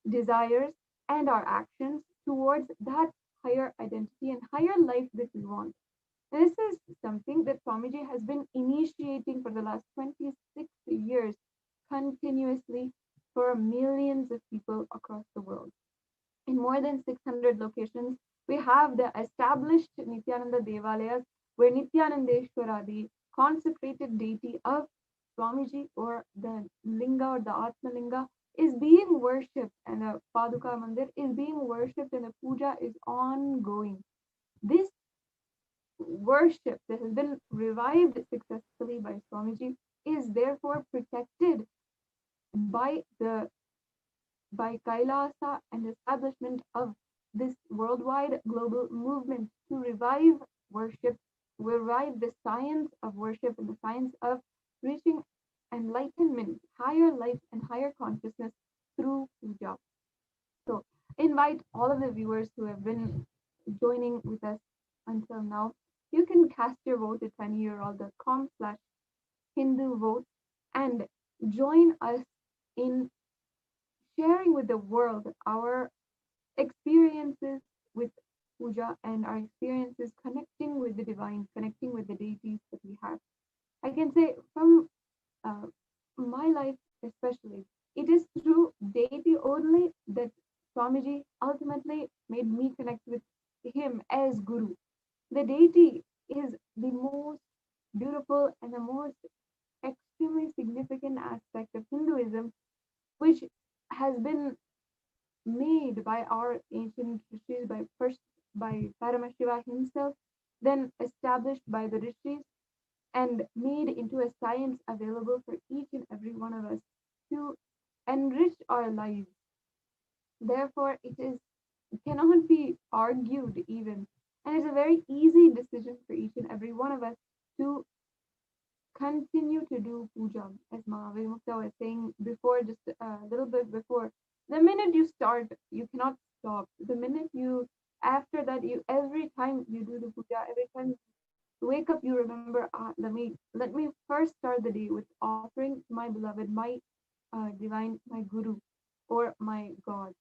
desires and our actions towards that higher identity and higher life that we want. And this is something that Swamiji has been initiating for the last 26 years continuously for millions of people across the world. In more than 600 locations, we have the established Nithyananda Devalayas where Nithyanandeshwara, the consecrated deity of Swamiji, or the Linga or the Atma Linga, is being worshipped, and the Paduka Mandir is being worshipped, and the puja is ongoing. This worship that has been revived successfully by Swamiji is therefore protected by KAILASA and establishment of this worldwide global movement to revive worship, revive the science of worship and the science of reaching enlightenment, higher life and higher consciousness through puja. So invite all of the viewers who have been joining with us until now. You can cast your vote at tinyurl.com/Hindu vote and join us in sharing with the world our experiences with puja and our experiences connecting with the divine, connecting with the deities that we have. I can say from my life especially, it is through deity only that Swamiji ultimately made me connect with him as Guru. The deity is the most beautiful and the most extremely significant aspect of Hinduism, which has been made by our ancient rishis, by Paramashiva himself, then established by the rishis, and made into a science available for each and every one of us to enrich our lives. Therefore, it cannot be argued even, and it's a very easy decision for each and every one of us to continue to do puja, as Mahavir Mukta was saying before, just a little bit before. The minute you start, you cannot stop. The minute after that, every time you do the puja, every time you wake up, you remember, let me first start the day with offering my beloved, my divine, my Guru, or my God.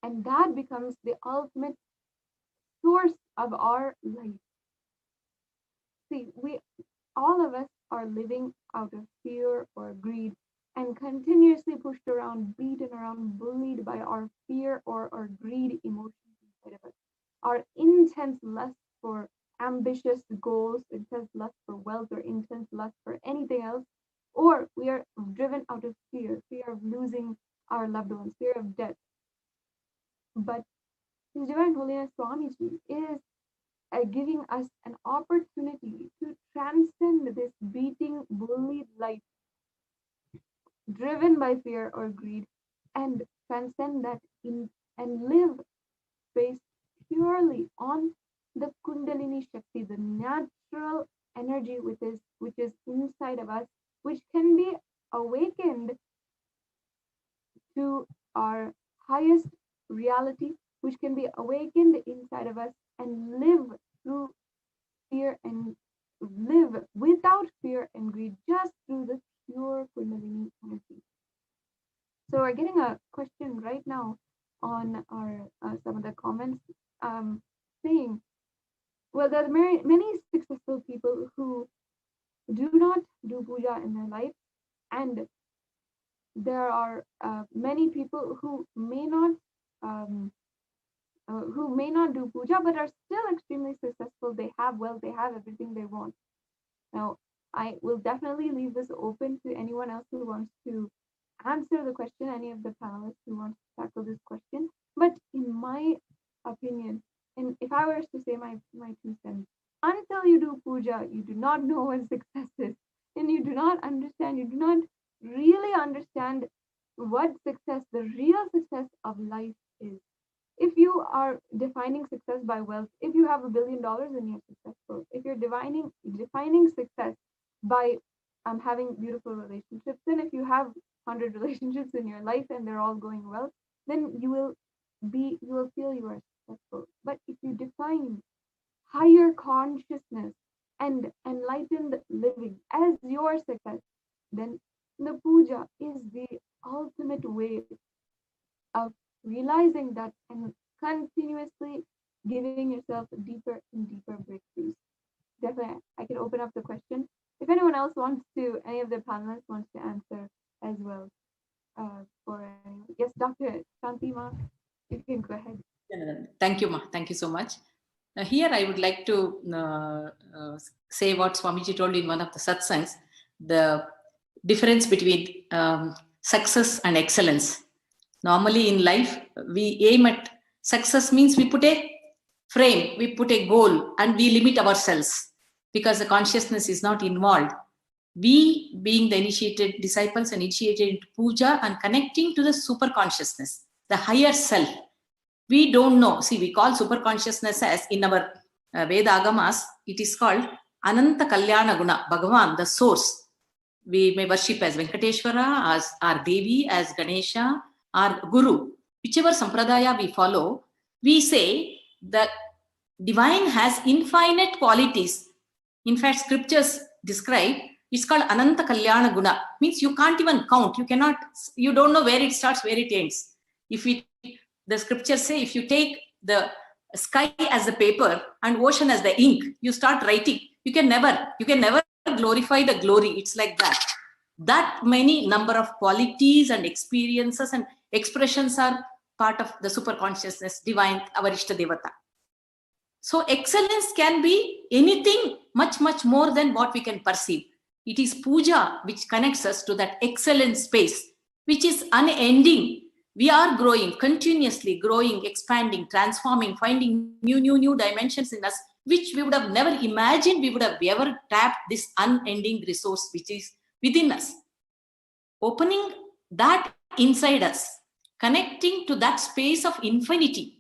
And that becomes the ultimate source of our life. See, all of us are living out of fear or greed and continuously pushed around, beaten around, bullied by our fear or our greed emotions inside of us. Our intense lust for ambitious goals, intense lust for wealth, or intense lust for anything else, or we are driven out of fear of losing our loved ones, fear of death. But His Divine Holiness Swamiji is giving us an opportunity to transcend this beating, bullied life driven by fear or greed, and transcend that and live based purely on the Kundalini Shakti, the natural energy which is inside of us, which can be awakened to our highest reality, which can be awakened inside of us and live through fear and live without fear and greed, just through the pure Kundalini energy. So we're getting a question right now on our some of the comments saying, well, there are many successful people who do not do puja in their life, and there are many people who may not do puja but are still extremely successful. They have wealth, they have everything they want. Now, I will definitely leave this open to anyone else who wants to answer the question, any of the panelists who want to tackle this question. But in my opinion, and if I were to say my 2 cents, until you do puja, you do not know what success is, and you do not really understand what success, the real success of life is. If you are defining success by wealth, if you have $1 billion and you're successful, if you're defining success by having beautiful relationships, then if you have 100 relationships in your life and they're all going well, then you will feel you are successful. But if you define higher consciousness and enlightened living as your success, then the puja is the ultimate way of realizing that and continuously giving yourself deeper and deeper breakthroughs. Definitely, I can open up the question. If anyone else wants to, any of the panelists wants to answer as well. Yes, Dr. Shantima, you can go ahead. Thank you, Ma. Thank you so much. Here I would like to say what Swamiji told in one of the satsangs, the difference between success and excellence. Normally in life, we aim at success means we put a frame, we put a goal, and we limit ourselves because the consciousness is not involved. We, being the initiated disciples and initiated into puja and connecting to the super consciousness, the higher self, we don't know. See, we call super consciousness as in our Veda Agamas, it is called Ananta Kalyana Guna, Bhagavan, the source. We may worship as Venkateshwara, as our Devi, as Ganesha, our Guru. Whichever sampradaya we follow, we say the divine has infinite qualities. In fact, scriptures describe, it's called Ananta Kalyana Guna. Means you can't even count. You don't know where it starts, where it ends. The scriptures say, if you take the sky as the paper and ocean as the ink, you start writing. You can never glorify the glory. It's like that. That many number of qualities and experiences and expressions are part of the super consciousness, divine, our Ishta Devata. So excellence can be anything much, much more than what we can perceive. It is puja which connects us to that excellent space, which is unending. We are growing, continuously growing, expanding, transforming, finding new dimensions in us, which we would have never imagined we would have ever tapped this unending resource which is within us. Opening that inside us, connecting to that space of infinity,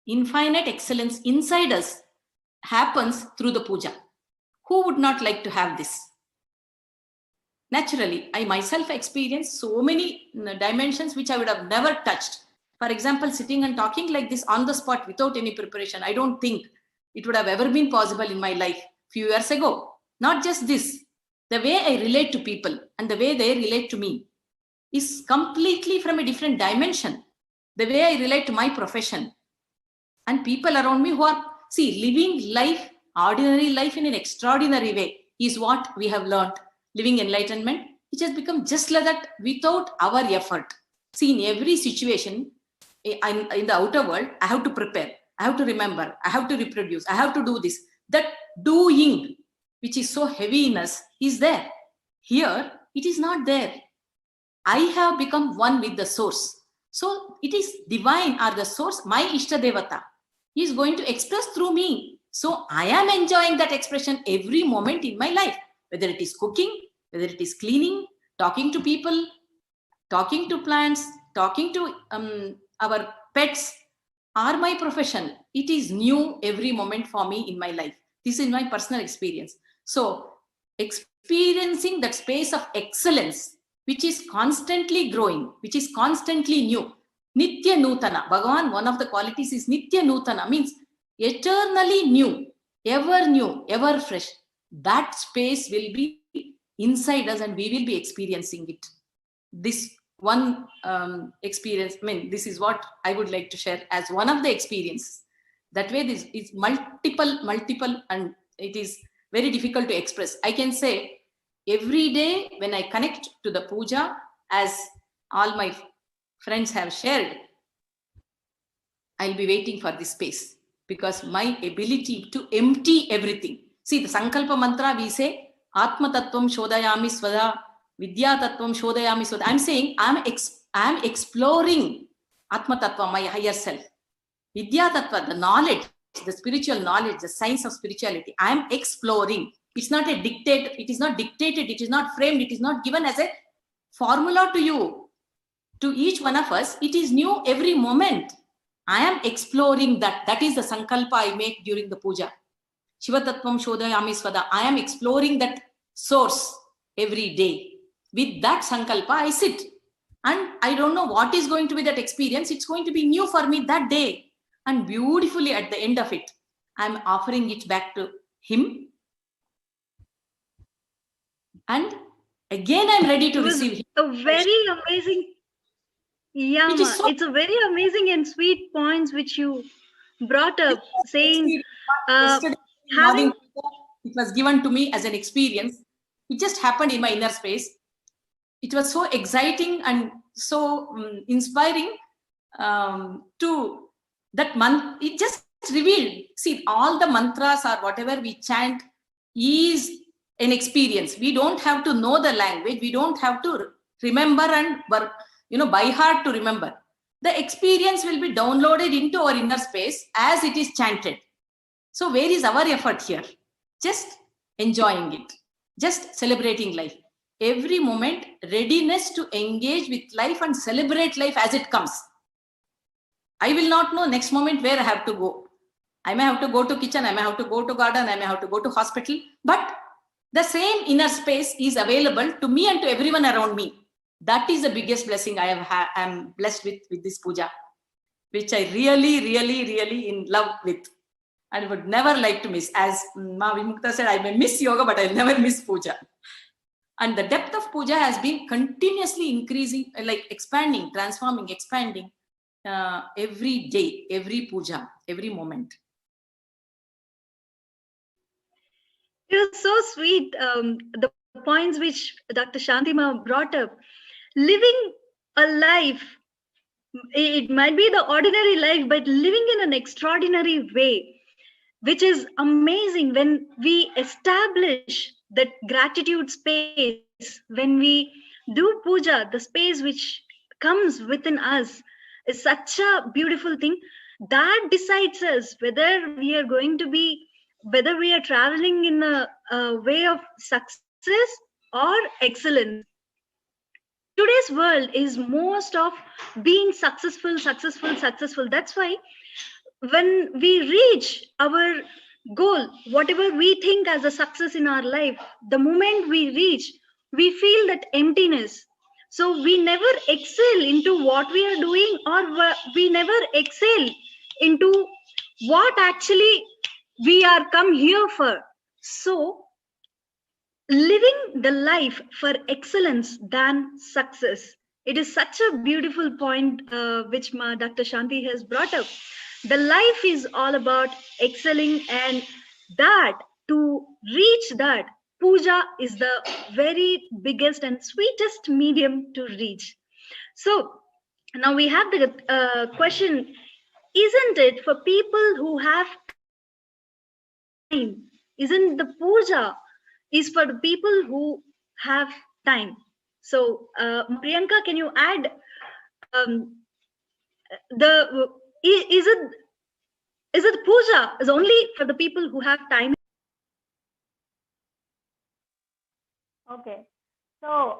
infinite excellence inside us happens through the puja. Who would not like to have this? Naturally, I myself experienced so many dimensions which I would have never touched. For example, sitting and talking like this on the spot without any preparation, I don't think it would have ever been possible in my life few years ago. Not just this, the way I relate to people and the way they relate to me is completely from a different dimension. The way I relate to my profession and people around me who are, living life, ordinary life in an extraordinary way is what we have learned. Living enlightenment, which has become just like that without our effort. See, in every situation, in the outer world, I have to prepare, I have to remember, I have to reproduce, I have to do this. That doing, which is so heavy in us, is there. Here, it is not there. I have become one with the source. So it is divine or the source, my Ishta Devata, is going to express through me. So I am enjoying that expression every moment in my life. Whether it is cooking, whether it is cleaning, talking to people, talking to plants, talking to our pets, or my profession. It is new every moment for me in my life. This is my personal experience. So experiencing that space of excellence, which is constantly growing, which is constantly new. Nitya Nutana. Bhagavan, one of the qualities is Nitya Nutana, means eternally new, ever fresh. That space will be inside us and we will be experiencing it. This one experience, this is what I would like to share as one of the experiences. That way, this is multiple, and it is very difficult to express. I can say every day when I connect to the puja, as all my friends have shared, I'll be waiting for this space because my ability to empty everything. See, the Sankalpa mantra, we say, Atma Tattvam Shodayami Swada, Vidya Tattvam Shodayami Swada. I'm saying I'm exploring Atma Tattva, my higher self. Vidya Tattva, the knowledge, the spiritual knowledge, the science of spirituality. I'm exploring. It's not a dictate. It is not dictated. It is not framed. It is not given as a formula to you. To each one of us, it is new every moment. I am exploring that. That is the Sankalpa I make during the puja. Shiva Tattvam Shodayami Swada. I am exploring that source every day. With that Sankalpa, I sit. And I don't know what is going to be that experience. It's going to be new for me that day. And beautifully at the end of it, I'm offering it back to him. And again, I'm ready to receive him. A very amazing. Yeah, which is so it's a very amazing and sweet points which you brought up, saying yesterday having. morning it was given to me as an experience. It just happened in my inner space. It was so exciting and so inspiring to that month. It just revealed, see, all the mantras or whatever we chant is an experience. We don't have to know the language. We don't have to remember and by heart to remember. The experience will be downloaded into our inner space as it is chanted. So where is our effort here? Just enjoying it, just celebrating life. Every moment, readiness to engage with life and celebrate life as it comes. I will not know next moment where I have to go. I may have to go to kitchen, I may have to go to garden, I may have to go to hospital, but the same inner space is available to me and to everyone around me. That is the biggest blessing I am blessed with this puja, which I really in love with. And would never like to miss. As Ma Vimukta said, I may miss yoga, but I'll never miss puja. And the depth of puja has been continuously increasing, like expanding, transforming, expanding every day, every puja, every moment. It was so sweet. The points which Dr. Shantima brought up. Living a life, it might be the ordinary life, but living in an extraordinary way, which is amazing when we establish that gratitude space, when we do puja, the space which comes within us is such a beautiful thing that decides us whether we are going to be, whether we are traveling in a way of success or excellence. Today's world is most of being successful. That's why when we reach our goal, whatever we think as a success in our life, the moment we reach, we feel that emptiness. So we never excel into what we are doing, or we never excel into what actually we are come here for. So living the life for excellence than success. It is such a beautiful point which Dr. Shanti has brought up. The life is all about excelling, and that to reach that, puja is the very biggest and sweetest medium to reach. So now we have the question, isn't it for people who have time? Isn't the puja is for the people who have time? So Priyanka, can you add is it puja is only for the people who have time? Okay, so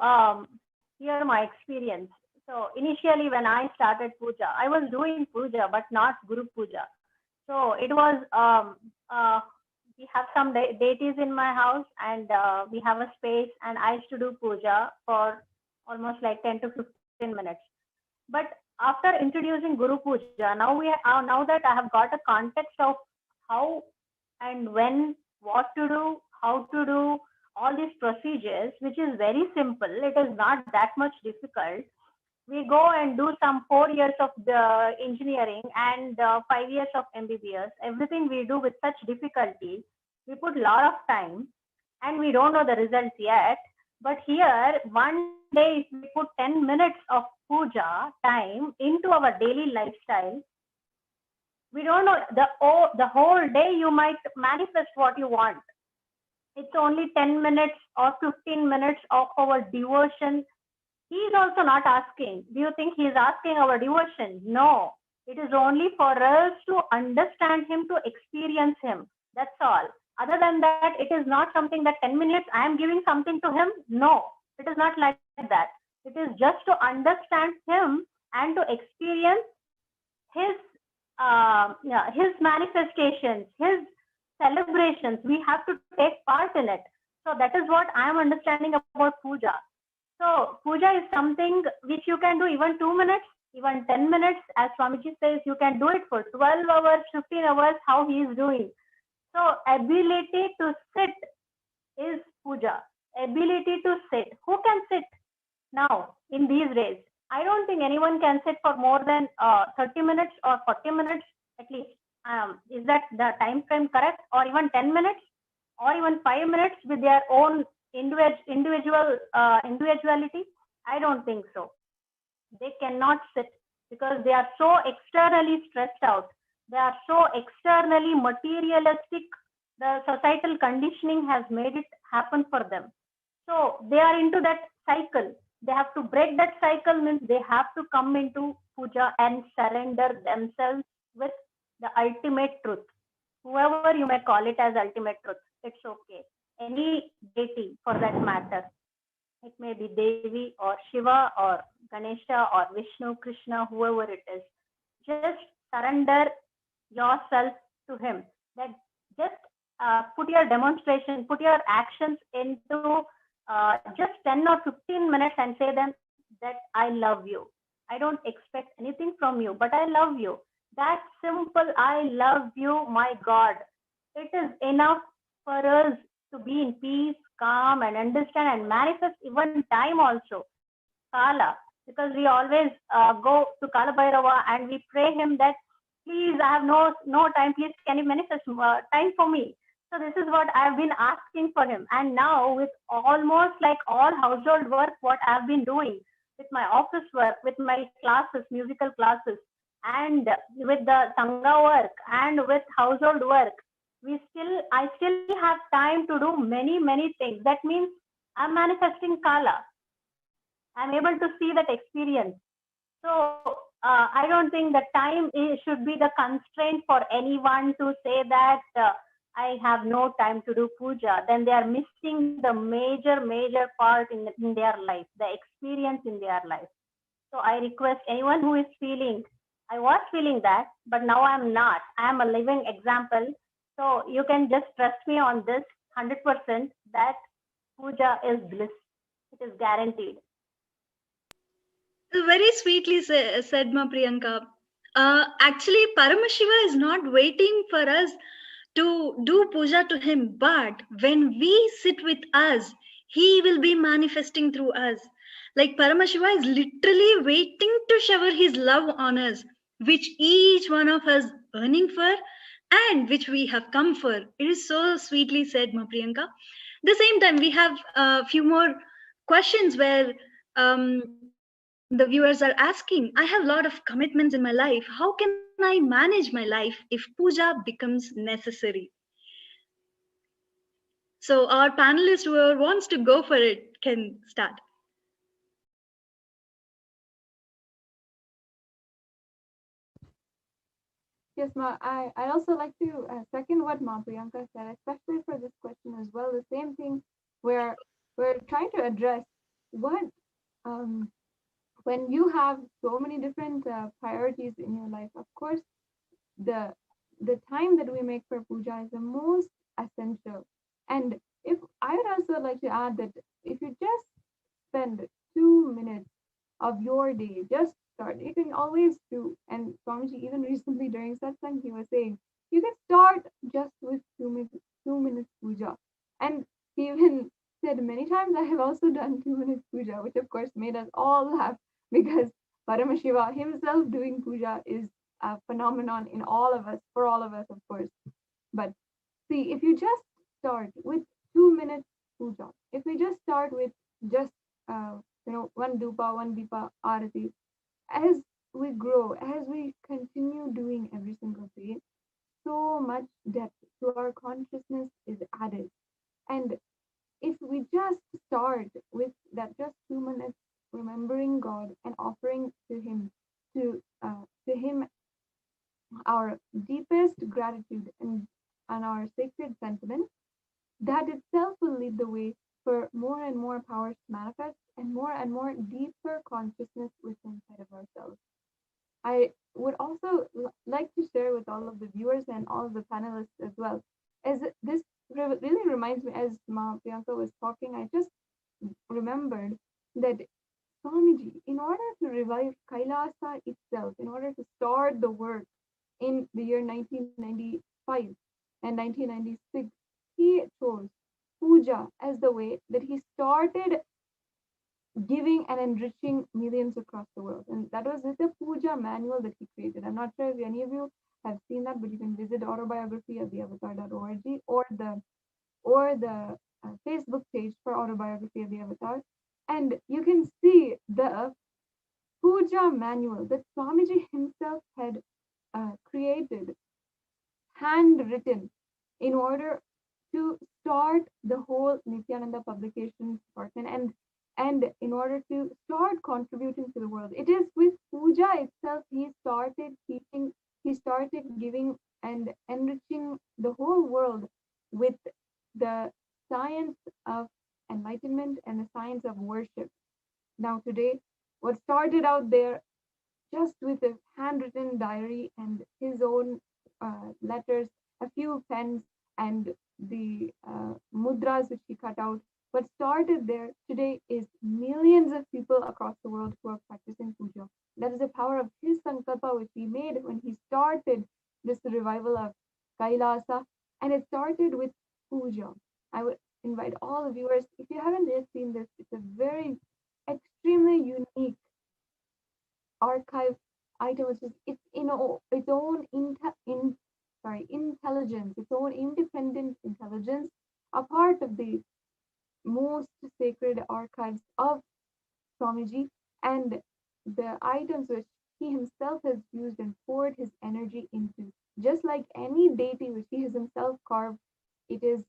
here my experience. So initially when I started puja, I was doing puja but not Guru puja. So it was we have some deities in my house, and we have a space, and I used to do puja for almost like 10 to 15 minutes. But after introducing Guru puja, now that I have got a context of how and when, what to do, how to do, all these procedures, which is very simple. It is not that much difficult. We go and do some 4 years of the engineering and 5 years of MBBS. Everything we do with such difficulty. We put a lot of time, and we don't know the results yet. But here, one day, if we put 10 minutes of puja time into our daily lifestyle, we don't know, the whole day you might manifest what you want. It's only 10 minutes or 15 minutes of our devotion. He is also not asking. Do you think he is asking our devotion? No. It is only for us to understand him, to experience him. That's all. Other than that, it is not something that 10 minutes I am giving something to him. No, it is not like that. It is just to understand him and to experience his manifestations, his celebrations. We have to take part in it. So that is what I am understanding about puja. So puja is something which you can do even 2 minutes, even 10 minutes. As Swamiji says, you can do it for 12 hours, 15 hours, how he is doing. So ability to sit is puja. Ability to sit. Who can sit now in these days? I don't think anyone can sit for more than 30 minutes or 40 minutes at least. Is that the time frame correct? Or even 10 minutes? Or even 5 minutes with their own individuality? I don't think so. They cannot sit because they are so externally stressed out. They are so externally materialistic. The societal conditioning has made it happen for them. So they are into that cycle. They have to break that cycle, means they have to come into puja and surrender themselves with the ultimate truth. Whoever you may call it as ultimate truth, it's okay. Any deity for that matter. It may be Devi or Shiva or Ganesha or Vishnu, Krishna, whoever it is. Just surrender yourself to him. That just put your demonstration, put your actions into just 10 or 15 minutes and say them that I love you. I don't expect anything from you, but I love you. That simple, I love you, my God. It is enough for us to be in peace, calm, and understand and manifest even time also. Kala, because we always go to Kala Bhairava and we pray him that, please, I have no time, please, can you manifest time for me? So this is what I've been asking for him. And now with almost like all household work, what I've been doing with my office work, with my classes, musical classes, and with the Sangha work and with household work, I still have time to do many things. That means I'm manifesting Kala. I'm able to see that experience. So I don't think that time should be the constraint for anyone to say that I have no time to do puja. Then they are missing the major part in their life, the experience in their life. So I request anyone who is feeling, I was feeling that, but now I'm not. I am a living example. So you can just trust me on this 100% that puja is bliss. It is guaranteed. Very sweetly said, Ma Priyanka. Actually, Paramashiva is not waiting for us to do puja to him, but when we sit with us, he will be manifesting through us. Like Paramashiva is literally waiting to shower his love on us, which each one of us burning for and which we have come for. It is so sweetly said, Ma Priyanka. At the same time, we have a few more questions where the viewers are asking, I have a lot of commitments in my life. How can I manage my life if puja becomes necessary? So our panelist, whoever wants to go for it, can start. Yes, Ma, I also like to second what Ma Priyanka said, especially for this question as well. The same thing where we're trying to address what when you have so many different priorities in your life. Of course, the time that we make for puja is the most essential. And if I would also like to add that if you just spend 2 minutes of your day, just start. You can always do, and Swamiji, even recently during satsang, he was saying, you can start just with 2 minutes puja. And he even said many times, I have also done 2 minutes puja, which of course made us all laugh because Paramashiva himself doing puja is a phenomenon in all of us, for all of us, of course. But see, if you just start with 2 minutes puja, if we just start with just one dupa, one deepa arati, as we grow, as we continue doing every single day, so much depth to our consciousness is added. And if we just start with that just 2 minutes remembering God and offering to him our deepest gratitude and our sacred sentiments, that itself will lead the way for more and more powers to manifest and more deeper consciousness within inside of ourselves. I would also like to share with all of the viewers and all of the panelists as well, as this really reminds me, as Ma Priyanka was talking, I just remembered that Swamiji, in order to revive Kailasa itself, in order to start the work in the year 1995 and 1996, he chose puja as the way that he started giving and enriching millions across the world. And that was with the puja manual that he created. I'm not sure if any of you have seen that, but you can visit autobiography of the avatar.org or the Facebook page for autobiography of the avatar, and you can see the puja manual that Swamiji himself had created, handwritten, in order to start the whole Nithyananda publication department and in order to start contributing to the world. It is with puja itself he started teaching, he started giving and enriching the whole world with the science of enlightenment and the science of worship. Now today, what started out there just with a handwritten diary and his own letters, a few pens, and the mudras which he cut out, what started there today is millions of people across the world who are practicing puja. That is the power of his sankalpa which he made when he started this revival of KAILASA, and it started with puja. I would invite all the viewers, if you haven't yet seen this, it's a very extremely unique archive item, which is it's in its own intelligence, its own independent intelligence, a part of the most sacred archives of Swamiji, and the items which he himself has used and poured his energy into. Just like any deity which he has himself carved, it is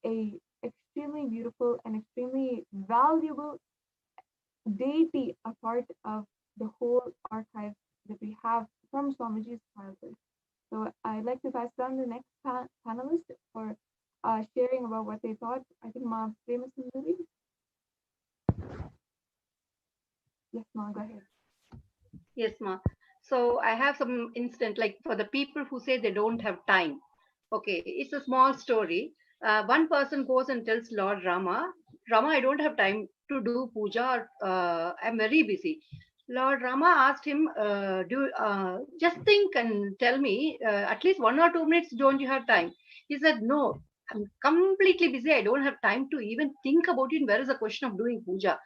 a extremely beautiful and extremely valuable deity, a part of the whole archive that we have from Swamiji's childhood. So I'd like to pass on the next panelist for sharing about what they thought. I think Ma Premasundari. Yes, Ma, go ahead. Yes, Ma. So I have some instant, like for the people who say they don't have time. Okay, it's a small story. One person goes and tells Lord Rama, I don't have time to do puja. I'm very busy. Lord Rama asked him, just think and tell me, at least 1 or 2 minutes, don't you have time? He said, no, I'm completely busy. I don't have time to even think about it. Where is the question of doing puja?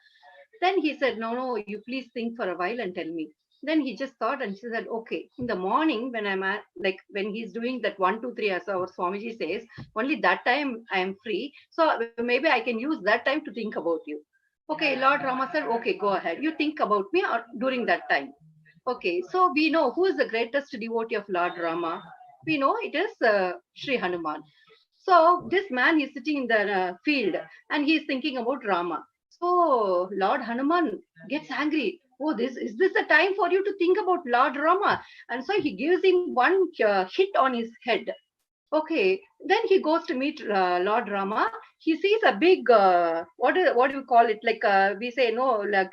Then he said, no, you please think for a while and tell me. Then he just thought and she said, okay, in the morning when I'm at, like when he's doing that 1, 2, 3, as our Swamiji says, only that time I am free. So maybe I can use that time to think about you. Okay, Lord Rama said, okay, go ahead. You think about me or during that time. Okay, so we know who is the greatest devotee of Lord Rama. We know it is Sri Hanuman. So this man is sitting in the field and he is thinking about Rama. So Lord Hanuman gets angry. Oh, is this a time for you to think about Lord Rama? And so he gives him one hit on his head. Okay, then he goes to meet Lord Rama. He sees a big, what do you call it? Like we say, no, like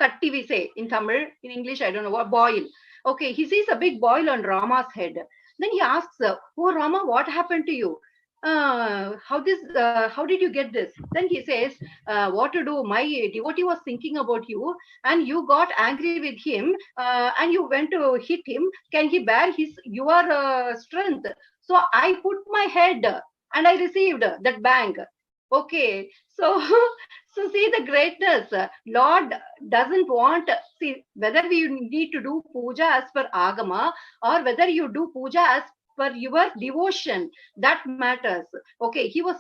katti we say in Tamil. In English, I don't know what, boil. Okay, he sees a big boil on Rama's head. Then he asks, oh Rama, what happened to you? How did you get this? Then he says, what to do? My devotee was thinking about you and you got angry with him and you went to hit him. Can he bear your strength? So I put my head and I received that bang. Okay, so so see the greatness. Lord doesn't want, see, whether we need to do puja as per agama or whether you do puja as per your devotion, that matters. Okay, he was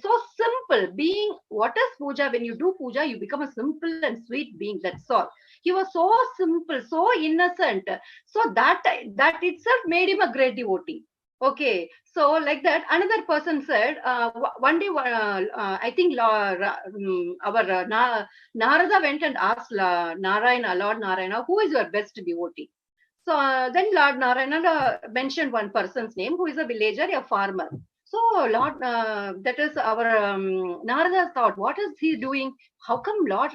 so simple. Being, what is puja? When you do puja, you become a simple and sweet being. That's all. He was so simple, so innocent. So that itself made him a great devotee. Okay, so like that, another person said, one day, I think Narada went and asked Lord Narayana, who is your best devotee? So then Lord Narayana mentioned one person's name who is a villager, a farmer. So Lord, that is our Narada thought, what is he doing? How come Lord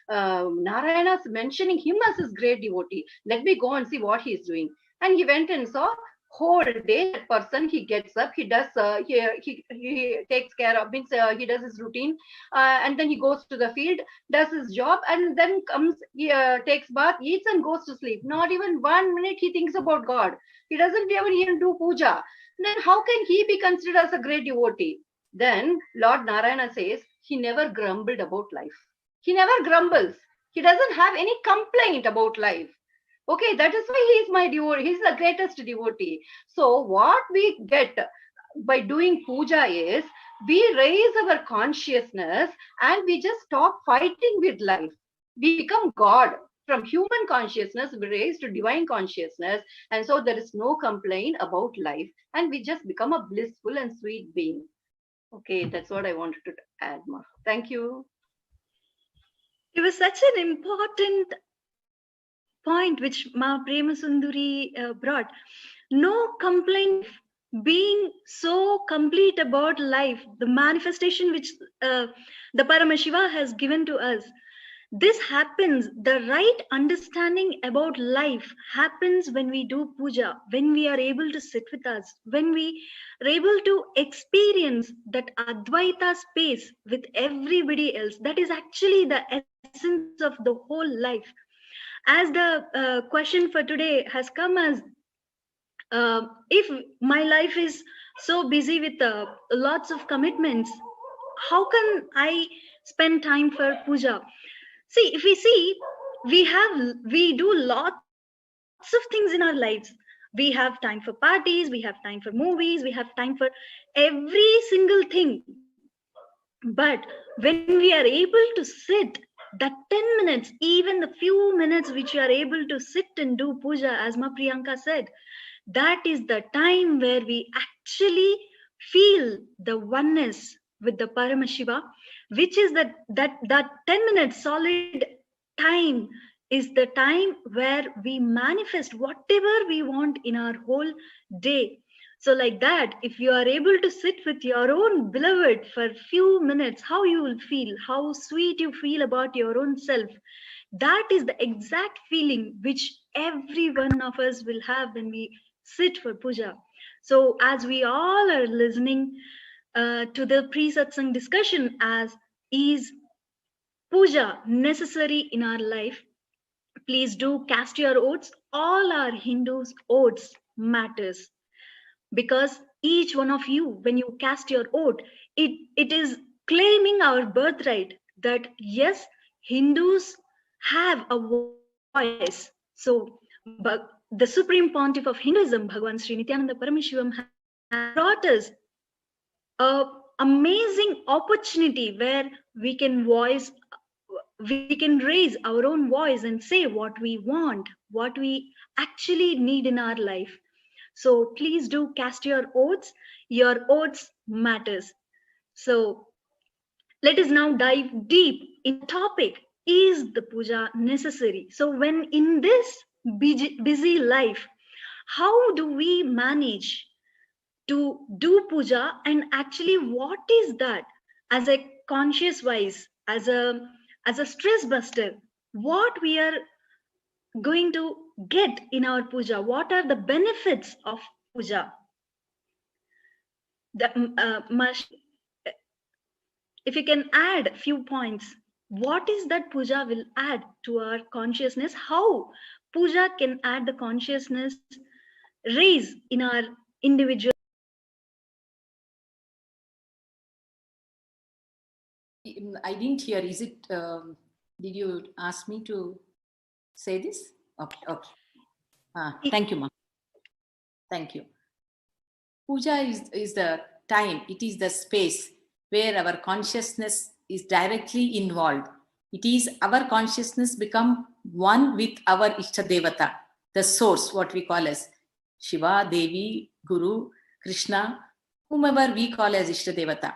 Narayana is mentioning him as his great devotee? Let me go and see what he is doing. And he went and saw. Whole day that person, he gets up, he does he takes care of, means he does his routine and then he goes to the field, does his job, and then comes, he takes bath, eats and goes to sleep. Not even 1 minute he thinks about God. He doesn't even do puja. Then how can he be considered as a great devotee? Then Lord Narayana says, he never grumbled about life. He never grumbles. He doesn't have any complaint about life. Okay, that is why he is my devotee. He is the greatest devotee. So what we get by doing puja is we raise our consciousness and we just stop fighting with life. We become God. From human consciousness, we raise to divine consciousness. And so there is no complaint about life. And we just become a blissful and sweet being. Okay, that's what I wanted to add, Ma. Thank you. It was such an important point which Ma Premasundari brought. No complaint, being so complete about life, the manifestation which the Paramashiva has given to us. This happens, the right understanding about life happens when we do puja, when we are able to sit with us, when we are able to experience that Advaita space with everybody else. That is actually the essence of the whole life. As the question for today has come as, if my life is so busy with lots of commitments, how can I spend time for puja? See, if we see, we do lots of things in our lives. We have time for parties, we have time for movies, we have time for every single thing. But when we are able to sit, that 10 minutes, even the few minutes which you are able to sit and do puja, as Ma Priyanka said, that is the time where we actually feel the oneness with the Paramashiva, which is that 10 minutes solid time is the time where we manifest whatever we want in our whole day. So like that, if you are able to sit with your own beloved for a few minutes, how you will feel, how sweet you feel about your own self, that is the exact feeling which every one of us will have when we sit for puja. So as we all are listening to the pre-satsang discussion as is puja necessary in our life, please do cast your votes. All our Hindus' votes matters, because each one of you, when you cast your vote, it is claiming our birthright that yes, Hindus have a voice. So but the Supreme Pontiff of Hinduism, Bhagavan Sri Nithyananda Paramashivam, has brought us an amazing opportunity where we can raise our own voice and say what we want, what we actually need in our life. So please do cast your votes. Your votes matters. So let us now dive deep in the topic. Is the puja necessary? So when in this busy life, how do we manage to do puja, and actually what is that as a conscious wise, as a stress buster, what we are going to get in our puja? What are the benefits of puja? If you can add a few points, what is that puja will add to our consciousness? How puja can add the consciousness raise in our individual? I didn't hear. Is it, did you ask me to say this? Okay. Thank you, Ma. Thank you. Puja is the time, it is the space where our consciousness is directly involved. It is our consciousness become one with our Ishta Devata, the source, what we call as Shiva, Devi, Guru, Krishna, whomever we call as Ishta Devata.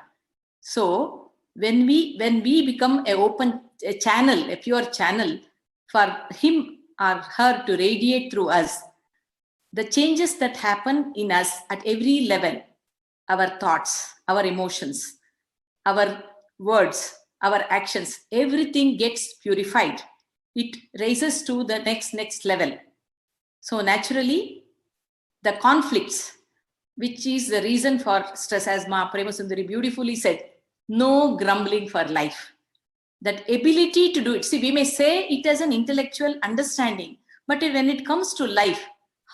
So when we become a channel, a pure channel for him or her to radiate through us, the changes that happen in us at every level, our thoughts, our emotions, our words, our actions, everything gets purified. It raises to the next level. So naturally, the conflicts, which is the reason for stress, as Ma Premasundari beautifully said, no grumbling for life. That ability to do it. See, we may say it as an intellectual understanding, but when it comes to life,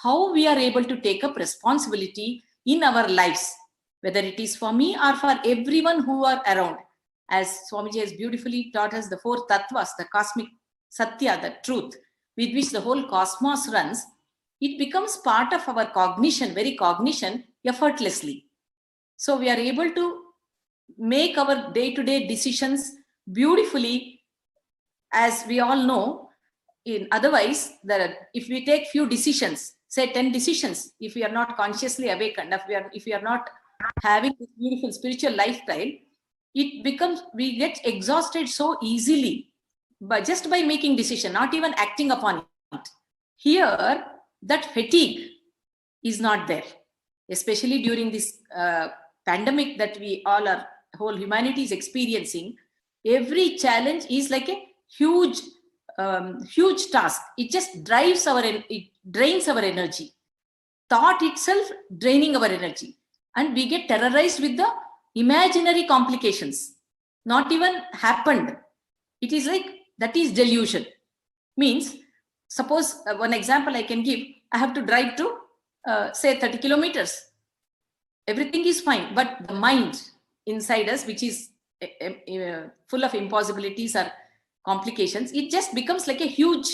how we are able to take up responsibility in our lives, whether it is for me or for everyone who are around. as Swamiji has beautifully taught us, the four tattvas, the cosmic satya, the truth, with which the whole cosmos runs, it becomes part of our cognition, very cognition, effortlessly. So we are able to make our day-to-day decisions beautifully, as we all know. Otherwise, if we take few decisions, say 10 decisions, if we are not consciously awakened, if we are not having this beautiful spiritual lifestyle, it becomes, we get exhausted so easily just by making decision, not even acting upon it. Here, that fatigue is not there, especially during this pandemic that we all are, whole humanity is experiencing. Every challenge is like a huge task. It just drains our energy. Thought itself draining our energy, and we get terrorized with the imaginary complications, not even happened. It is like, that is delusion. Means, suppose one example I can give, I have to drive to say 30 kilometers. Everything is fine, but the mind inside us, which is full of impossibilities or complications, it just becomes like a huge,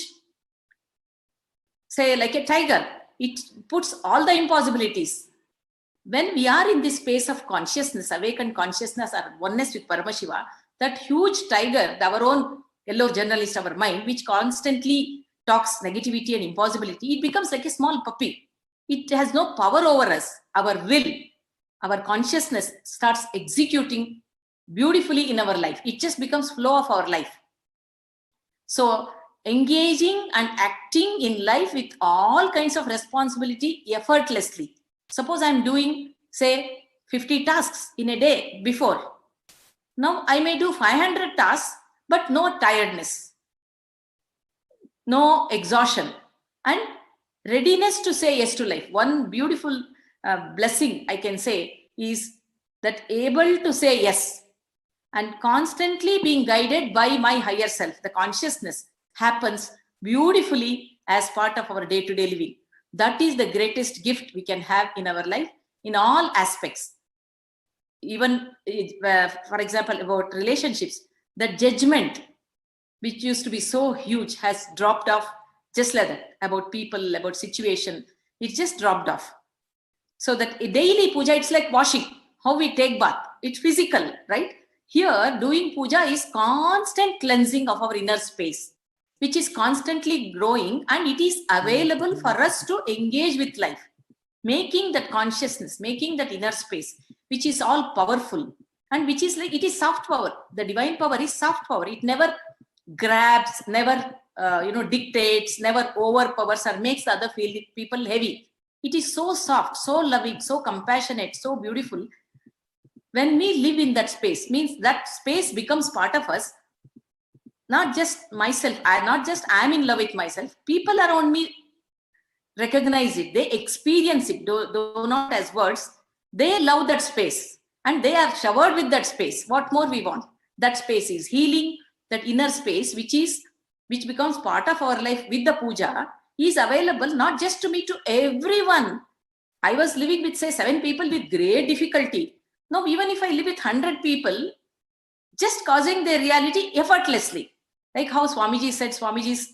say like a tiger. It puts all the impossibilities. When we are in this space of consciousness, awakened consciousness or oneness with Paramashiva, that huge tiger, our own yellow journalist, our mind, which constantly talks negativity and impossibility, it becomes like a small puppy. It has no power over us. Our will, our consciousness starts executing beautifully in our life. It just becomes flow of our life. So engaging and acting in life with all kinds of responsibility effortlessly. Suppose I'm doing, say, 50 tasks in a day before. Now I may do 500 tasks, but no tiredness, no exhaustion, and readiness to say yes to life. One beautiful blessing I can say is that able to say yes and constantly being guided by my higher self. The consciousness happens beautifully as part of our day-to-day living. That is the greatest gift we can have in our life in all aspects. Even, for example, about relationships, the judgment, which used to be so huge, has dropped off just like that. About people, about situation, it just dropped off. So that a daily puja, it's like washing, how we take bath. It's physical, right? Here, doing puja is constant cleansing of our inner space, which is constantly growing, and it is available for us to engage with life, making that consciousness, making that inner space, which is all powerful, and which is like, it is soft power. The divine power is soft power. It never grabs, never dictates, never overpowers or makes the other people heavy. It is so soft, so loving, so compassionate, so beautiful. When we live in that space, means that space becomes part of us. Not just myself, I'm in love with myself. People around me recognize it, they experience it, though not as words. They love that space and they are showered with that space. What more we want? That space is healing, that inner space, which becomes part of our life with the puja, is available not just to me, to everyone. I was living with, say, 7 people with great difficulty. Now, even if I live with 100 people, just causing their reality effortlessly. Like how Swamiji said, Swamiji's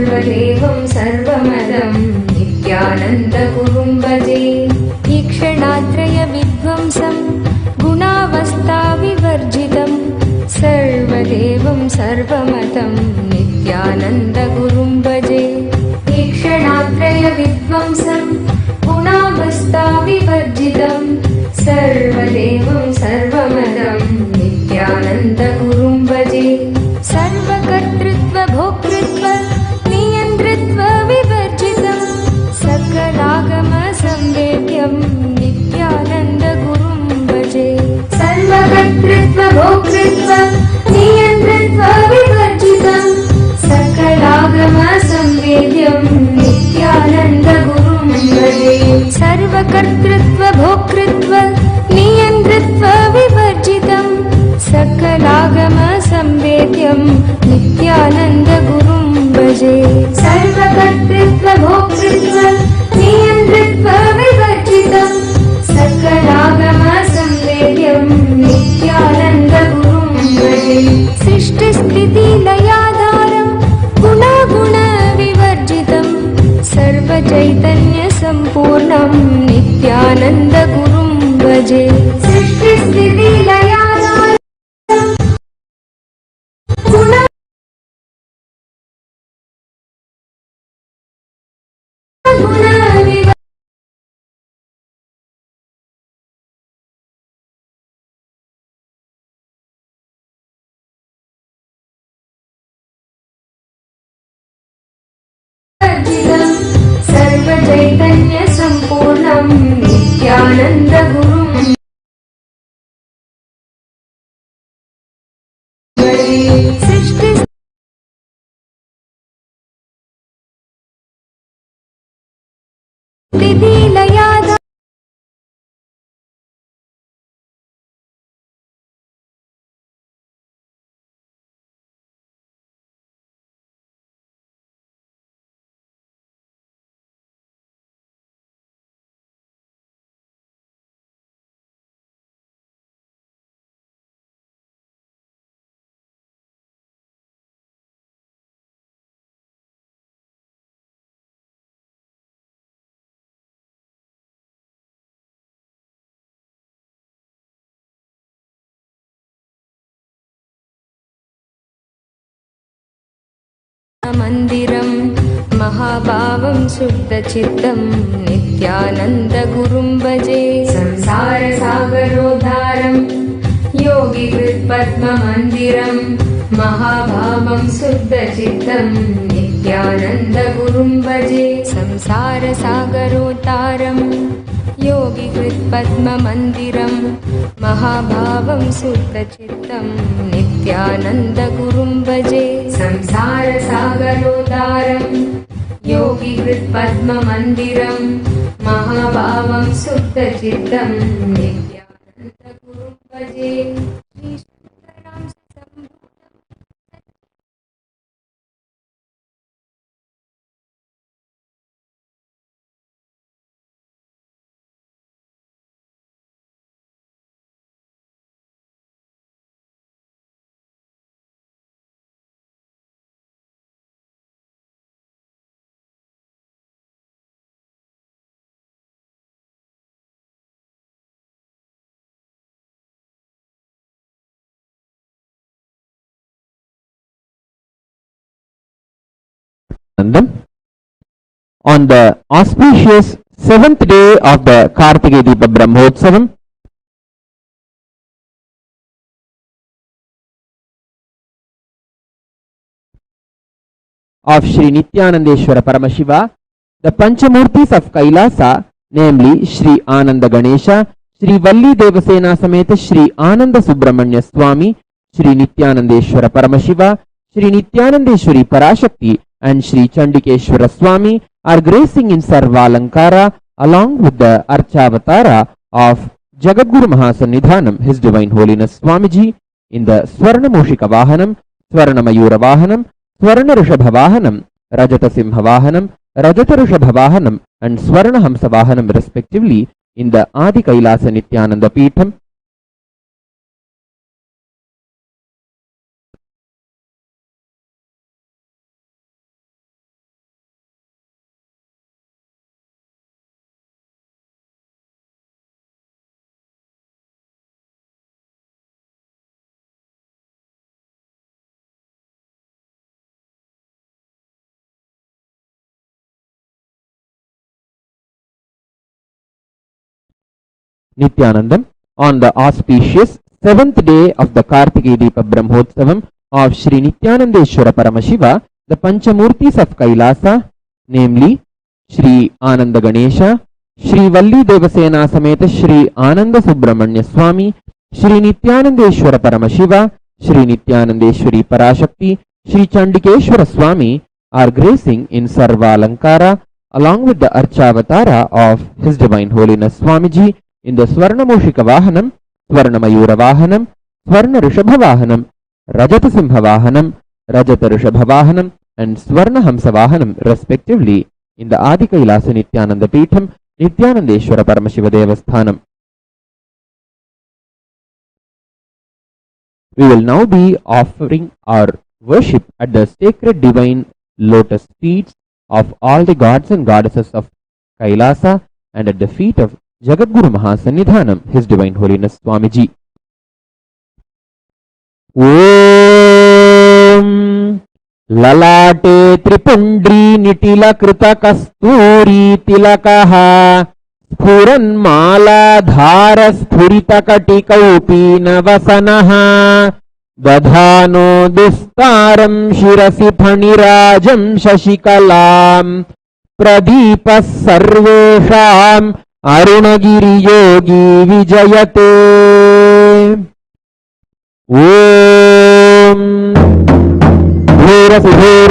सर्वदेवं सर्वमदं नित्यानन्दगुरुं भजे ईक्षणात्रयविध्वंसं गुणावस्थाविवर्जितं सर्वदेवं सर्वमतं नित्यानन्दगुरुं भजे ईक्षणात्रयविध्वंसं गुणावस्थाविवर्जितं सर्वदेवं सर्वमदं नित्यानन्दगुरुं भजे सर्वकर्तृत्व भोक्तृत्व नियन्तृत्व विवर्जितं सकलागम संवेद्यं नित्यानन्दगुरुं भजे सर्वकर्तृत्व भोक्तृत्व नियन्तृत्व विवर्जितं सकलागम संवेद्यं नित्यानन्दगुरुं भजे सर्वकर्तृत्व भोक्तृत्व नियन्तृत्व विवर्जितं सकलागम संवेद्यं नित्यानन्दगुरुं भजे सर्वकर्तृत्व भोक्तृत्व नियन्तृत्व विवर्जितं सकलागम संवेद्यं नित्यानन्दगुरुं भजे सृष्टिस्थितिलयाधारं गुणागुणविवर्जितं सर्वचैतन्यसम्पूर्णं नित्यानन्दगुरुं भजे सृष्टिस्थितिलयाधारं सर्वचैतन्यसम्पूर्णं नित्यानन्दगुरुं भजे सृष्टिस्थितिलयाधारं मन्दिरं महाभावं शुद्धचित्तं नित्यानन्दगुरुं भजे संसारसागरोद्धारं योगिकृत्पद्ममन्दिरं महाभावं शुद्धचित्तं नित्यानन्दगुरुं भजे संसारसागरोद्धारं योगिकृत्पद्ममन्दिरं महाभावं शुद्धचित्तं नित्यानन्दगुरुं भजे संसारसागरोद्धारं योगिकृत्पद्ममन्दिरं महाभावं शुद्धचित्तं नित्यानन्दगुरुं भजे On the auspicious 7th day of the Kartikeya Deepa Brahmotsavam, of Sri Nithyanandeshwara Paramashiva, the Panchamurtis of Kailasa, namely Sri Ananda Ganesha, Sri Valli Devasena Sameta Sri Ananda Subramanya Swami, Sri Nithyanandeshwara Paramashiva, Sri Nithyanandeshwari Parashakti and Sri Chandikeshwara Swami are gracing in Sarvalankara along with the Archavatara of Jagatguru Mahasannidhanam, His Divine Holiness Swamiji, in the Swarna Moshika Vahanam, Swarna Mayura Vahanam, Swarna Rishabha Vahanam, Rajata Simha Vahanam, Rajata Rishabha Vahanam and Swarna Hamsa Vahanam respectively in the Adi Kailasa Nithyananda Peetham, Nithyanandam on the auspicious 7th day of the Kartikeya Deepa Brahmotsavam of Sri Nithyanandeshwara Paramashiva, the Panchamurtis of Kailasa, namely Sri Ananda Ganesha, Sri Valli Devasena Sameta Sri Ananda Subramanya Swami, Sri Nithyanandeshwara Paramashiva, Sri Nithyanandeshwari Parashakti, Sri Chandikeshwara Swami are gracing in Sarva Alankara along with the Archavatara of His Divine Holiness Swamiji in the Swarna Moshika Vahanam, Swarna Mayura Vahanam, Swarna Rishabha Vahanam, Rajata Simha Vahanam, Rajata Rishabha Vahanam and Swarna Hamsa Vahanam respectively in the Adi Kailasa Nithyananda Peetham, Nithyanandeshwara Paramashiva Devasthanam. We will now be offering our worship at the sacred divine lotus feet of all the gods and goddesses of Kailasa and at the feet of Jagatguru Mahasannidhanam, His Divine Holiness Swamiji. Om Lalate Tripundri Nitila Krita Kasturi Tilakaha Spuran Mala Dhara Spurita Katikaupi Navasanaha Dadhano Dustaram Shirasi Phanirajam Shashikalam Pradipas Sarvesham Arunagiri Yogi Vijayate. Om Bhur Bhur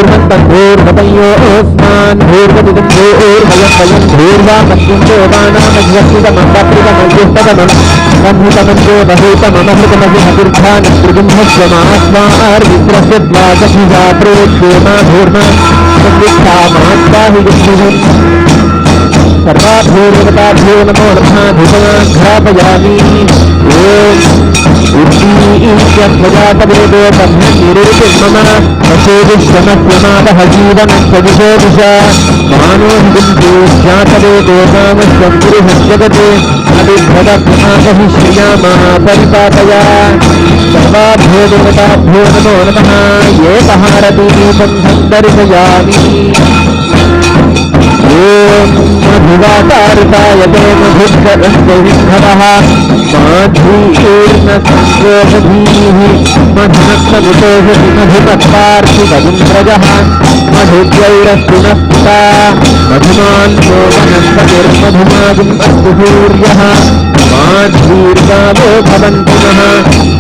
Mantabhur Bhatayo Osman Bhur Vadidam Bhur Hayam Hayam Bhurva Masyam Devana Majyasida Mandaprika Majyastadamam Kamhita Manjo Bahuta Mamahita Mahirkhan Trigumhasvama Asvar Vitrasit Vajahija Prechema Bhurma Samvikha Mahasva Hidishihim Sarva Bhurvata Bhur Namo Namah Dhupaya Ghrapayami Om Urti Isyam Bhajata Vedo Tamham Nirupim Mama Vasudishyamasya Hajivanam Sadishodisha Mano Hidintu Jatave Gosamasya Guruham Jagate Adibhada Pramadahi Shriyama Paripataya Sarva Bhodavata Bhodamo Namaha Ye Paharati Bandham Darisayami Om Madhuvatartayate Madhukkarasya Vindhavaha Madhurna Sanjodhihi Madhunakta Mutoshati Madhumatparthi Vajindrajaha Madhujyairastunasta Madhuman Movanaspatir Madhumagim Astuhuryaha Madhurgavo Bhavantunaha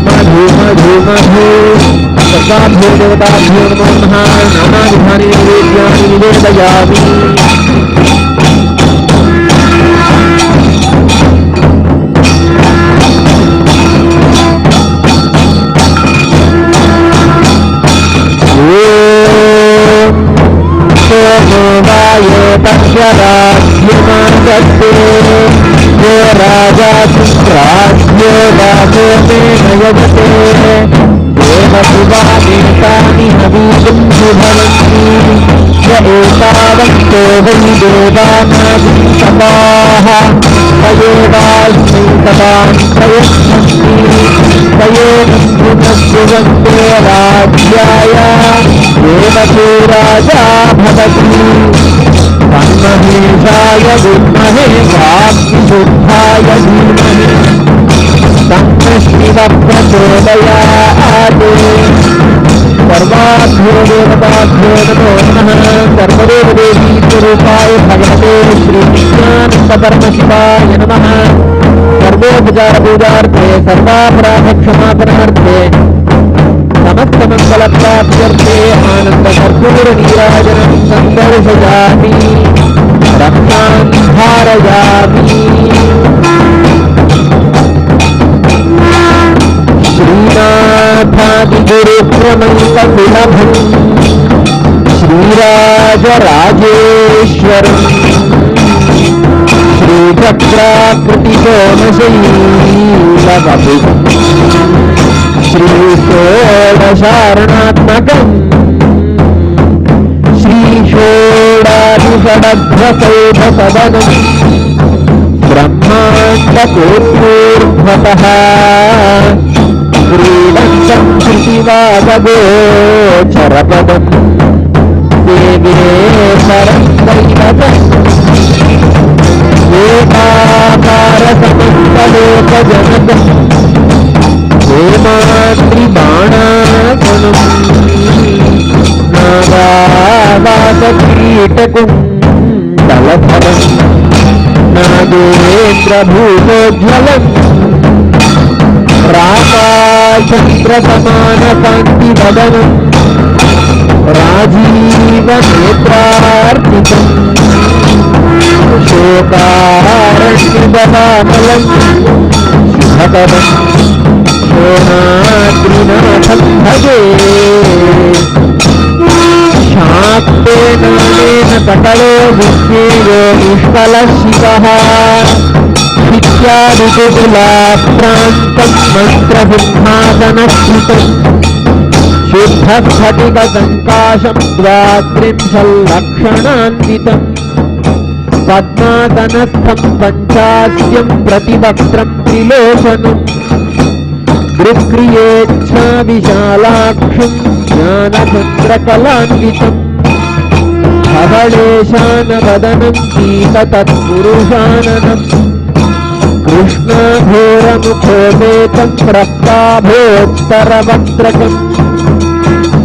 Madhu Madhu Madhu Sarvabhyo Devatabhyo Namo Namaha Nanadhani Nivedyani Nivedayami. Somovaye Paksharajyamagate Yo Raja Sutrajyo Vagome Nayagate Deva Suvanetani Havidum Subhavanti Ya Etavanto Vai Devanagim Sabaha Tayevasmi Saban Prayasnasti Tayevantrunasuvante Rajyaya Devatu Raja Bhavati Tanmaheshaya Vidmahe Bhakti Shuddhaya Dhimahi Tanna Shiva Prachodayate Sarvabhyo Devatabhyo Namo Namaha Sarvadeva Devi Surupaya Bhagavate Sri Nithyananda Paramashivaaya Namaha Sarvopachara Pujarte Sarvaparabha Kshamapanaarte समस्त मंगल प्राप्त्यर्थे आनंद कर्पूर नीराजनं संदर्शयामि रक्षां धारयामि श्रीनाथादिगुरु प्रमंतसुलभं श्रीराजराजेश्वरं श्रीचक्राकृतिकोमशैलवपुः श्री षोडशारणात्मकम् श्री षोडाधिषडध्वसौधसदनम् ब्रह्माण्डकोट्यूर्ध्वतः श्रीवन्तम् श्रुतिवादगोचरपदम् देवे परम् दैवतम् ఏకాకార సమస్తలోక జనక హేమాద్రి బాణాసనం నాగావాస కీటకుండలధరం నాగేంద్ర భూతోజ్వలం రాకాచంద్ర సమాన కాంతి వదనం రాజీవ నేత్రార్పితం శోకారణ్యదవామలం శుభకరం శోణాద్రినాథం భజే శాక్తేనానేన కటలో విజ్ఞేయో నిష్కల శివః విద్యాదికులాప్రాంతం మంత్రసింహాసనస్థితం శుద్ధస్ఫటిక సంకాశం ద్వాత్రింశల్లక్షణాన్వితం పద్మాసనస్థం పంచాస్యం ప్రతివక్త్రం త్రిలోచనం దృక్రియేచ్ఛా విశాలాక్షం జ్ఞానచంద్రకలాన్వితం ధవళేశానవదనం గీతతత్పురుషాననం కృష్ణఘోరముఖోపేతం రక్తాభోత్తరవక్త్రకం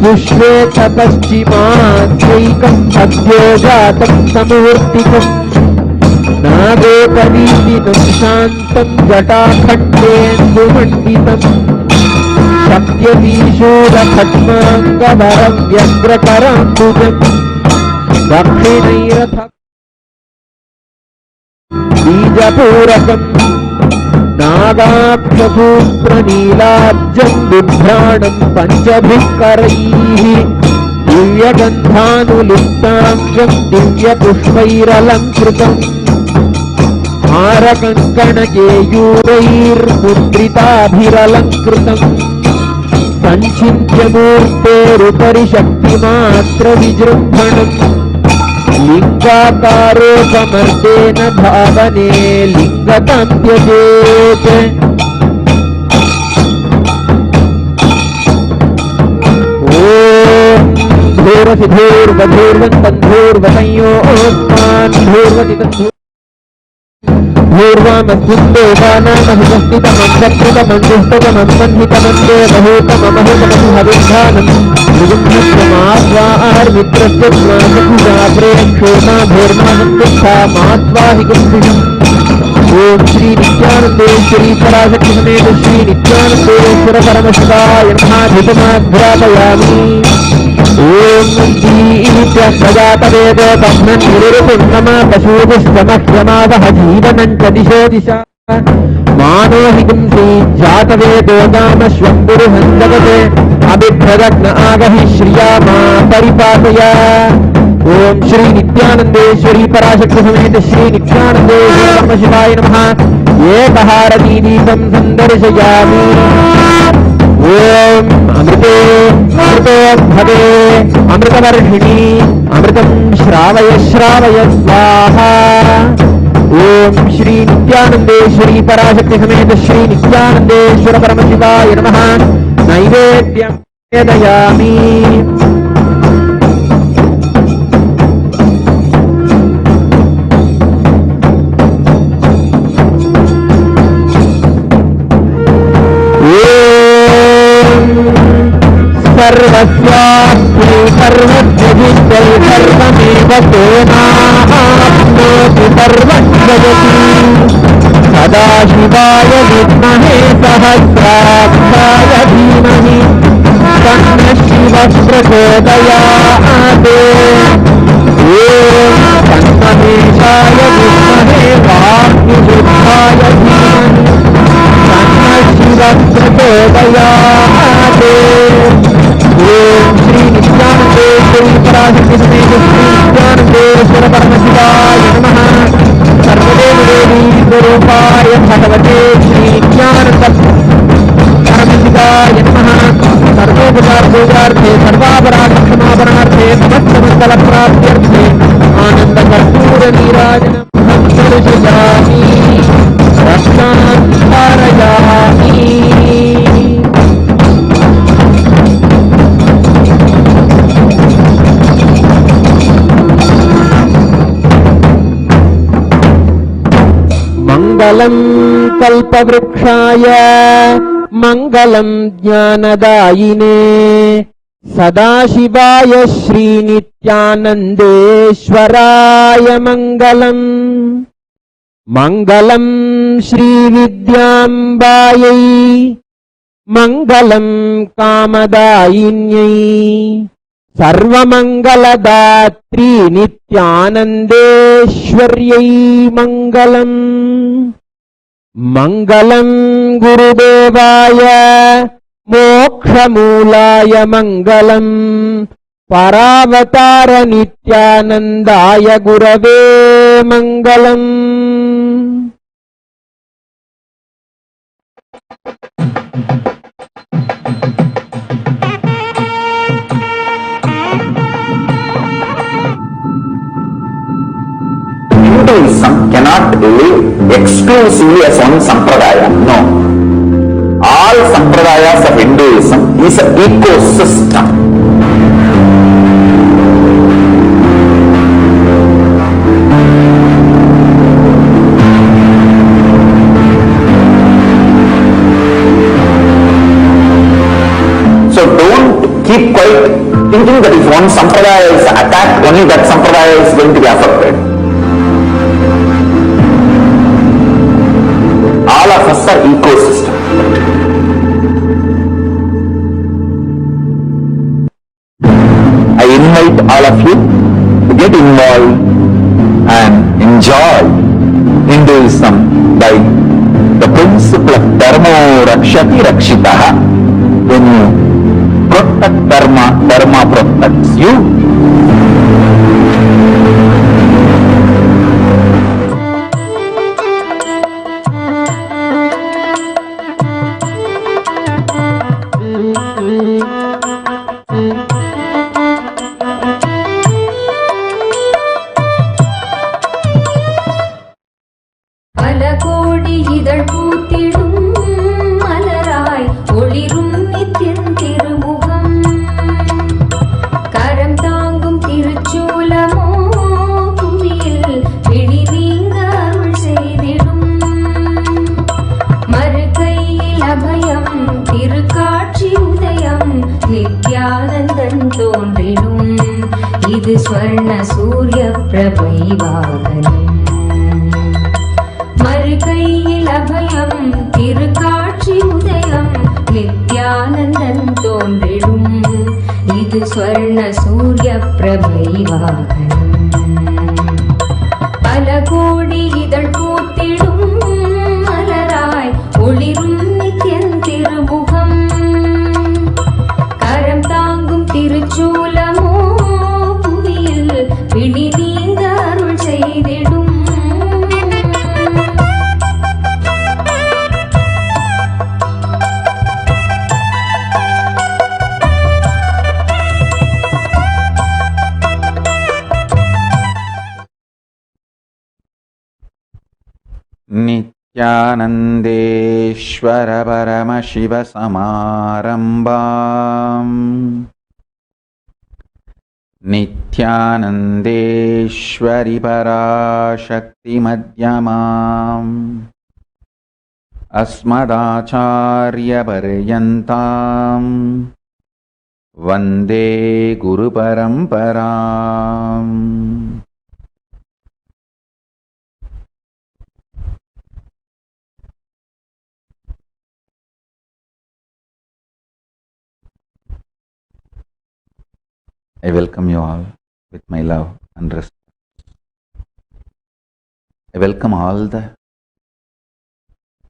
యుష్వేత పశ్చిమాద్వైకం సద్యోజాతం సమూర్తికం నాగోపవీతినం శాంతం జటాఖండేందుమండితం శక్త్యవీశూరఖడ్మాంగవరం వ్యగ్రకరాంబుజం దక్షిణైరథ బీజపూరకం నాగాక్షసూత్రనీలాబ్జం బిభ్రాణం పంచభుక్కరైః దివ్యగంధానులిప్తాంగం దివ్యపుష్పైరలంకృతం హారకంకణకేయూరైర్ముద్రితాభిరలంకృతం సంచింత్యమూర్తేరుపరి శక్తిమాత్ర విజృంభణం లింగాకారోపమర్దేన భావనే లింగతాం త్యజేత్ ఓం భూరసి భూర్వధూర్వధూర్వంతంధూర్వసంయోస్మాన్ భూర్వతి తద్ధూర్ భూర్వామస్మితోపానామహితస్థితమంసత్కృతమంజుష్టతమన్వన్హితమందే బహూతమమహితమం హవిర్ధానం మృగుభ్యస్వమాస్వార్మిత్రస్య జ్ఞాసకుజాగ్రే క్షేమా భూర్మాహంతిష్ఠా మాస్వాహిగుంభిషం ఓం శ్రీ నిత్యానందేశ్వరీ పరాశక్తి సమేత శ్రీ నిత్యానందేశ్వర పరమశివాయ నమః ఓం ప్రజాతవేదో తస్మన్నిరుపున్నమ పశూపుష్పమహ్యమావహ జీవనం చ దిశో దిశ మానో హి గుంసీ జాతవేదో నామ శ్వంగురుహం జగతే అభిభ్రదగ్న ఆగహి శ్రియా మా పరిపాలయ ఓం శ్రీ నిత్యానందేశ్వరీ పరాశక్తి సమేత శ్రీ నిత్యానందేశ్వర పరమశివాయ నమః ఏకహారతీ దీపం సందర్శయామి ఓం అమృతే అమృతోద్భవే అమృతవర్షిణి అమృతం శ్రావయ శ్రావయ స్వాహా ఓం శ్రీ నిత్యానందేశ్వరీ పరాశక్తి సమేత శ్రీ నిత్యానందేశ్వర పరమశివాయ నమః నైవేద్యం నివేదయామి सर्वस्यास्ति सर्वज्ञजित्यै सर्वमेव तेनाप्नोति सर्वं जगति सदाशिवाय विद्महे सहस्राक्षाय धीमहि तन्नः शिवः प्रचोदयात् ॐ तन्महेशाय विद्महे वाग्निरुद्धाय धीमहि तन्नः शिवः प्रचोदयात् ओम श्री नित्यानंदेश्वरी पराशक्ति समेत श्री नित्यानंदेश्वर परमशिवाय नमः सर्वदेव देवी स्वरूपाय भगवते श्री नित्यानंद परमशिवाय नमः सर्वोपचारपूजार्थे सर्वापराधक्षमापणार्थे समस्तमङ्गल प्राप्त्यर्थे आनंद कर्पूर नीराजनं दर्शयामि रक्षां धारयामि मङ्गलं कल्पवृक्षाय मङ्गलं ज्ञानदायिने सदाशिवाय श्रीनित्यानन्देश्वराय मङ्गलम् मङ्गलं श्रीविद्याम्बायै मङ्गलं कामदायिन्यै सर्वमङ्गलदात्री नित्यानन्देश्वर्यै मङ्गलम् मङ्गलं गुरुदेवाय मोक्षमूलाय मङ्गलम् परावतार नित्यानन्दाय गुरवे मङ्गलम् Hinduism cannot live exclusively as one sampradaya. No. All sampradayas of Hinduism is an ecosystem. So don't keep quiet thinking that if one sampradaya is attacked, only that sampradaya is going to be affected. All of us are ecosystem. I invite all of you to get involved and enjoy Hinduism by the principle of dharmo rakshati rakshitaha. When you protect dharma, dharma protects you. Nithyanandeshwar Paramashiva Samarambam Nithyanandeshwari Parashakti Madhyamam Asmadacharya Paryantam Vande Guru Paramparam. I welcome you all with my love and respect. I welcome all the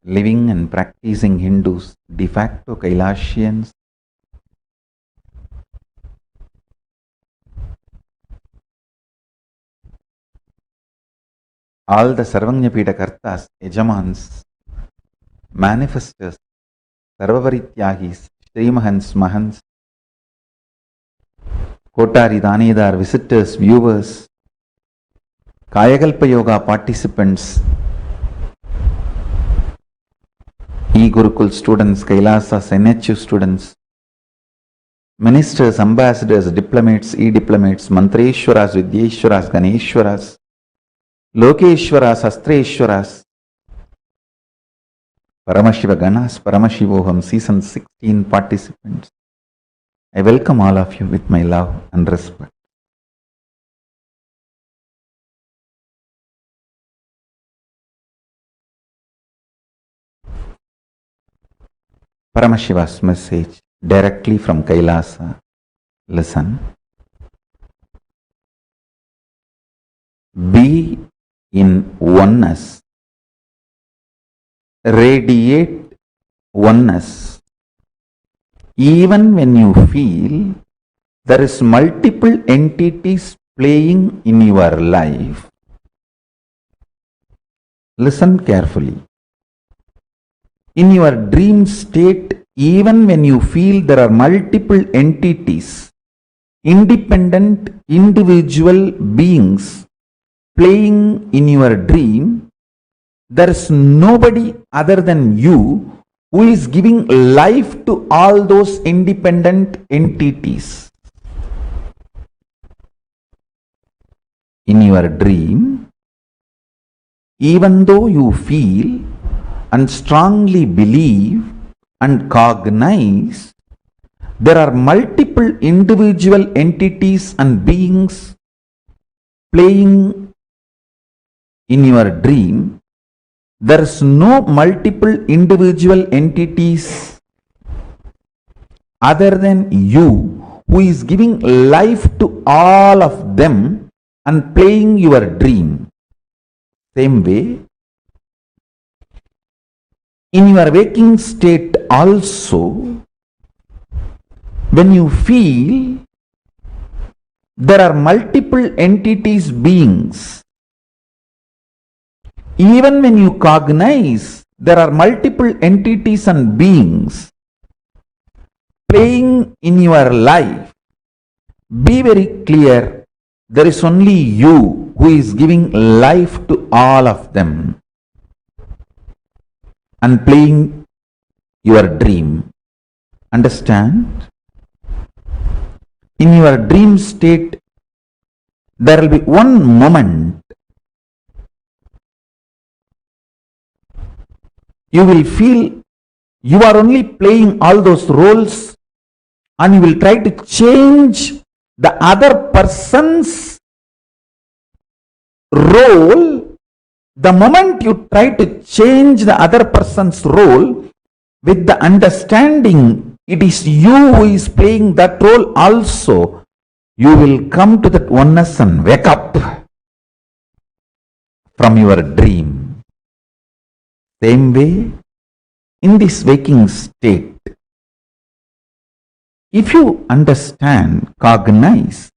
living and practicing Hindus, de facto Kailasians, all the Sarvanyapita Kartas, Yajamans, manifestors, Sarvavarityagis, Srimahans, Mahans, Kotari Danidar, visitors, viewers, Kayakalpa Yoga participants, E-Gurukul students, Kailasas, NHU students, ministers, ambassadors, diplomats, E-diplomats, Mantreshwaras, Vidyeshwaras, Ganeshwaras, Lokeshwaras, Astreshwaras, Paramashiva Ganas, Paramashivoham Season 16 participants, I welcome all of you with my love and respect. Paramashiva's message directly from Kailasa. Listen. Be in oneness. Radiate oneness. Even when you feel there is multiple entities playing in your life, listen carefully. In your dream state, even when you feel there are multiple entities, independent individual beings playing in your dream, there is nobody other than you who is giving life to all those independent entities. In your dream, even though you feel and strongly believe and cognize there are multiple individual entities and beings playing in your dream, there is no multiple individual entities other than you who is giving life to all of them and playing your dream. Same way, in your waking state also, when you feel there are multiple entities, beings, even when you cognize there are multiple entities and beings playing in your life, be very clear, there is only you who is giving life to all of them and playing your dream. Understand? In your dream state, there will be one moment you will feel you are only playing all those roles and you will try to change the other person's role. The moment you try to change the other person's role with the understanding it is you who is playing that role also, you will come to that oneness and wake up from your dream. Same way, in this waking state, if you understand, cognize,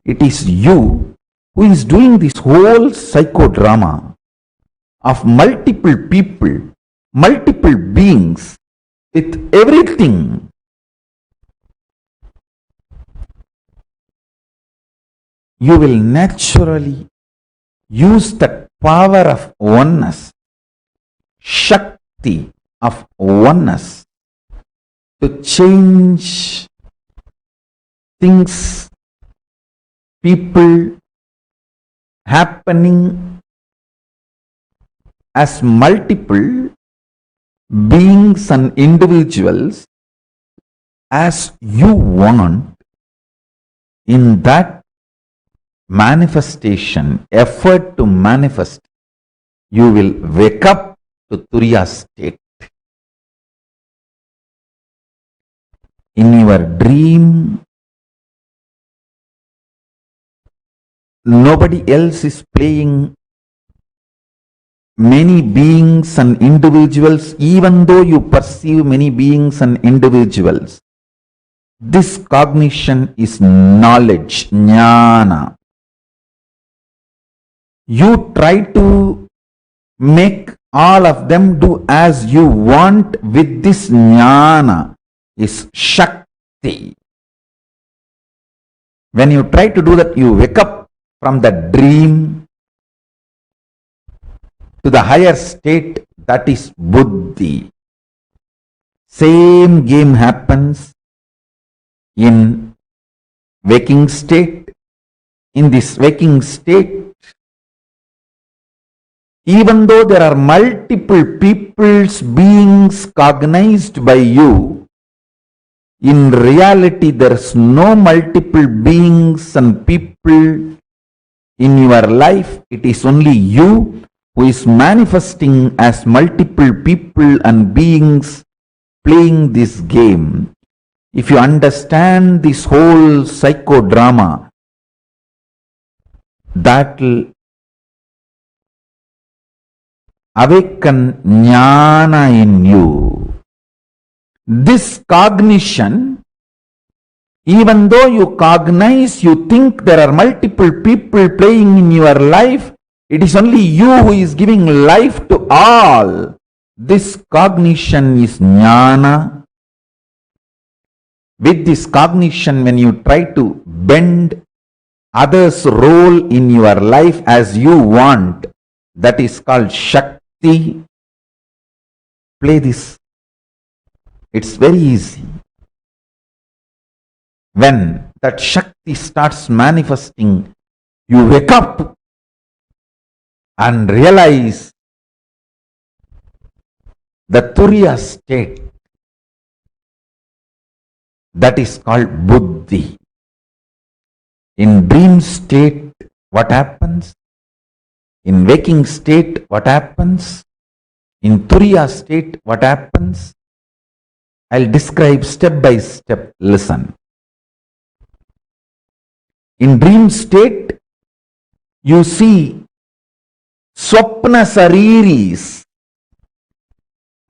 it is you who is doing this whole psychodrama of multiple people, multiple beings, with everything. You will naturally use that power of oneness, Shakti of oneness, to change things, people, happening as multiple beings and individuals as you want. In that manifestation, effort to manifest, you will wake up to Turiya state. In your dream, nobody else is playing many beings and individuals, even though you perceive many beings and individuals. This cognition is knowledge, jnana. You try to make all of them do as you want with this jnana, is Shakti. When you try to do that, you wake up from the dream to the higher state, that is Buddhi. Same game happens in waking state. In this waking state, Even though there are multiple peoples, beings cognized by you, in reality there's no multiple beings and people in your life. It is only you who is manifesting as multiple people and beings playing this game. If you understand this whole psychodrama, that will awaken jnana in you. This cognition, even though you cognize, you think there are multiple people playing in your life, it is only you who is giving life to all. This cognition is jnana. With this cognition, when you try to bend others' role in your life as you want, that is called Shakti. Play this. It's very easy. When that Shakti starts manifesting, you wake up and realize the Turiya state. That is called Buddhi. In dream state, what happens? In waking state, what happens? In Turiya state, what happens? I'll describe step by step. Listen. In dream state, you see Swapna Sariris,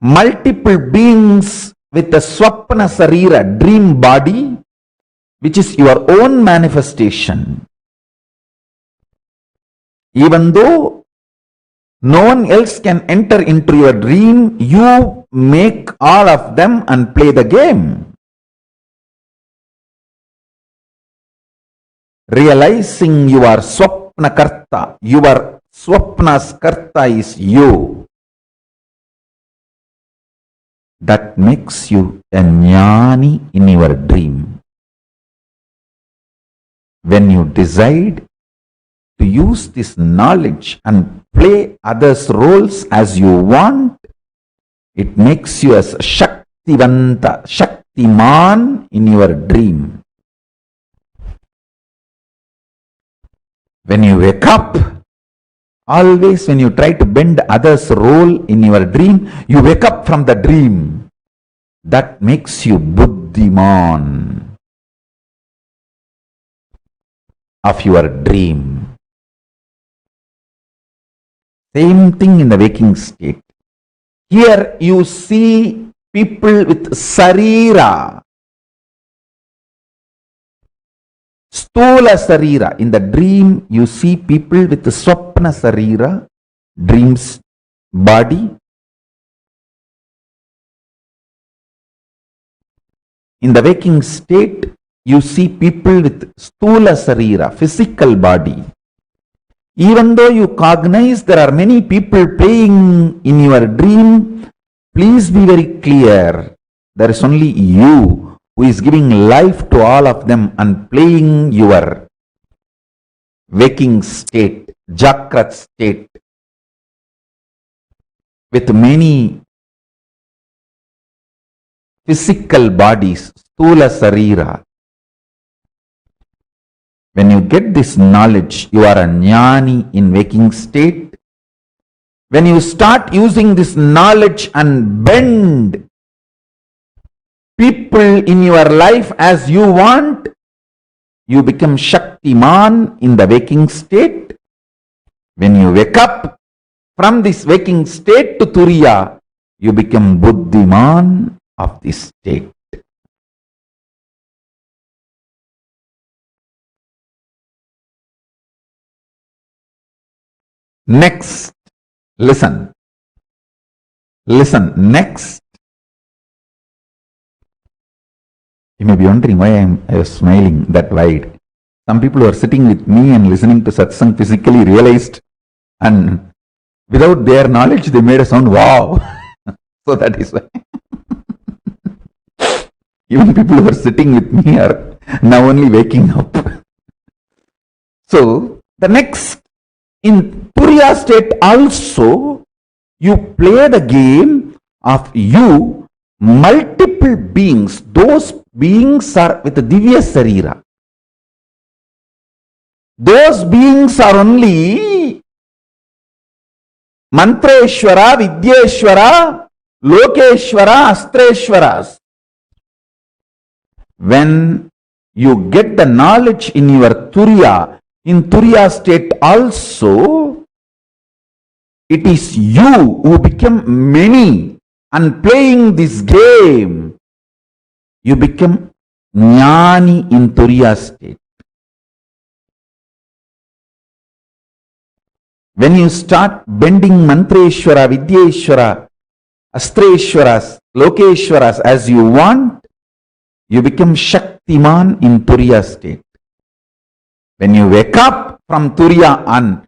multiple beings with a Swapna Sarira, dream body, which is your own manifestation. Even though no one else can enter into your dream, you make all of them and play the game. Realizing you are Swapna Karta, your Swapna's Karta is you. That makes you a jnani in your dream. When you decide to use this knowledge and play others' roles as you want, it makes you as Shaktivanta, Shaktiman in your dream. When you wake up, always when you try to bend others' role in your dream, you wake up from the dream. That makes you Buddhiman of your dream. Same thing in the waking state. Here you see people with Sarira, Stula Sarira. In the dream, you see people with Swapna Sarira, dreams body. In the waking state, you see people with Stula Sarira, physical body. Even though you cognize there are many people playing in your dream, please be very clear. There is only you who is giving life to all of them and playing your waking state, Jagrat state, with many physical bodies, Stula Sarira. When you get this knowledge, you are a jnani in waking state. When you start using this knowledge and bend people in your life as you want, you become Shaktiman in the waking state. When you wake up from this waking state to Turiya, you become Buddhiman of this state. Next, listen. Listen, next. You may be wondering why I was smiling that wide. Some people who are sitting with me and listening to satsang physically realized, and without their knowledge, they made a sound, wow. So that is why. Even people who are sitting with me are now only waking up. So, the next In Turiya state also, you play the game of you, multiple beings. Those beings are with the Divya Sarira. Those beings are only Mantreshwara, Vidyeshwara, Lokeshwara, Astreshwaras. When you get the knowledge in your Turiya, in Turiya state also, it is you who become many, and playing this game, you become Jnani in Turiya state. When you start bending Mantreshwara, Vidyeshwara, Astreshwaras, Lokeshwaras as you want, you become Shaktiman in Turiya state. When you wake up from Turiya and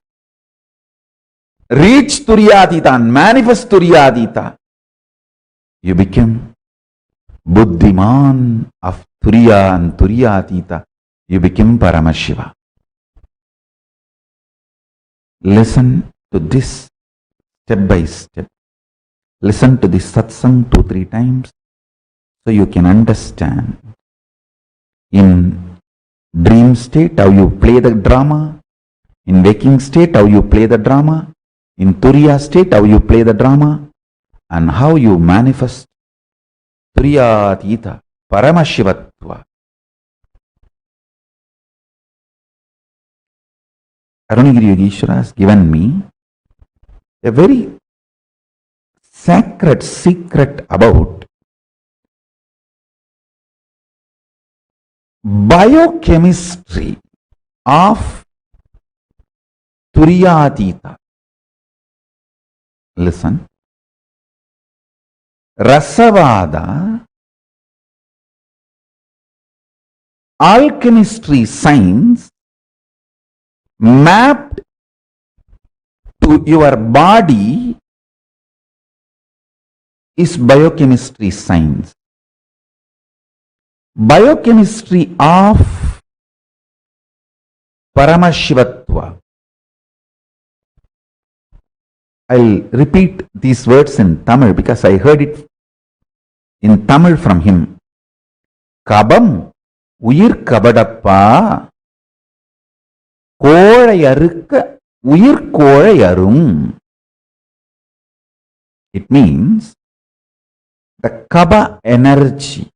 reach Turiyadita and manifest Turiyadita, you become Buddhiman of Turiya and Turiyadita. You become Paramashiva. Listen to this step by step. Listen to this satsang 2-3 times so you can understand. In dream state, how you play the drama. In waking state, how you play the drama. In Turiya state, how you play the drama. And how you manifest Turiyadita, Paramashivatva. Arunagiri Yogeshwara has given me a very sacred secret about biochemistry of Turiyadita. Listen. Rasavada, alchemistry science mapped to your body is biochemistry science. Biochemistry of Paramashivatva. I'll repeat these words in Tamil because I heard it in Tamil from him. Kabam uyir kabadappa kolayarukka uyir kolayarum. It means the Kaba energy,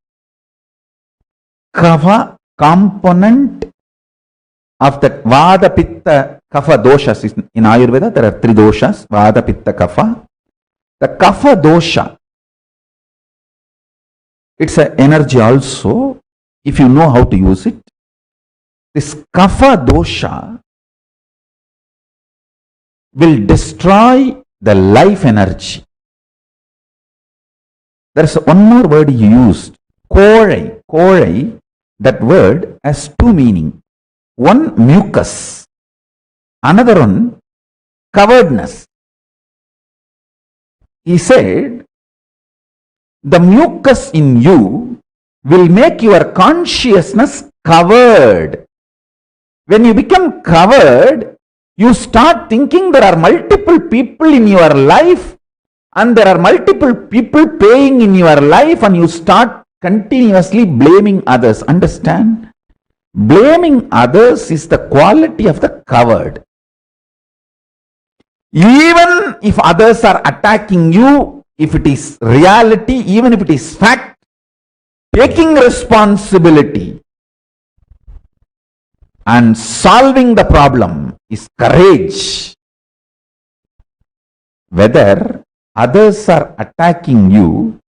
Kava component of that Vada Pitta Kapha doshas. In Ayurveda there are 3 doshas, Vada Pitta Kapha. The Kapha dosha, it's an energy also if you know how to use it. This Kapha dosha will destroy the life energy. There is one more word you used, Kolai. Kolai, that word has 2 meanings. One, mucus. Another one, coveredness. He said, the mucus in you will make your consciousness covered. When you become covered, you start thinking there are multiple people in your life and there are multiple people paying in your life, and you start continuously blaming others. Understand? Blaming others is the quality of the covered. Even if others are attacking you, if it is reality, even if it is fact, taking responsibility and solving the problem is courage. Whether others are attacking you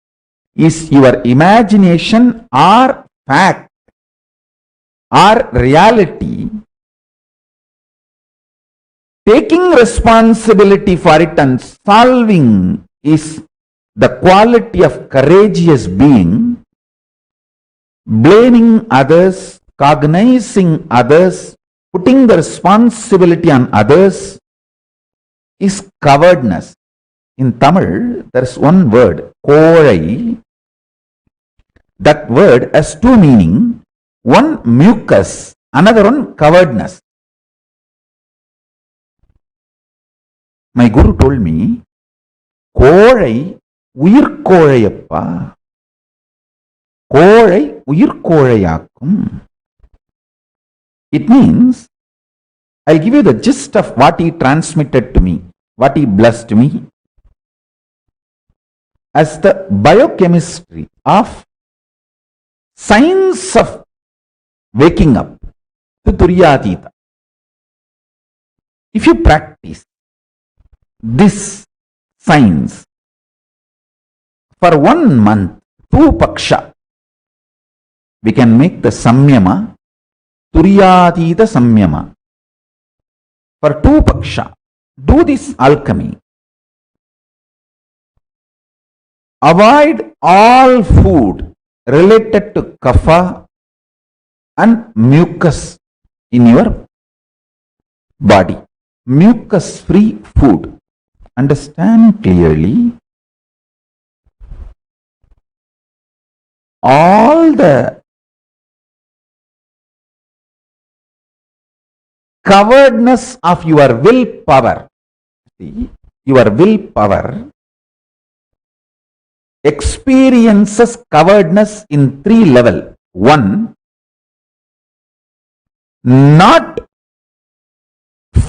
is your imagination or fact or reality, taking responsibility for it and solving is the quality of courageous being. Blaming others, cognizing others, putting the responsibility on others is cowardness. In Tamil, there is one word, Kolai. That word has 2 meanings. One, mucus. Another one, cowardness. my guru told me, கோழை உயிர்கோழையப்பா, கோழை உயிர்கோழையாக்கும். It means, I'll give you the gist of what he transmitted to me, what he blessed me as the biochemistry of science of waking up to Turyatita. If you practice this science for 1 month, 2 paksha, we can make the samyama Turyatita samyama. For 2 paksha, do this alchemy. Avoid all food related to kapha and mucus in your body. Mucus free food. Understand clearly. All the coveredness of your willpower, see, your willpower experiences coveredness in 3 levels. 1, not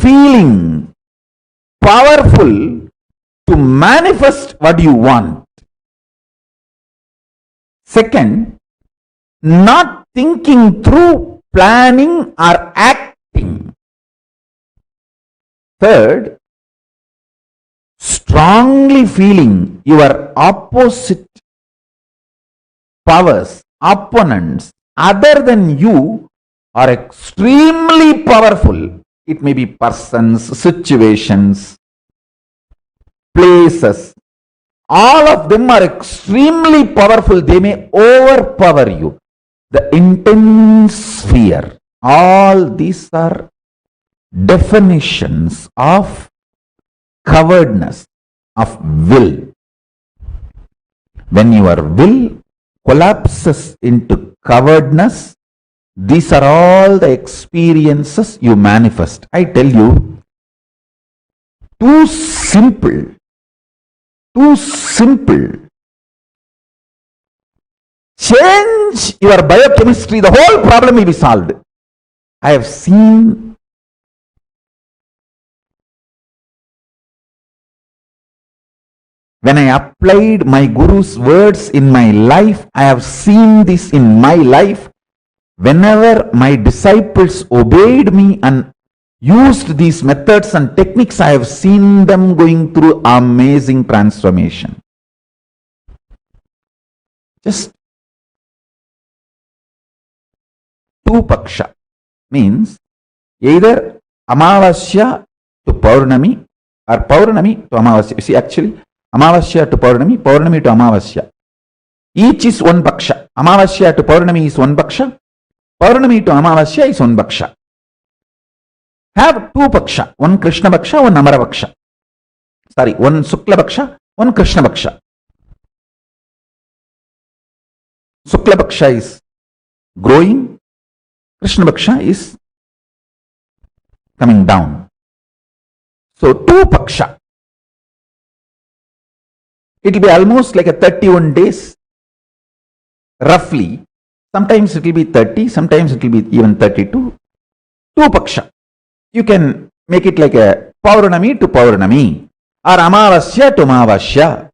feeling powerful to manifest what you want. Second, not thinking through, planning or acting. Third, strongly feeling your opposite powers, opponents other than you are extremely powerful. It may be persons, situations, places. All of them are extremely powerful. They may overpower you. The intense fear. All these are definitions of coveredness of will. When your will collapses into coveredness, these are all the experiences you manifest. I tell you, too simple. Change your biochemistry, the whole problem will be solved. I have seen when I applied my Guru's words in my life, I have seen this in my life. Whenever my disciples obeyed me and used these methods and techniques, I have seen them going through amazing transformation. Just 2 paksha means either Amavasya to Paurnami or Paurnami to Amavasya. You see, actually, Amavasya to Paurnami, Paurnami to Amavasya. Each is 1 paksha. Amavasya to Paurnami is 1 paksha. Paurnami to Amavasya is 1 paksha. Have 2 paksha, 1 Krishna paksha, 1 Amara paksha. Sorry, 1 Sukla paksha, 1 Krishna paksha. Sukla paksha is growing, Krishna paksha is coming down. So 2 paksha. It will be almost like a 31 days, roughly. Sometimes it will be 30, sometimes it will be even 32. 2 paksha. You can make it like a Paurnami to Paurnami or Amavasya to Amavasya.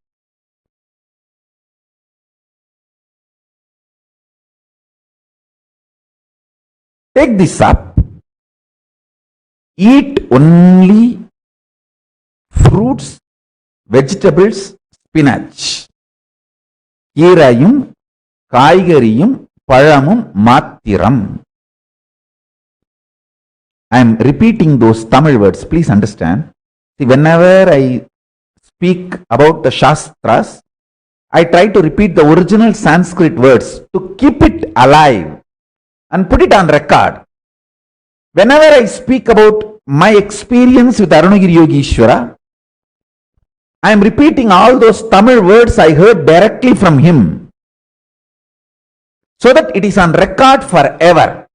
Take this up. Eat only fruits, vegetables, spinach. Keerayum, Kaigariyum, Palamum, Mathiram. I am repeating those Tamil words. Please understand. See, whenever I speak about the Shastras, I try to repeat the original Sanskrit words to keep it alive and put it on record. Whenever I speak about my experience with Arunagiri Yogeshwara, I am repeating all those Tamil words I heard directly from him, so that it is on record forever.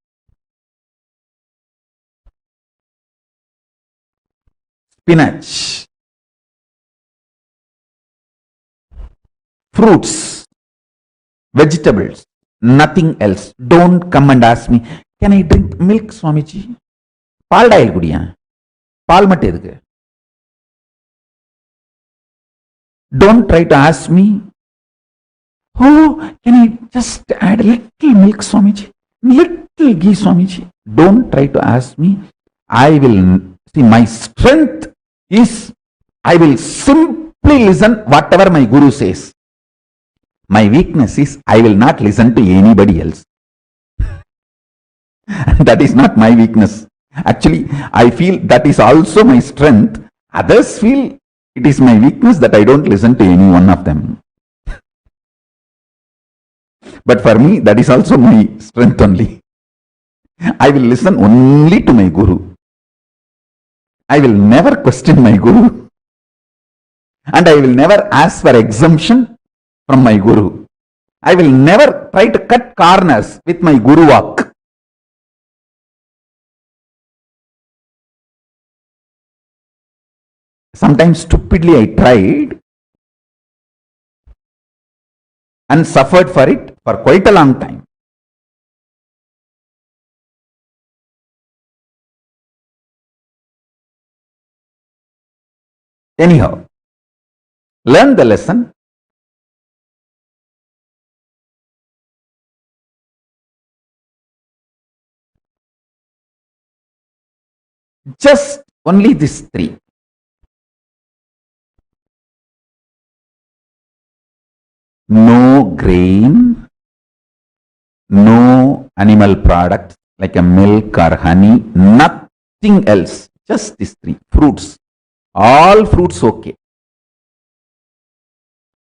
Spinach. fruits, vegetables, nothing else. Don't come and ask me, can I drink milk, Swamiji? Paal dial kudiya. Paal matte edukku. Don't try to ask me, oh, can I just add a little milk, Swamiji? Little ghee, Swamiji. Don't try to ask me. I will see, my strength is, I will simply listen whatever my Guru says. My weakness is, I will not listen to anybody else. That is not my weakness. Actually, I feel that is also my strength. Others feel it is my weakness that I don't listen to any one of them. But for me, that is also my strength only. I will listen only to my Guru. I will never question my Guru. And I will never ask for exemption from my Guru. I will never try to cut corners with my Guru walk. Sometimes stupidly I tried and suffered for it for quite a long time. Anyhow, learn the lesson. Just only these three. No grain, no animal products like a milk or honey, nothing else. Just these three. Fruits. All fruits okay.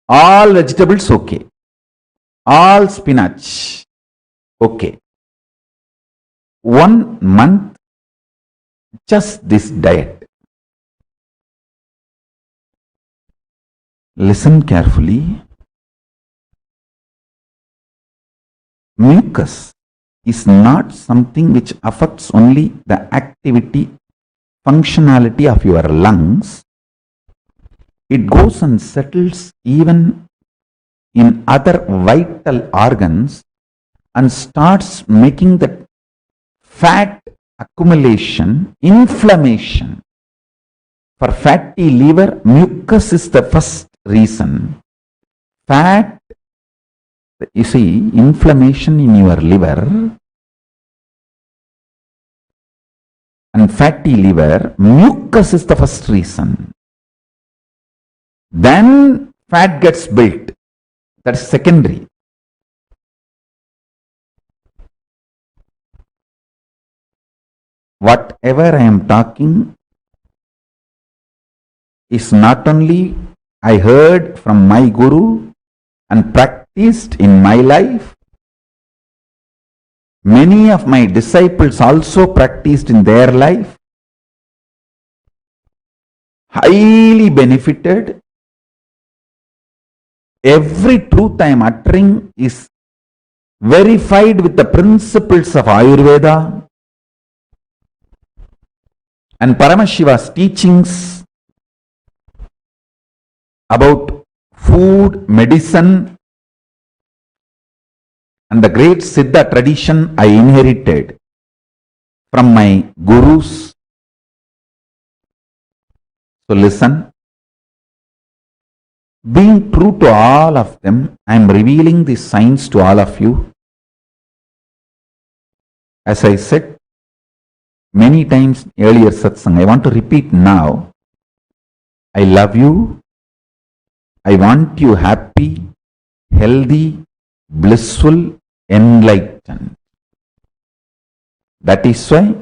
All vegetables okay. All spinach okay. 1 month, just this diet. Listen carefully. Mucus is not something which affects only the activity, functionality of your lungs. It goes and settles even in other vital organs and starts making the fat accumulation, inflammation. For fatty liver, mucus is the first reason. Fat, you see, inflammation in your liver and fatty liver, mucus is the first reason. Then fat gets built. That's secondary. Whatever I am talking is not only I heard from my Guru and practiced in my life. Many of my disciples also practiced in their life. Highly benefited. Every truth I am uttering is verified with the principles of Ayurveda and Paramashiva's teachings about food, medicine, and the great Siddha tradition I inherited from my gurus. So listen. Being true to all of them, I am revealing these signs to all of you. As I said many times earlier satsang, I want to repeat now. I love you. I want you happy, healthy, blissful, enlightened. That is why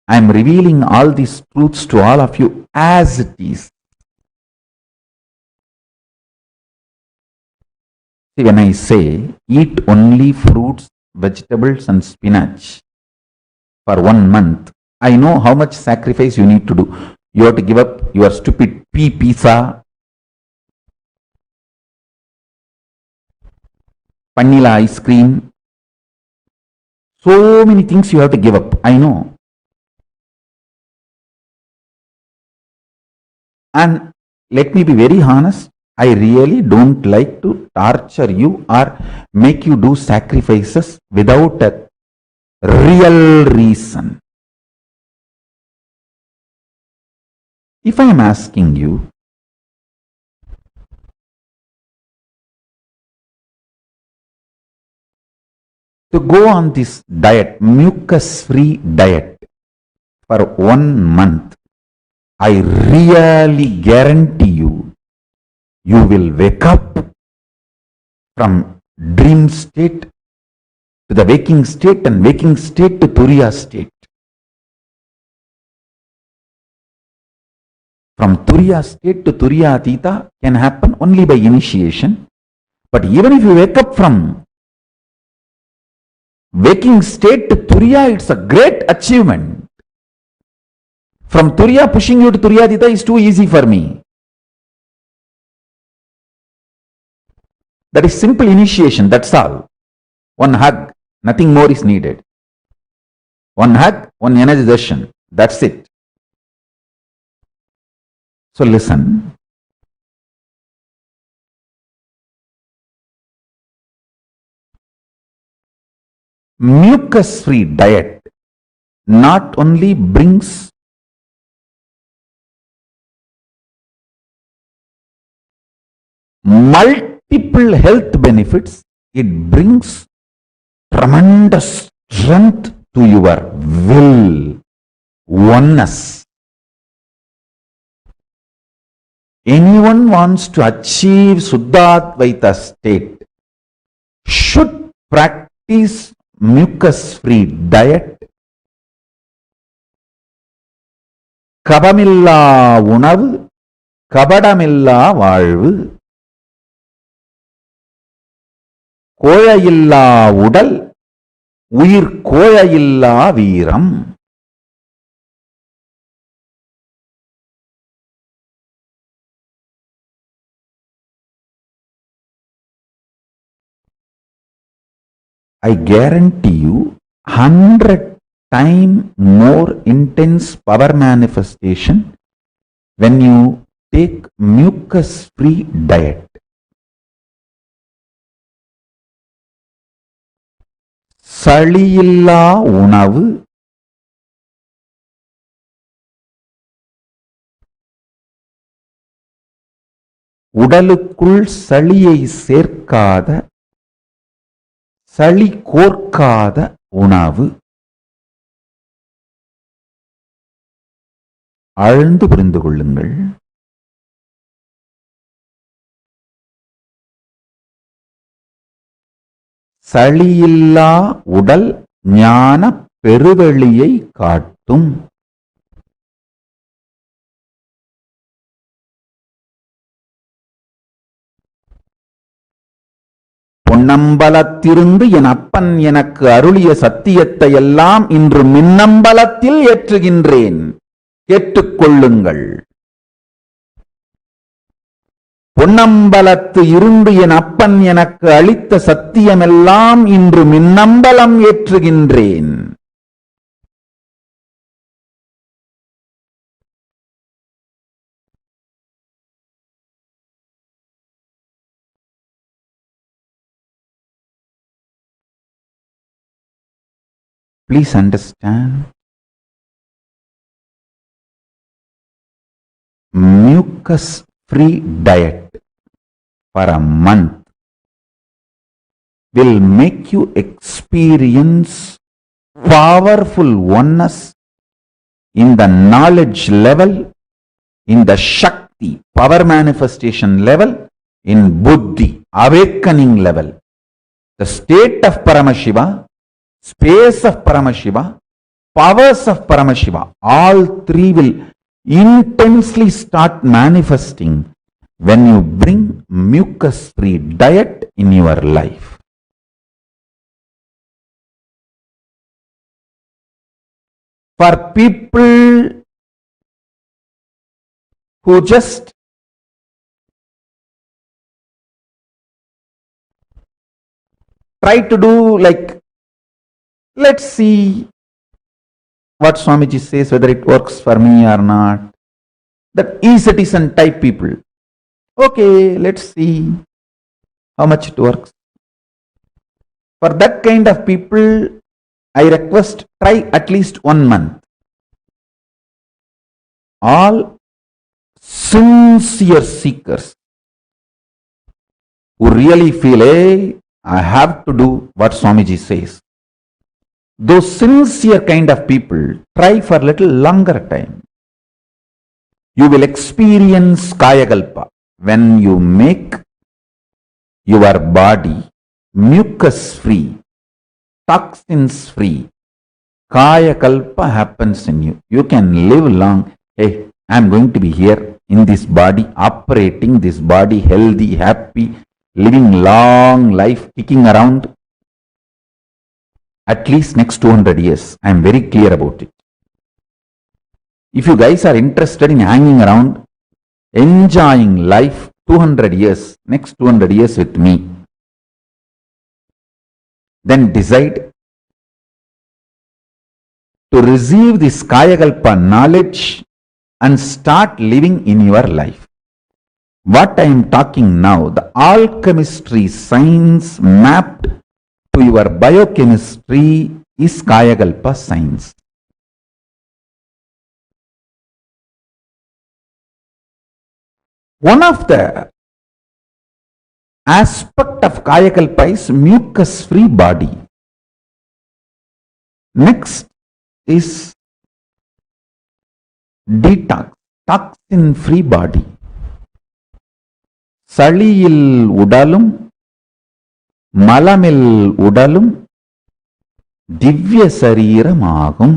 I am revealing all these truths to all of you as it is. See, when I say eat only fruits, vegetables and spinach for 1 month, I know how much sacrifice you need to do. You have to give up your stupid pizza, vanilla ice cream. So many things you have to give up. I know. And let me be very honest. I really don't like to torture you or make you do sacrifices without a real reason. If I am asking you, to go on this diet, mucus-free diet, for 1 month, I really guarantee you, you will wake up from dream state to the waking state and waking state to Turiya state. From Turiya state to Turiya Atita can happen only by initiation. But even if you wake up from waking state to Turiya, it's a great achievement. From Turiya, pushing you to Turiya Atita is too easy for me. That is simple initiation, that's all. One hug, nothing more is needed. One hug, one energization, that's it. So listen. Mucus-free diet not only brings multiple health benefits, it brings tremendous strength to your will, oneness. Anyone wants to achieve Suddhadvaita state should practice mucus-free diet, kabamilla unavu, kabadamilla valvu, கோழையில்லா உடல் உயிர் கோழையில்லா வீரம். I guarantee you 100 times more intense power manifestation when you take mucus-free diet. சளியில்லா உணவு, உடலுக்குள் சளியை சேர்க்காத, சளி கோர்க்காத உணவு. ஆழ்ந்து புரிந்து கொள்ளுங்கள். சளியில்லா உடல் ஞான பெருவெளியை காட்டும். பொன்னம்பலத்திருந்து என் அப்பன் எனக்கு அருளிய சத்தியத்தை எல்லாம் இன்று மின்னம்பலத்தில் ஏற்றுகின்றேன், கேட்டுக்கொள்ளுங்கள். பொன்னம்பலத்து இருந்து என் அப்பன் எனக்கு அளித்த சத்தியமெல்லாம் இன்று Minnambalam ஏற்றுகின்றேன். Please understand, mucus-free diet for a month will make you experience powerful oneness in the knowledge level, in the Shakti, power manifestation level, in Buddhi, awakening level. The state of Paramashiva, space of Paramashiva, powers of Paramashiva, all three will intensely start manifesting when you bring mucus-free diet in your life. For people who just try to do like, let's see what Swamiji says, whether it works for me or not. That e-citizen type people, Okay, let's see how much it works. For that kind of people, I request try at least 1 month. All sincere seekers who really feel, hey, I have to do what Swamiji says. Those sincere kind of people, try for a little longer time. You will experience Kayakalpa when you make your body mucus free, toxins free. Kayakalpa happens in you. You can live long. Hey, I am going to be here in this body, operating this body, healthy, happy, living long life, kicking around. At least next 200 years. I am very clear about it. If you guys are interested in hanging around, enjoying life 200 years, next 200 years with me, then decide to receive this Kayakalpa knowledge and start living in your life. What I am talking now, the alchemistry science mapped to your biochemistry is Kayakalpa science. One of the aspect of Kayakalpa is mucus-free body. Next is detox, toxin-free body. Saliyil udalum, மலமில் உடலும் திவ்ய சரீரமாகும்.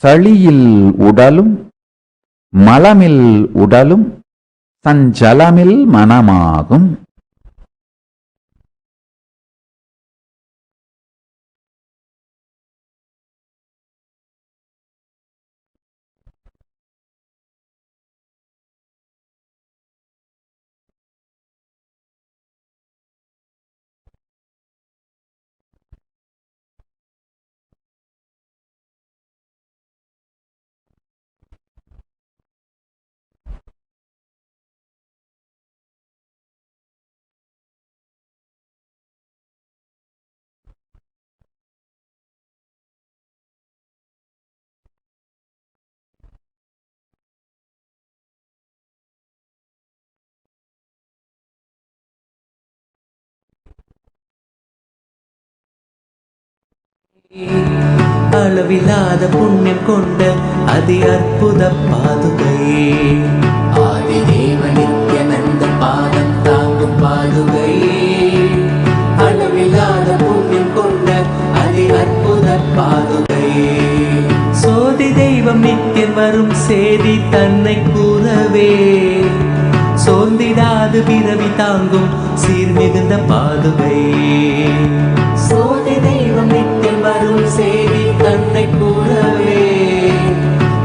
சளியில் உடலும் மலமில் உடலும் சஞ்சலமில் மனமாகும். அளவில்லாத புண்ணியம் கொண்ட அதி அற்புத பாதுகை, ஆதிதேவ நித்யானந்த பாதம் தாங்கும் பாதுகை. அளவில்லாத புண்ணியம் கொண்ட அதி அற்புத பாதுகை. சோதி தெய்வம் நித்தியம் வரும் சேதி தன்னை கூறவே, சோர்ந்திடாது பிறவி தாங்கும் சீர்மிகுந்த பாதுகை. சோதி தெய்வம் நித்தியம் வரும் சேதி தன்னை கூறவே,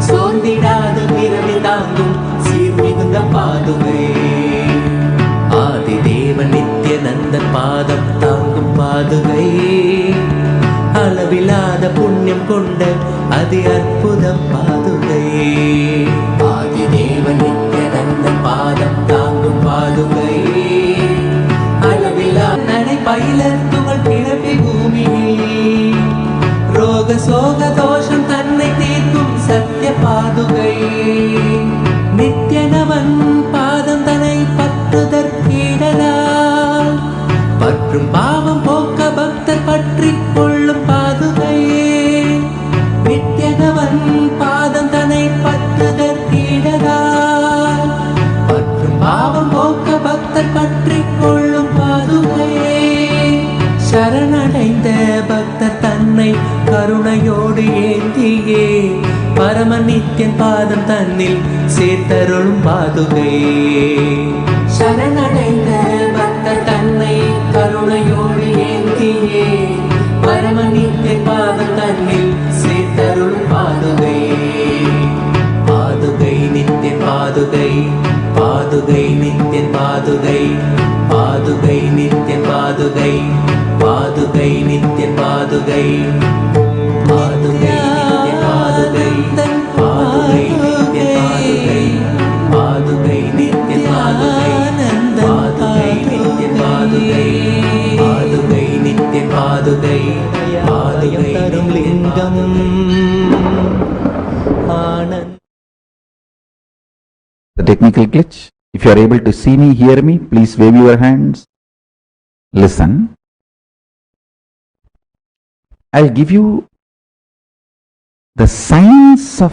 சோர்ந்திடாது பிறவி தாங்கும் சீர்மிகுந்த பாதுகை. ஆதிதேவ நித்யானந்த பாதம் தாங்கும் பாதுகை. அளவில்லாத புண்ணியம் கொண்ட அதி அற்புத பாதுகை. ஆதிதேவ நித்யானந்த பாதம் தாங்கும் பாதுகை. அளவில்லா நடை பயில துகள் பிறப்பி பூமியில், ரோக சோக தோஷம் தன்னை தீர்க்கும் சத்திய பாதுகை. நித்யனவன் பாதம் தன்னை பற்றுதற்கீடலால், பற்றும் பாவம் போக்க பக்தர் பற்றி கொள்ளும் பாதுகை. நித்யனவன் பாதம் தன்னை பற்றுதற்கீடலால், பற்றும் பாவம் போக்க பக்தர் பற்றி கொள்ளும் பாதுகை. சரணடைந்த பக்தர் தன்னை கருணையோடு ஏந்தியே, பரம நித்யன் பாதம் தன்னில் சேர்த்தருளும் பாதுகை. சரணடைந்த பக்தர் தன்னை கருணையோடு ஏந்தியே, பரம நித்யன் பாதம் தன்னில் சேர்த்தருளும் பாதுகை. பாதுகை நித்யன் பாதுகை, பாதுகை நித்யன் பாதுகை, பாதுகை நித்யன் பாதுகை, பாதுகை நித்யன் பாதுகை, பாதுகை நித்யன் பாதுகை, பாதுகை நித்யன் பாதுகை ஆலயம் தரும் லிங்கம் ஆனந்த. The technical glitch. If you are able to see me, hear me, please wave your hands. Listen. I'll give you the science of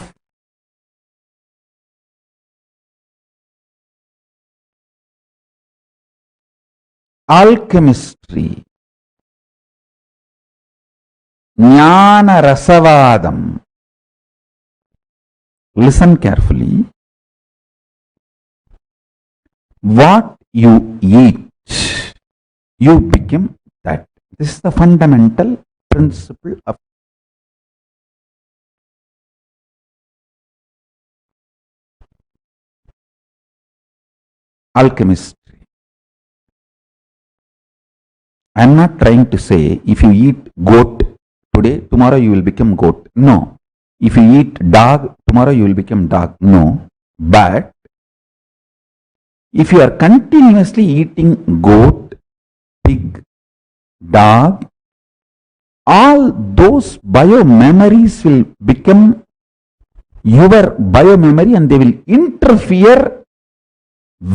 alchemistry, Jnana Rasavadam. Listen carefully. What you eat, you become that. This is the fundamental principle of alchemistry. I am not trying to say if you eat goat today, tomorrow you will become goat. No. If you eat dog, tomorrow you will become dog. No. But if you are continuously eating goat, pig, dog, all those bio-memories will become your bio-memory and they will interfere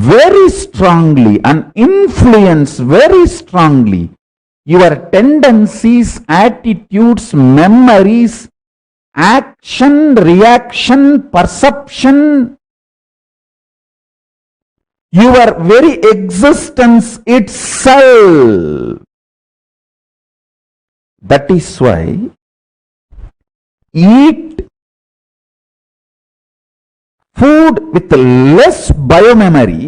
very strongly and influence very strongly your tendencies, attitudes, memories, action, reaction, perception, your very existence itself. That is why eat food with less biomemory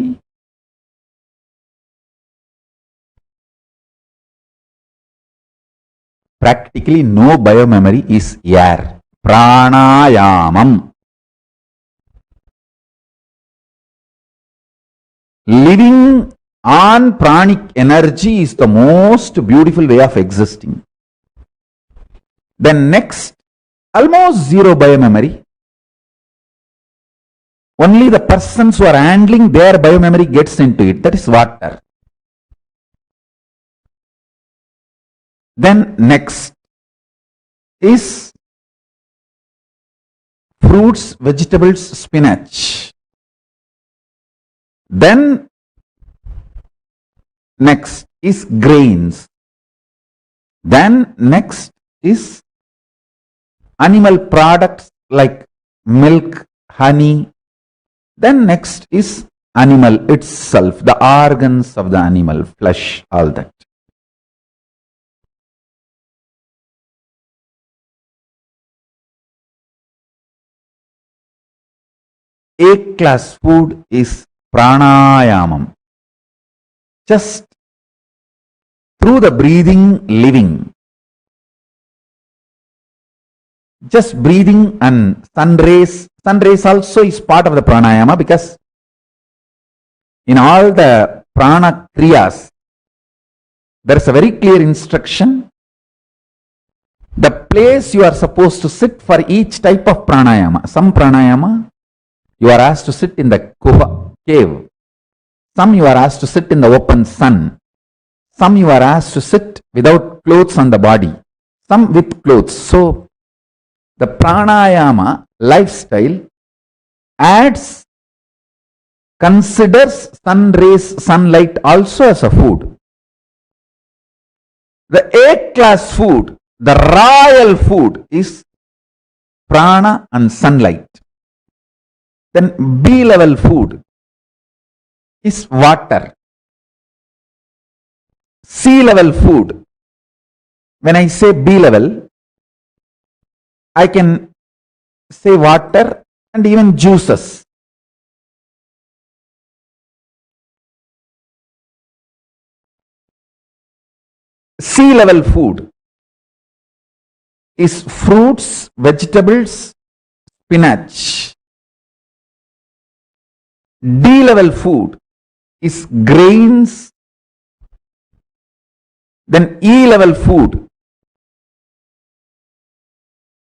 practically no biomemory is air. Pranayamam. Living on pranic energy is the most beautiful way of existing. Then next, almost zero biomemory. Only the persons who are handling their biomemory gets into it. That is water. Then next is fruits, vegetables, spinach. Then next is grains. Then next is animal products like milk, honey. Then next is animal itself, the organs of the animal, flesh, all that. A-class food is pranayamam. Just through the breathing, living. Just breathing and sun rays. Sun rays also is part of the pranayama because in all the prana kriyas, there is a very clear instruction. The place you are supposed to sit for each type of pranayama. Some pranayama, you are asked to sit in the cave. Some you are asked to sit in the open sun. Some you are asked to sit without clothes on the body. Some with clothes. So, the pranayama lifestyle considers sun rays, sunlight also as a food. The A-class food, the royal food is prana and sunlight. Then B-level food is water. C-level food, when I say B-level, I can say water and even juices. C-level food is fruits, vegetables, spinach. D-level food is grains. Then E-level food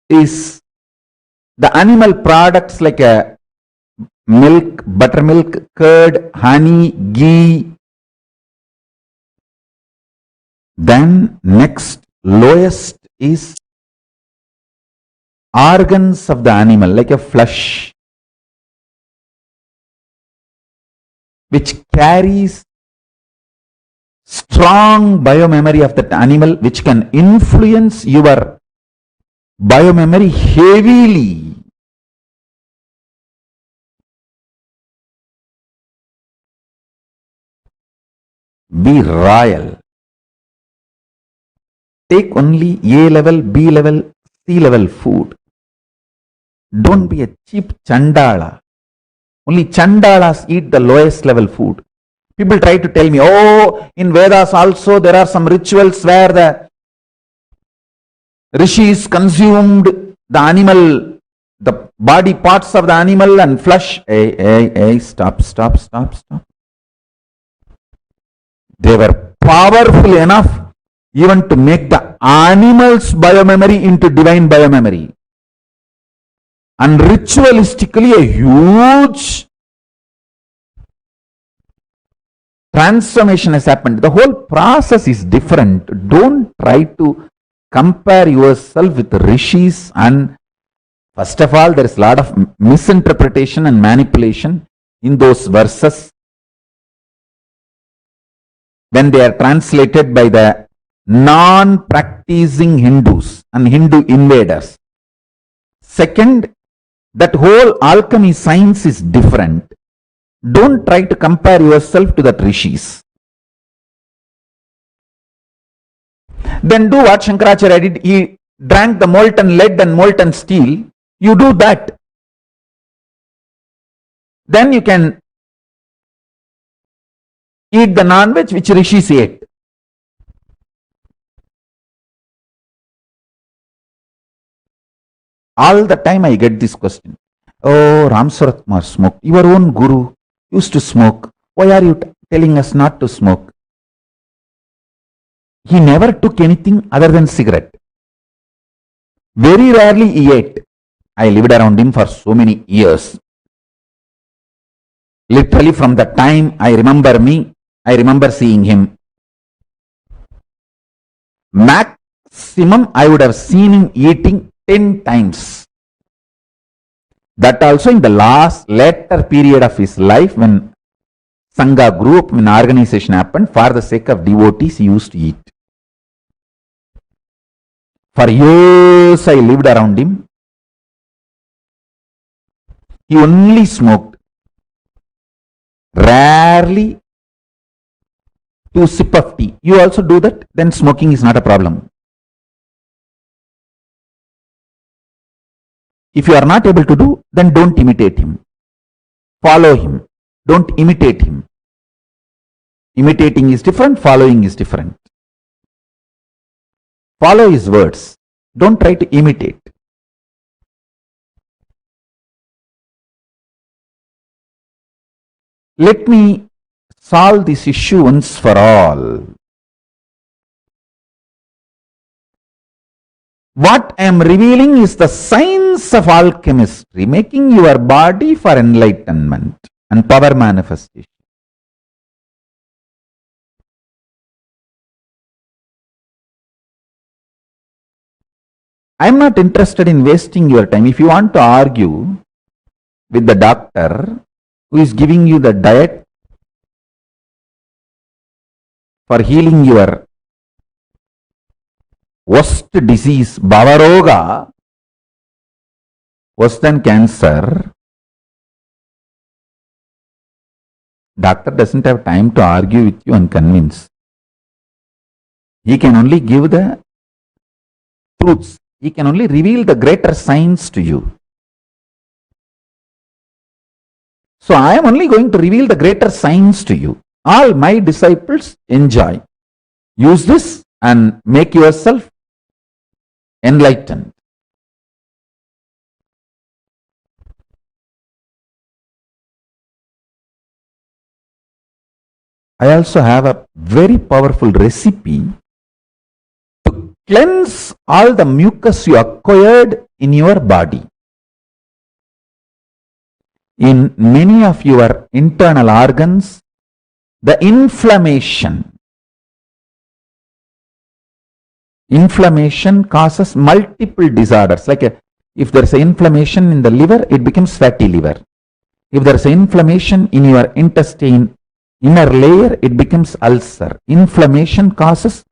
is the animal products like milk, buttermilk, curd, honey, ghee. Then next lowest is organs of the animal, like a flesh, which carries strong biomemory of that animal, which can influence your biomemory heavily. Be royal. Take only A level, B level, C level food. Don't be a cheap chandala. Only chandalas eat the lowest level food. People try to tell me, oh, in Vedas also there are some rituals where the rishis consumed the animal, the body parts of the animal and flesh. Hey, stop. They were powerful enough even to make the animal's biomemory into divine biomemory. And ritualistically a huge transformation has happened. The whole process is different. Don't try to compare yourself with the rishis. And first of all, there is a lot of misinterpretation and manipulation in those verses when they are translated by the non-practicing Hindus and Hindu invaders. Second, that whole alchemy science is different. Don't try to compare yourself to that rishis. Then do what Shankaracharya did. He drank the molten lead and molten steel. You do that. Then you can eat the non-veg which rishis ate. All the time I get this question. Oh, Ram Sarat Kumar smoked. Your own guru used to smoke. Why are you telling us not to smoke? He never took anything other than cigarette. Very rarely he ate. I lived around him for so many years. Literally from the time I remember seeing him. Maximum I would have seen him eating 10 times. That also in the later period of his life, when Sangha grew up, when organization happened, for the sake of devotees, he used to eat. For years I lived around him. He only smoked. Rarely 2 sips of tea. You also do that, then smoking is not a problem. If you are not able to do, then don't imitate him. Follow him. Don't imitate him. Imitating is different, following is different. Follow his words. Don't try to imitate. Let me solve this issue once for all. What I am revealing is the science of alchemistry, making your body for enlightenment and power manifestation. I am not interested in wasting your time. If you want to argue with the doctor who is giving you the diet for healing your worst disease, Bhavaroga, worse than cancer, doctor doesn't have time to argue with you and convince. He can only give the truths. He can only reveal the greater science to you. So I am only going to reveal the greater science to you. All my disciples enjoy. Use this and make yourself enlightened. I also have a very powerful recipe to cleanse all the mucus you acquired in your body. In many of your internal organs, the inflammation Inflammation causes multiple disorders. Like if there is an inflammation in the liver, it becomes fatty liver. If there is an inflammation in your intestine, inner layer, it becomes ulcer. Inflammation causes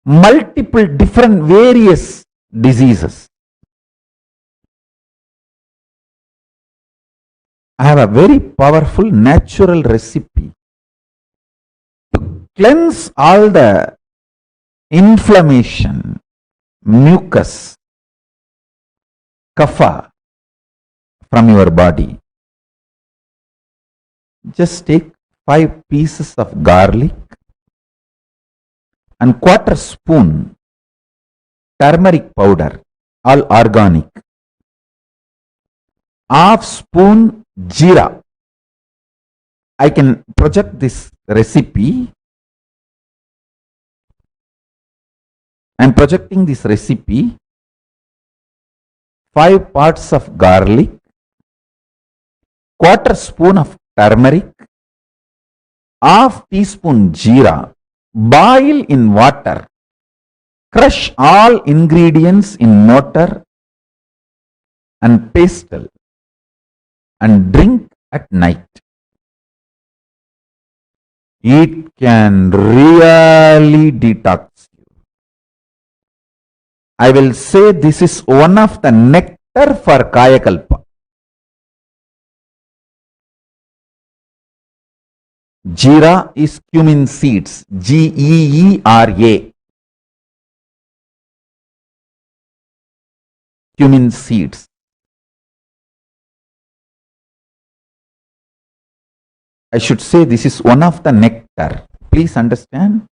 multiple different various diseases. I have a very powerful natural recipe to cleanse all the inflammation, mucus, kapha from your body. Just take 5 pieces of garlic and 1/4 spoon turmeric powder, all organic. 1/2 spoon jeera. I can project this recipe. I am projecting this recipe. 5 parts of garlic, 1/4 spoon of turmeric, 1/2 teaspoon jeera. Boil in water. Crush all ingredients in mortar and pestle and drink at night. It can really detox you. I will say this is one of the nectar for Kayakalpa. Jeera is cumin seeds. Geera. Cumin seeds. I should say this is one of the nectar. Please understand.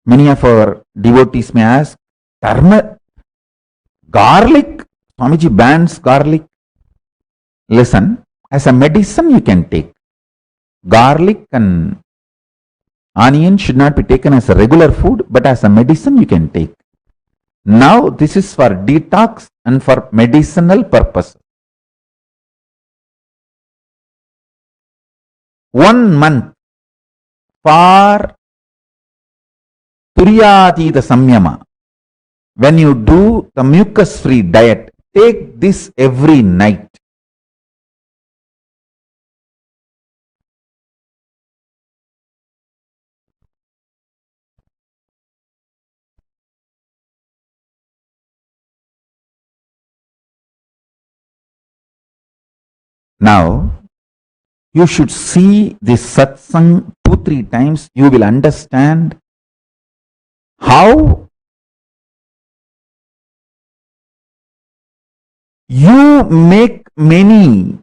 Many of our devotees may ask, garlic, Swamiji bans garlic. Listen, as a medicine you can take. Garlic and onion should not be taken as a regular food, but as a medicine you can take. Now this is for detox and for medicinal purpose. 1 month for Turyatita Samyama. When you do the mucus-free diet, take this every night. Now, you should see this satsang 2-3 times. You will understand how you make many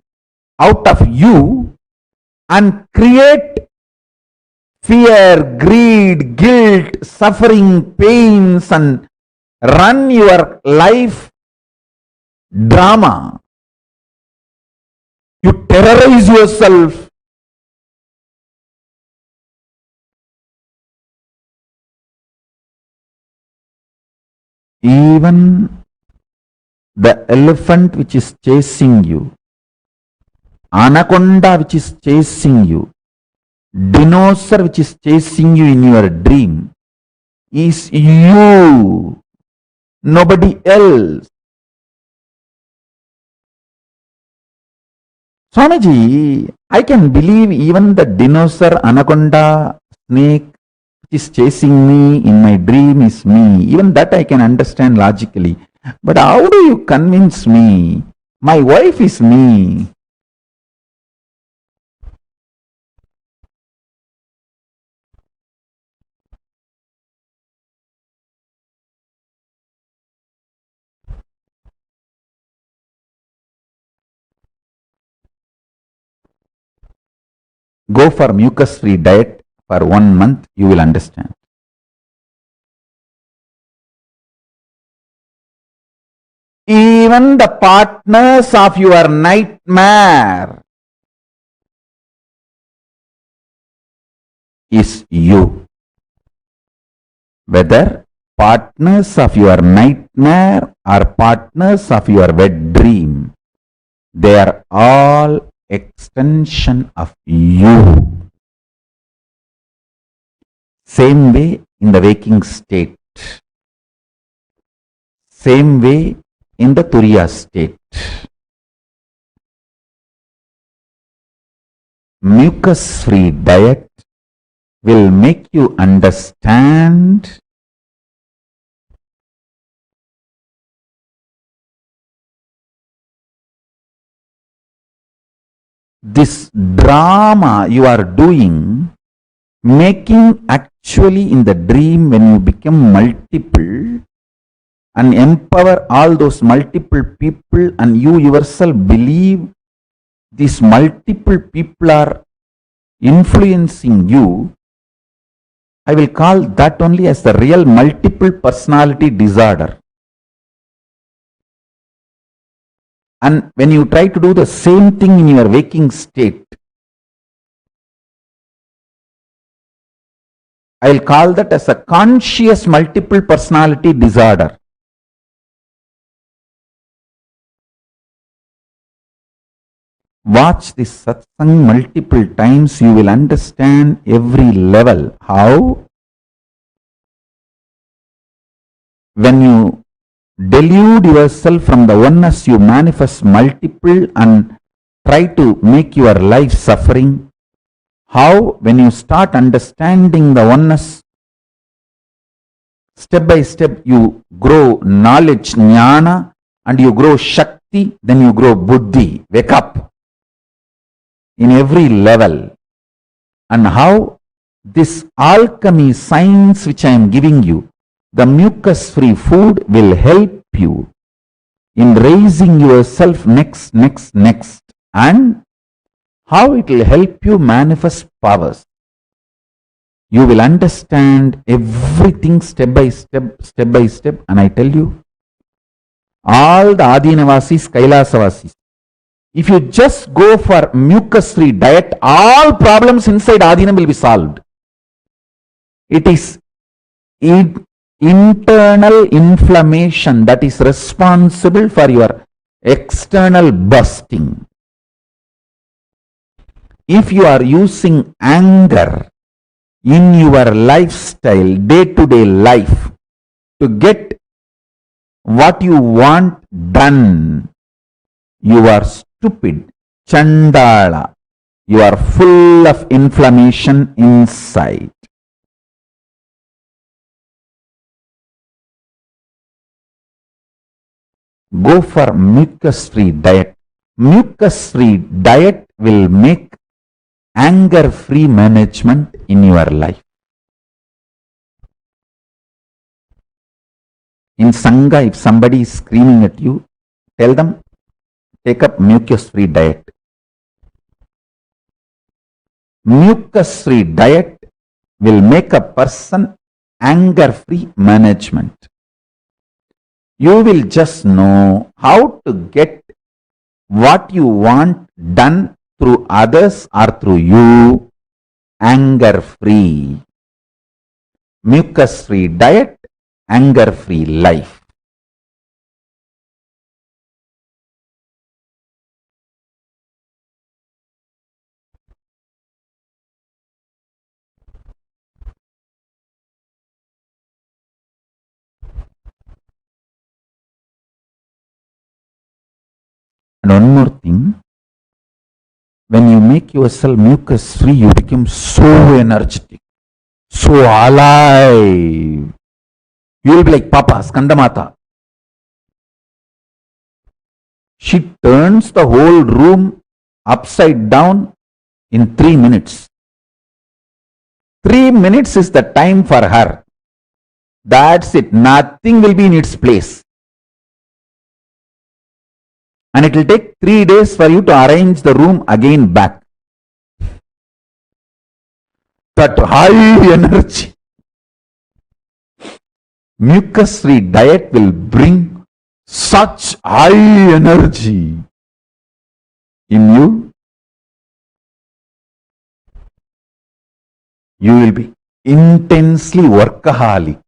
out of you and create fear, greed, guilt, suffering, pains and run your life drama. You terrorize yourself. Even the elephant which is chasing you, anaconda which is chasing you, dinosaur which is chasing you in your dream is you, nobody else. Swamiji, I can believe even the dinosaur, anaconda, snake which is chasing me in my dream is me. Even that I can understand logically. But how do you convince me? My wife is me. Go for mucus-free diet for 1 month, you will understand. Even the partners of your nightmare is you. Whether partners of your nightmare or partners of your wet dream, they are all extension of you. Same way in the waking state. Same way in the Turiya state. Mucus-free diet will make you understand this drama you are doing, making actually in the dream when you become multiple and empower all those multiple people, and you yourself believe these multiple people are influencing you. I will call that only as the real multiple personality disorder. And when you try to do the same thing in your waking state, I will call that as a conscious multiple personality disorder. Watch this satsang multiple times, you will understand every level. How? When you delude yourself from the oneness, you manifest multiple and try to make your life suffering. How? When you start understanding the oneness, step by step you grow knowledge, jnana, and you grow shakti, then you grow buddhi. Wake up in every level. And how? This alchemy science which I am giving you, the mucus-free food will help you in raising yourself next. And how it will help you manifest powers. You will understand everything step by step. And I tell you, all the Adinavasis, Kailasavasis, if you just go for mucus-free diet, all problems inside Adina will be solved. It is internal inflammation that is responsible for your external bursting. If you are using anger in your lifestyle, day-to-day life, to get what you want done, you are stupid, chandala. You are full of inflammation inside. Go for mucus-free diet. Mucus-free diet will make anger-free management in your life. In Sangha, if somebody is screaming at you, tell them, take up mucus-free diet. Mucus-free diet will make a person anger-free management. You will just know how to get what you want done through others or through you, anger-free. Mucus-free diet, anger-free life. And one more thing, when you make yourself mucus-free, you become so energetic, so alive. You will be like Papa, Skandamata. She turns the whole room upside down in 3 minutes. 3 minutes is the time for her. That's it. Nothing will be in its place. And it will take 3 days for you to arrange the room again back. That high energy. Mucus-free diet will bring such high energy in you. You will be intensely workaholic.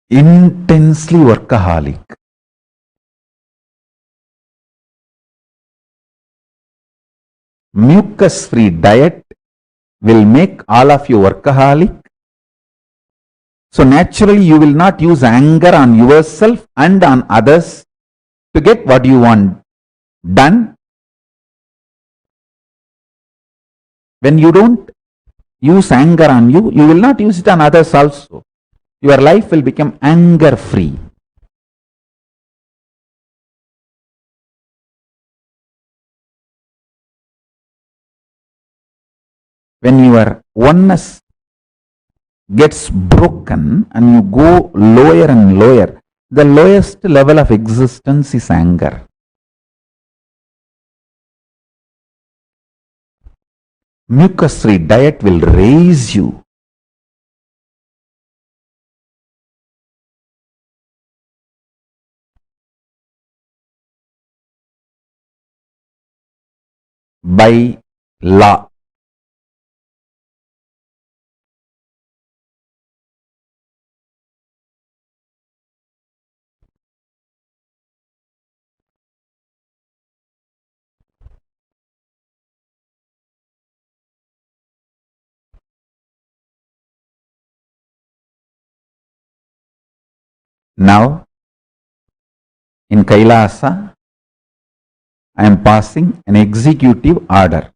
Intensely workaholic. Mucus-free diet will make all of you workaholic. So naturally you will not use anger on yourself and on others to get what you want done. When you don't use anger on you, you will not use it on others also. Your life will become anger free. When your oneness gets broken and you go lower and lower, the lowest level of existence is anger. Mucus-free diet will raise you. By law. Now, in Kailasa, I am passing an executive order.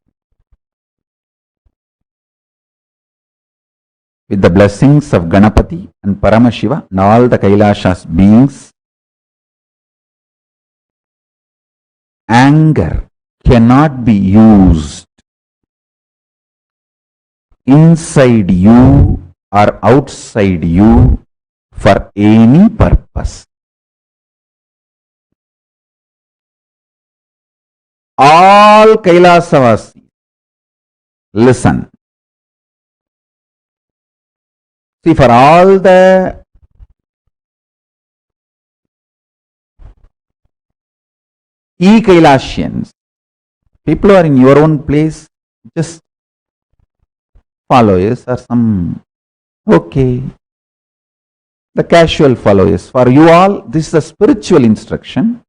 With the blessings of Ganapati and Paramashiva and all the Kailasha's beings, anger cannot be used inside you or outside you for any purpose. All Kailasavasis, listen. See, for all the Kailasians, people who are in your own place, just followers or some, okay, the casual followers. For you all, this is a spiritual instruction.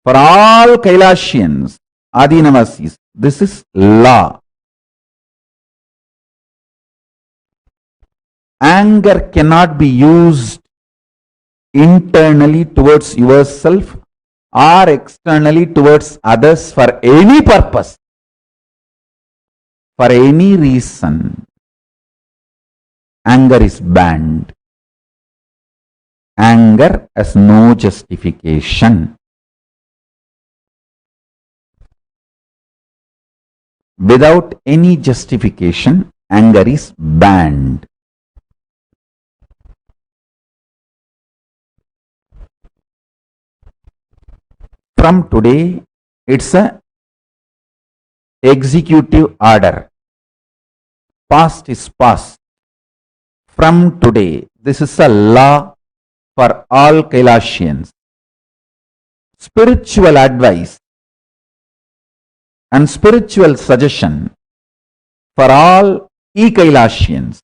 For all Kailasians, Adinavasis, this is law. Anger cannot be used internally towards yourself or externally towards others for any purpose, for any reason. Anger is banned. Anger has no justification. Without any justification, anger is banned. From today, it's a executive order. Past is past. From today, this is a law for all Kailasians. Spiritual advice and spiritual suggestion for all Kailasians.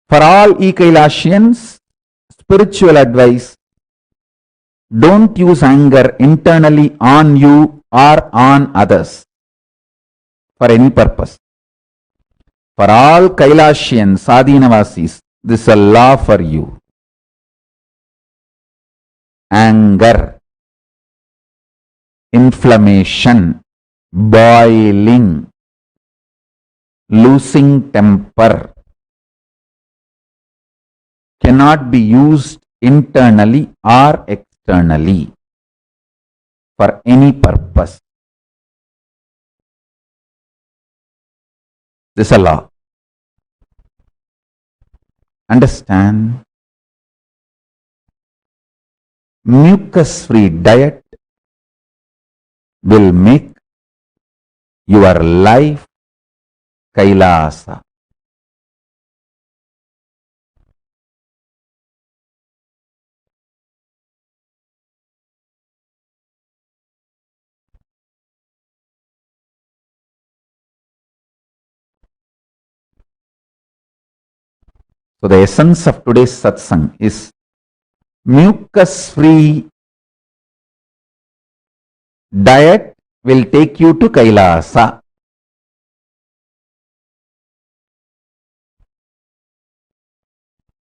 For all Kailasians, spiritual advice: don't use anger internally on you or on others for any purpose. For all Kailasians, Adinavasis, this is a law for you. Anger, inflammation, boiling, losing temper cannot be used internally or externally for any purpose. This is a law. Understand? Mucus-free diet will make your life Kailasa. So the essence of today's satsang is mucus-free diet will take you to Kailasa.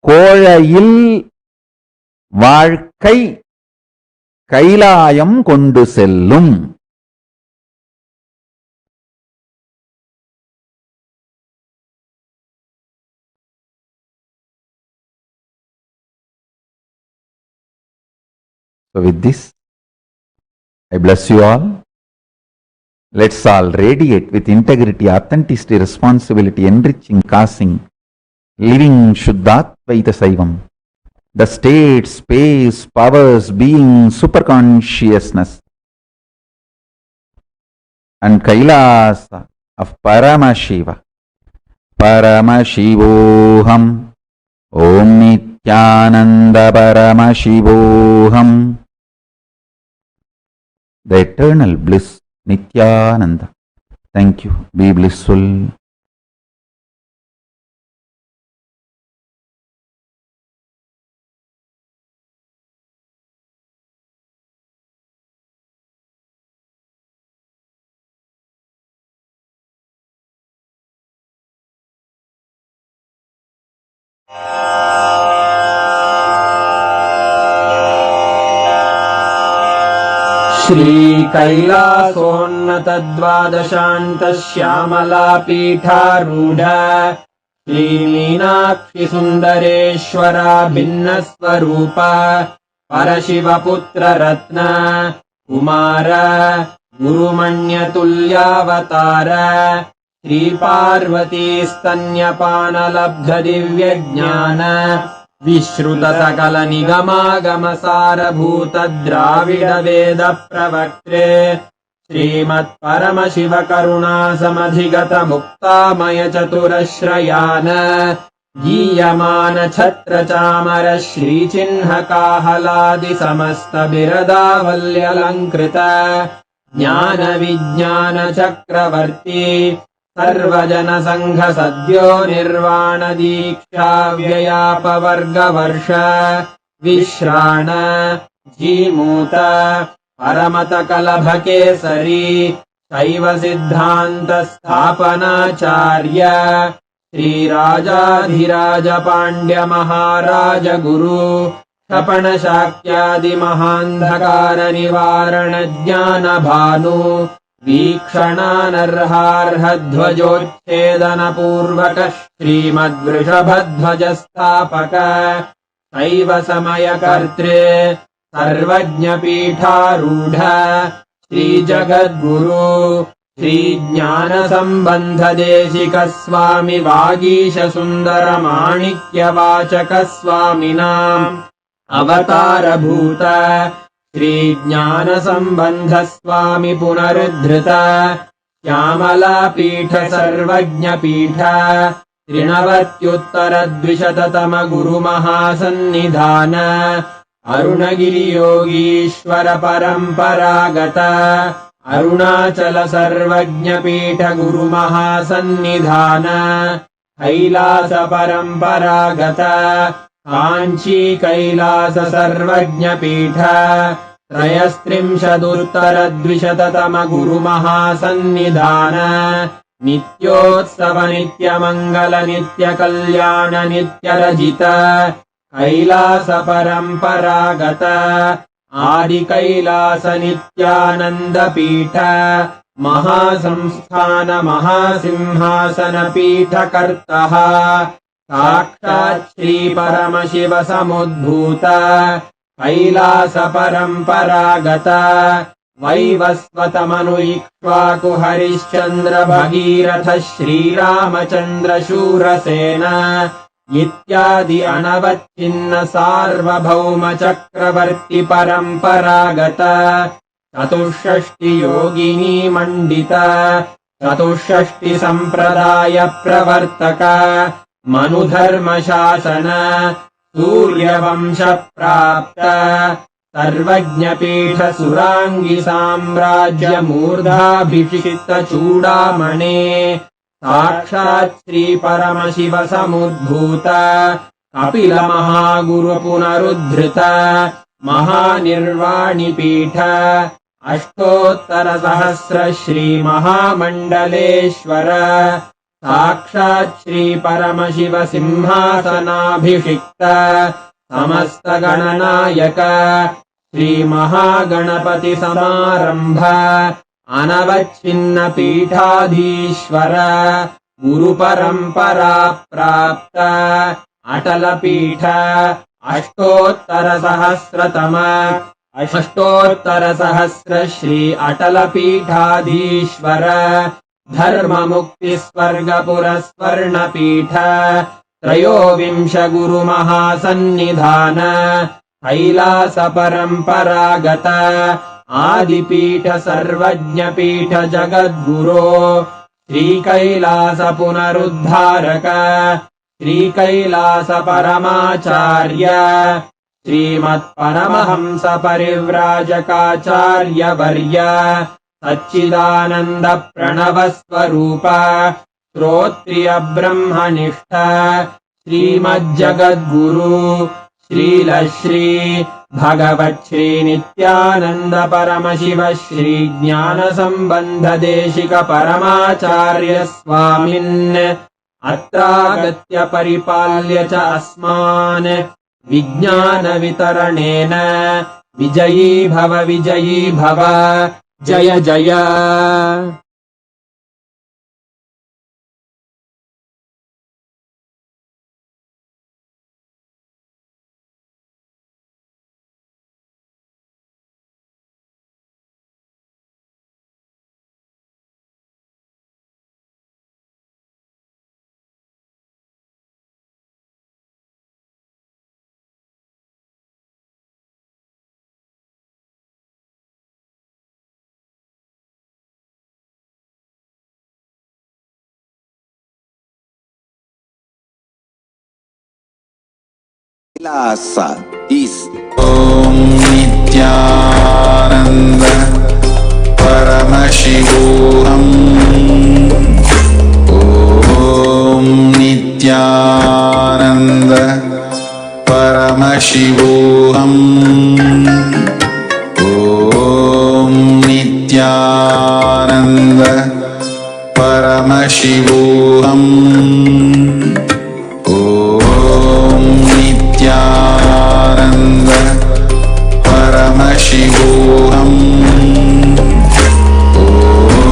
கோழையில் வாழ்க்கை கைலாயம் கொண்டு செல்லும். So with this, I bless you all. Let's all radiate with integrity, authenticity, responsibility, enriching, causing, living Shuddhatvaita Saivam. The state, space, powers, being, superconsciousness and Kailasa of Paramashiva. Paramashivoham. Om Nithyananda Paramashivoham. The eternal bliss, Nithyananda. Thank you. Be blissful. Shri कैलासोन्नतद्वादशान्त Shyamala पीठारूढ Shri Meenakshi सुन्दरेश्वरा भिन्नस्वरूप परशिवपुत्र रत्न कुमार गुरुमण्यतुल्यावतार श्री पार्वती स्तन्यपानलब्ध दिव्यज्ञान विश्रुत सकल निगमागम सारभूत द्राविड वेद प्रवक्त्रे श्रीमत् परमशिव करुणा समधिगत मुक्तामय चतुरश्रयान गीयमान छत्र चामर श्रीचिह्न काहलादि समस्त बिरदावल्यलङ्कृत ज्ञान विज्ञान चक्रवर्ती सर्वजन संघ सद्यो निर्वाण दीक्षा व्ययापवर्गवर्ष विश्राण जीमूत परमत कलभ केसरी शैव सिद्धांत स्थापनाचार्य श्रीराजाधिराज पांड्य महाराज गुरु क्षपण शाक्यादि महांधकार निवारण ज्ञान भानु वीक्षणानर्हार्हध्वजोच्छेदन पूर्वक श्रीमद्वृषभध्वज स्थापक शैव समय कर्त्रे सर्वज्ञ पीठारूढ़ श्री जगद्गुरु श्री ज्ञान संबंध देशिक स्वामी वागीश सुंदर माणिक्य वाचक स्वामिनाम् अवतार भूत श्री ज्ञान संबंध स्वामी पुनरुद्धृत श्यामला पीठ सर्वज्ञ पीठ त्रिनवत्युत्तर द्विशततम गुरु महासन्निधान अरुणगिरि योगीश्वर परंपरागत अरुणाचल सर्वज्ञ पीठ गुरु महासन्निधान कैलास परंपरागत कांची कैलास सर्वज्ञ पीठ त्रयस्त्रिंशदुत्तर द्विशततम गुरु महासन्निधान नित्योत्सव नित्य मंगल नित्य कल्याण नित्य रजित कैलास परंपरागत आदि कैलास नित्यानंद पीठ महासंस्थान महासिंहासन पीठ कर्तः साक्षात् श्री परमशिव समुद्भूत कैलास परंपरागत वैवस्वत मनु इक्ष्वाकु हरिश्चंद्र भगीरथ श्रीरामचंद्र शूरसेन इत्यादि अनवच्छिन्न सार्वभौम चक्रवर्ति परंपरागत चतुष्षष्टि योगिनी मंडित चतुष्षष्टि संप्रदाय प्रवर्तक मनुधर्म शासन सूर्यवंश प्राप्त सर्वज्ञ पीठ सुरांगी साम्राज्य मूर्धाभिषिक्त चूड़ामणे साक्षात् श्री परमशिव समुद्भूत कपिल महागुरु पुनरुद्धृत महानिर्वाणि पीठ अष्टोत्तर सहस्र श्री महामंडलेश्वर साक्षात् श्री परमशिव सिंहासनाभिषिक्त समस्त गणनायक श्री महागणपति समारंभ अनवच्छिन्न पीठाधीश्वर गुरु परंपरा प्राप्त अटल पीठ अष्टोत्तर सहस्र श्री अटल पीठाधीश्वर धर्म मुक्ति स्वर्ग पुरस्वर्ण पीठ त्रयोविंश गुरु महासन्निधान कैलास परंपरागत आदिपीठ सर्वज्ञ पीठ जगद्गुरो श्री कैलास पुनरुद्धारक श्री कैलास परमाचार्य श्रीमत् परमहंस परिव्राजकाचार्य वर्य सच्चिदानंद प्रणव स्वरूप श्रोत्रिय ब्रह्मनिष्ठ श्रीमज्जगद्गुरु श्रील श्री भगवत् श्री नित्यानंद परमशिव श्री ज्ञान संबंध देशिक परमाचार्य स्वामिन् अत्रागत्य परिपाल्य च अस्मान् विज्ञान वितरणेन विजयी भव जय जय। KAILASA is Om Nithyananda Paramashivoham. Om Nithyananda Paramashivoham. Om Nithyananda Paramashivoham. Nithyananda Paramashivoham.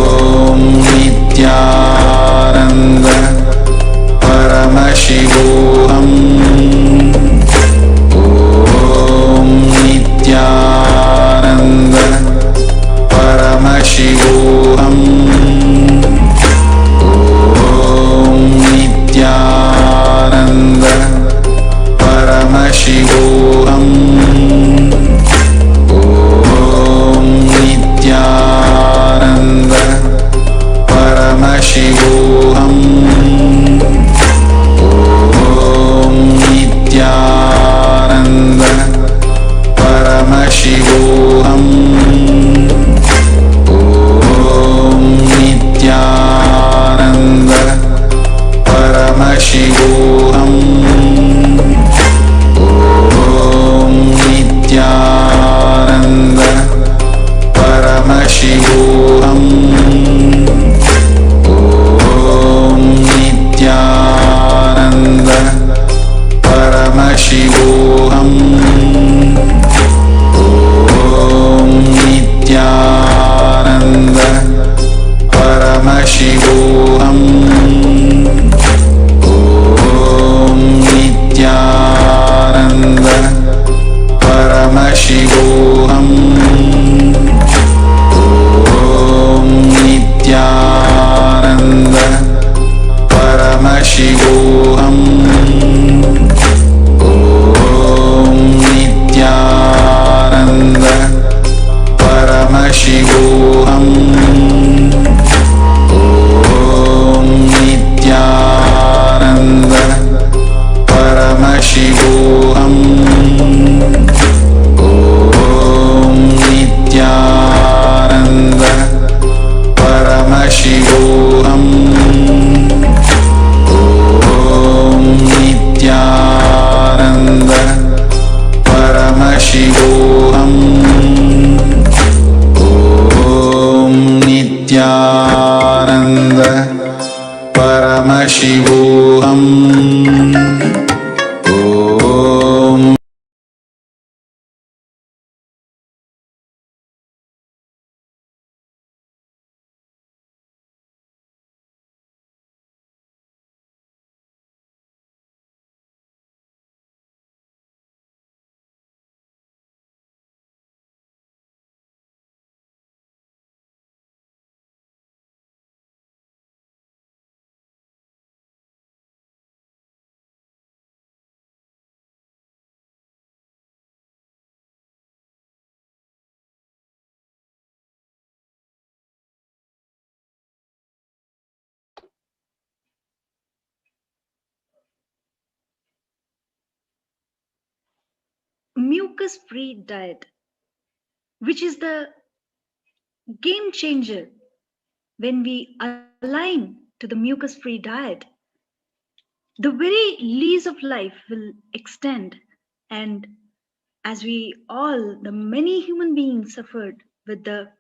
Om Nithyananda Paramashivoham. Om Nithyananda Paramashivoham. Om Nithyananda Paramashivoham. Om Nithyananda Paramashivoham. Om mucus-free diet, which is the game changer. When we align to the mucus-free diet, the very lease of life will extend. And as we all, the many human beings suffered with the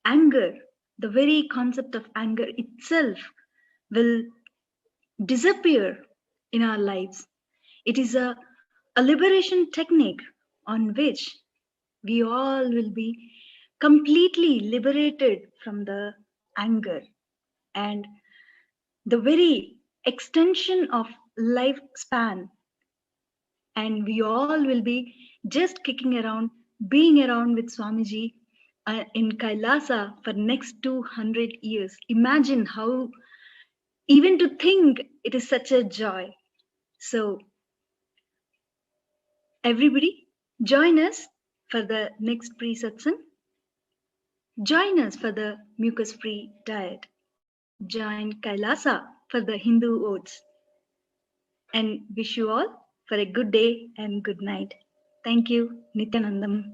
anger, the very concept of anger itself will disappear in our lives. It is a liberation technique on which we all will be completely liberated from the anger, and the very extension of lifespan, and we all will be just kicking around, being around with Swamiji in Kailasa for next 200 years. Imagine how, even to think, it is such a joy. So everybody, join us for the next pre-satsang. Join us for the mucus-free diet. Join Kailasa for the Hindu odes. And wish you all for a good day and good night. Thank you, Nithyanandam.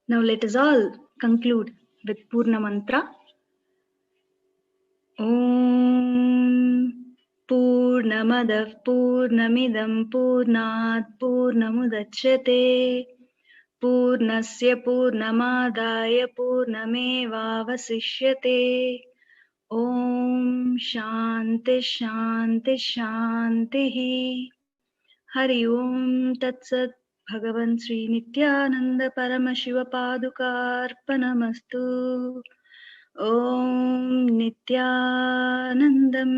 Now let us all conclude with Purna Mantra. Om Purnamadav Purnamidam Purnat Purnamudachyate Purnasya Purnamadaya Purnamevavasishyate. Om Shanti Shanti Shanti. Hari Om Tat Sat. Bhagavan Sri Nithyananda Paramashiva Padukarpanamastu. Om Nithyanandam.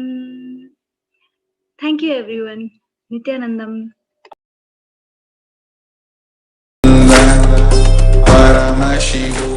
Thank you, everyone. Nithyanandam. Paramashivoham.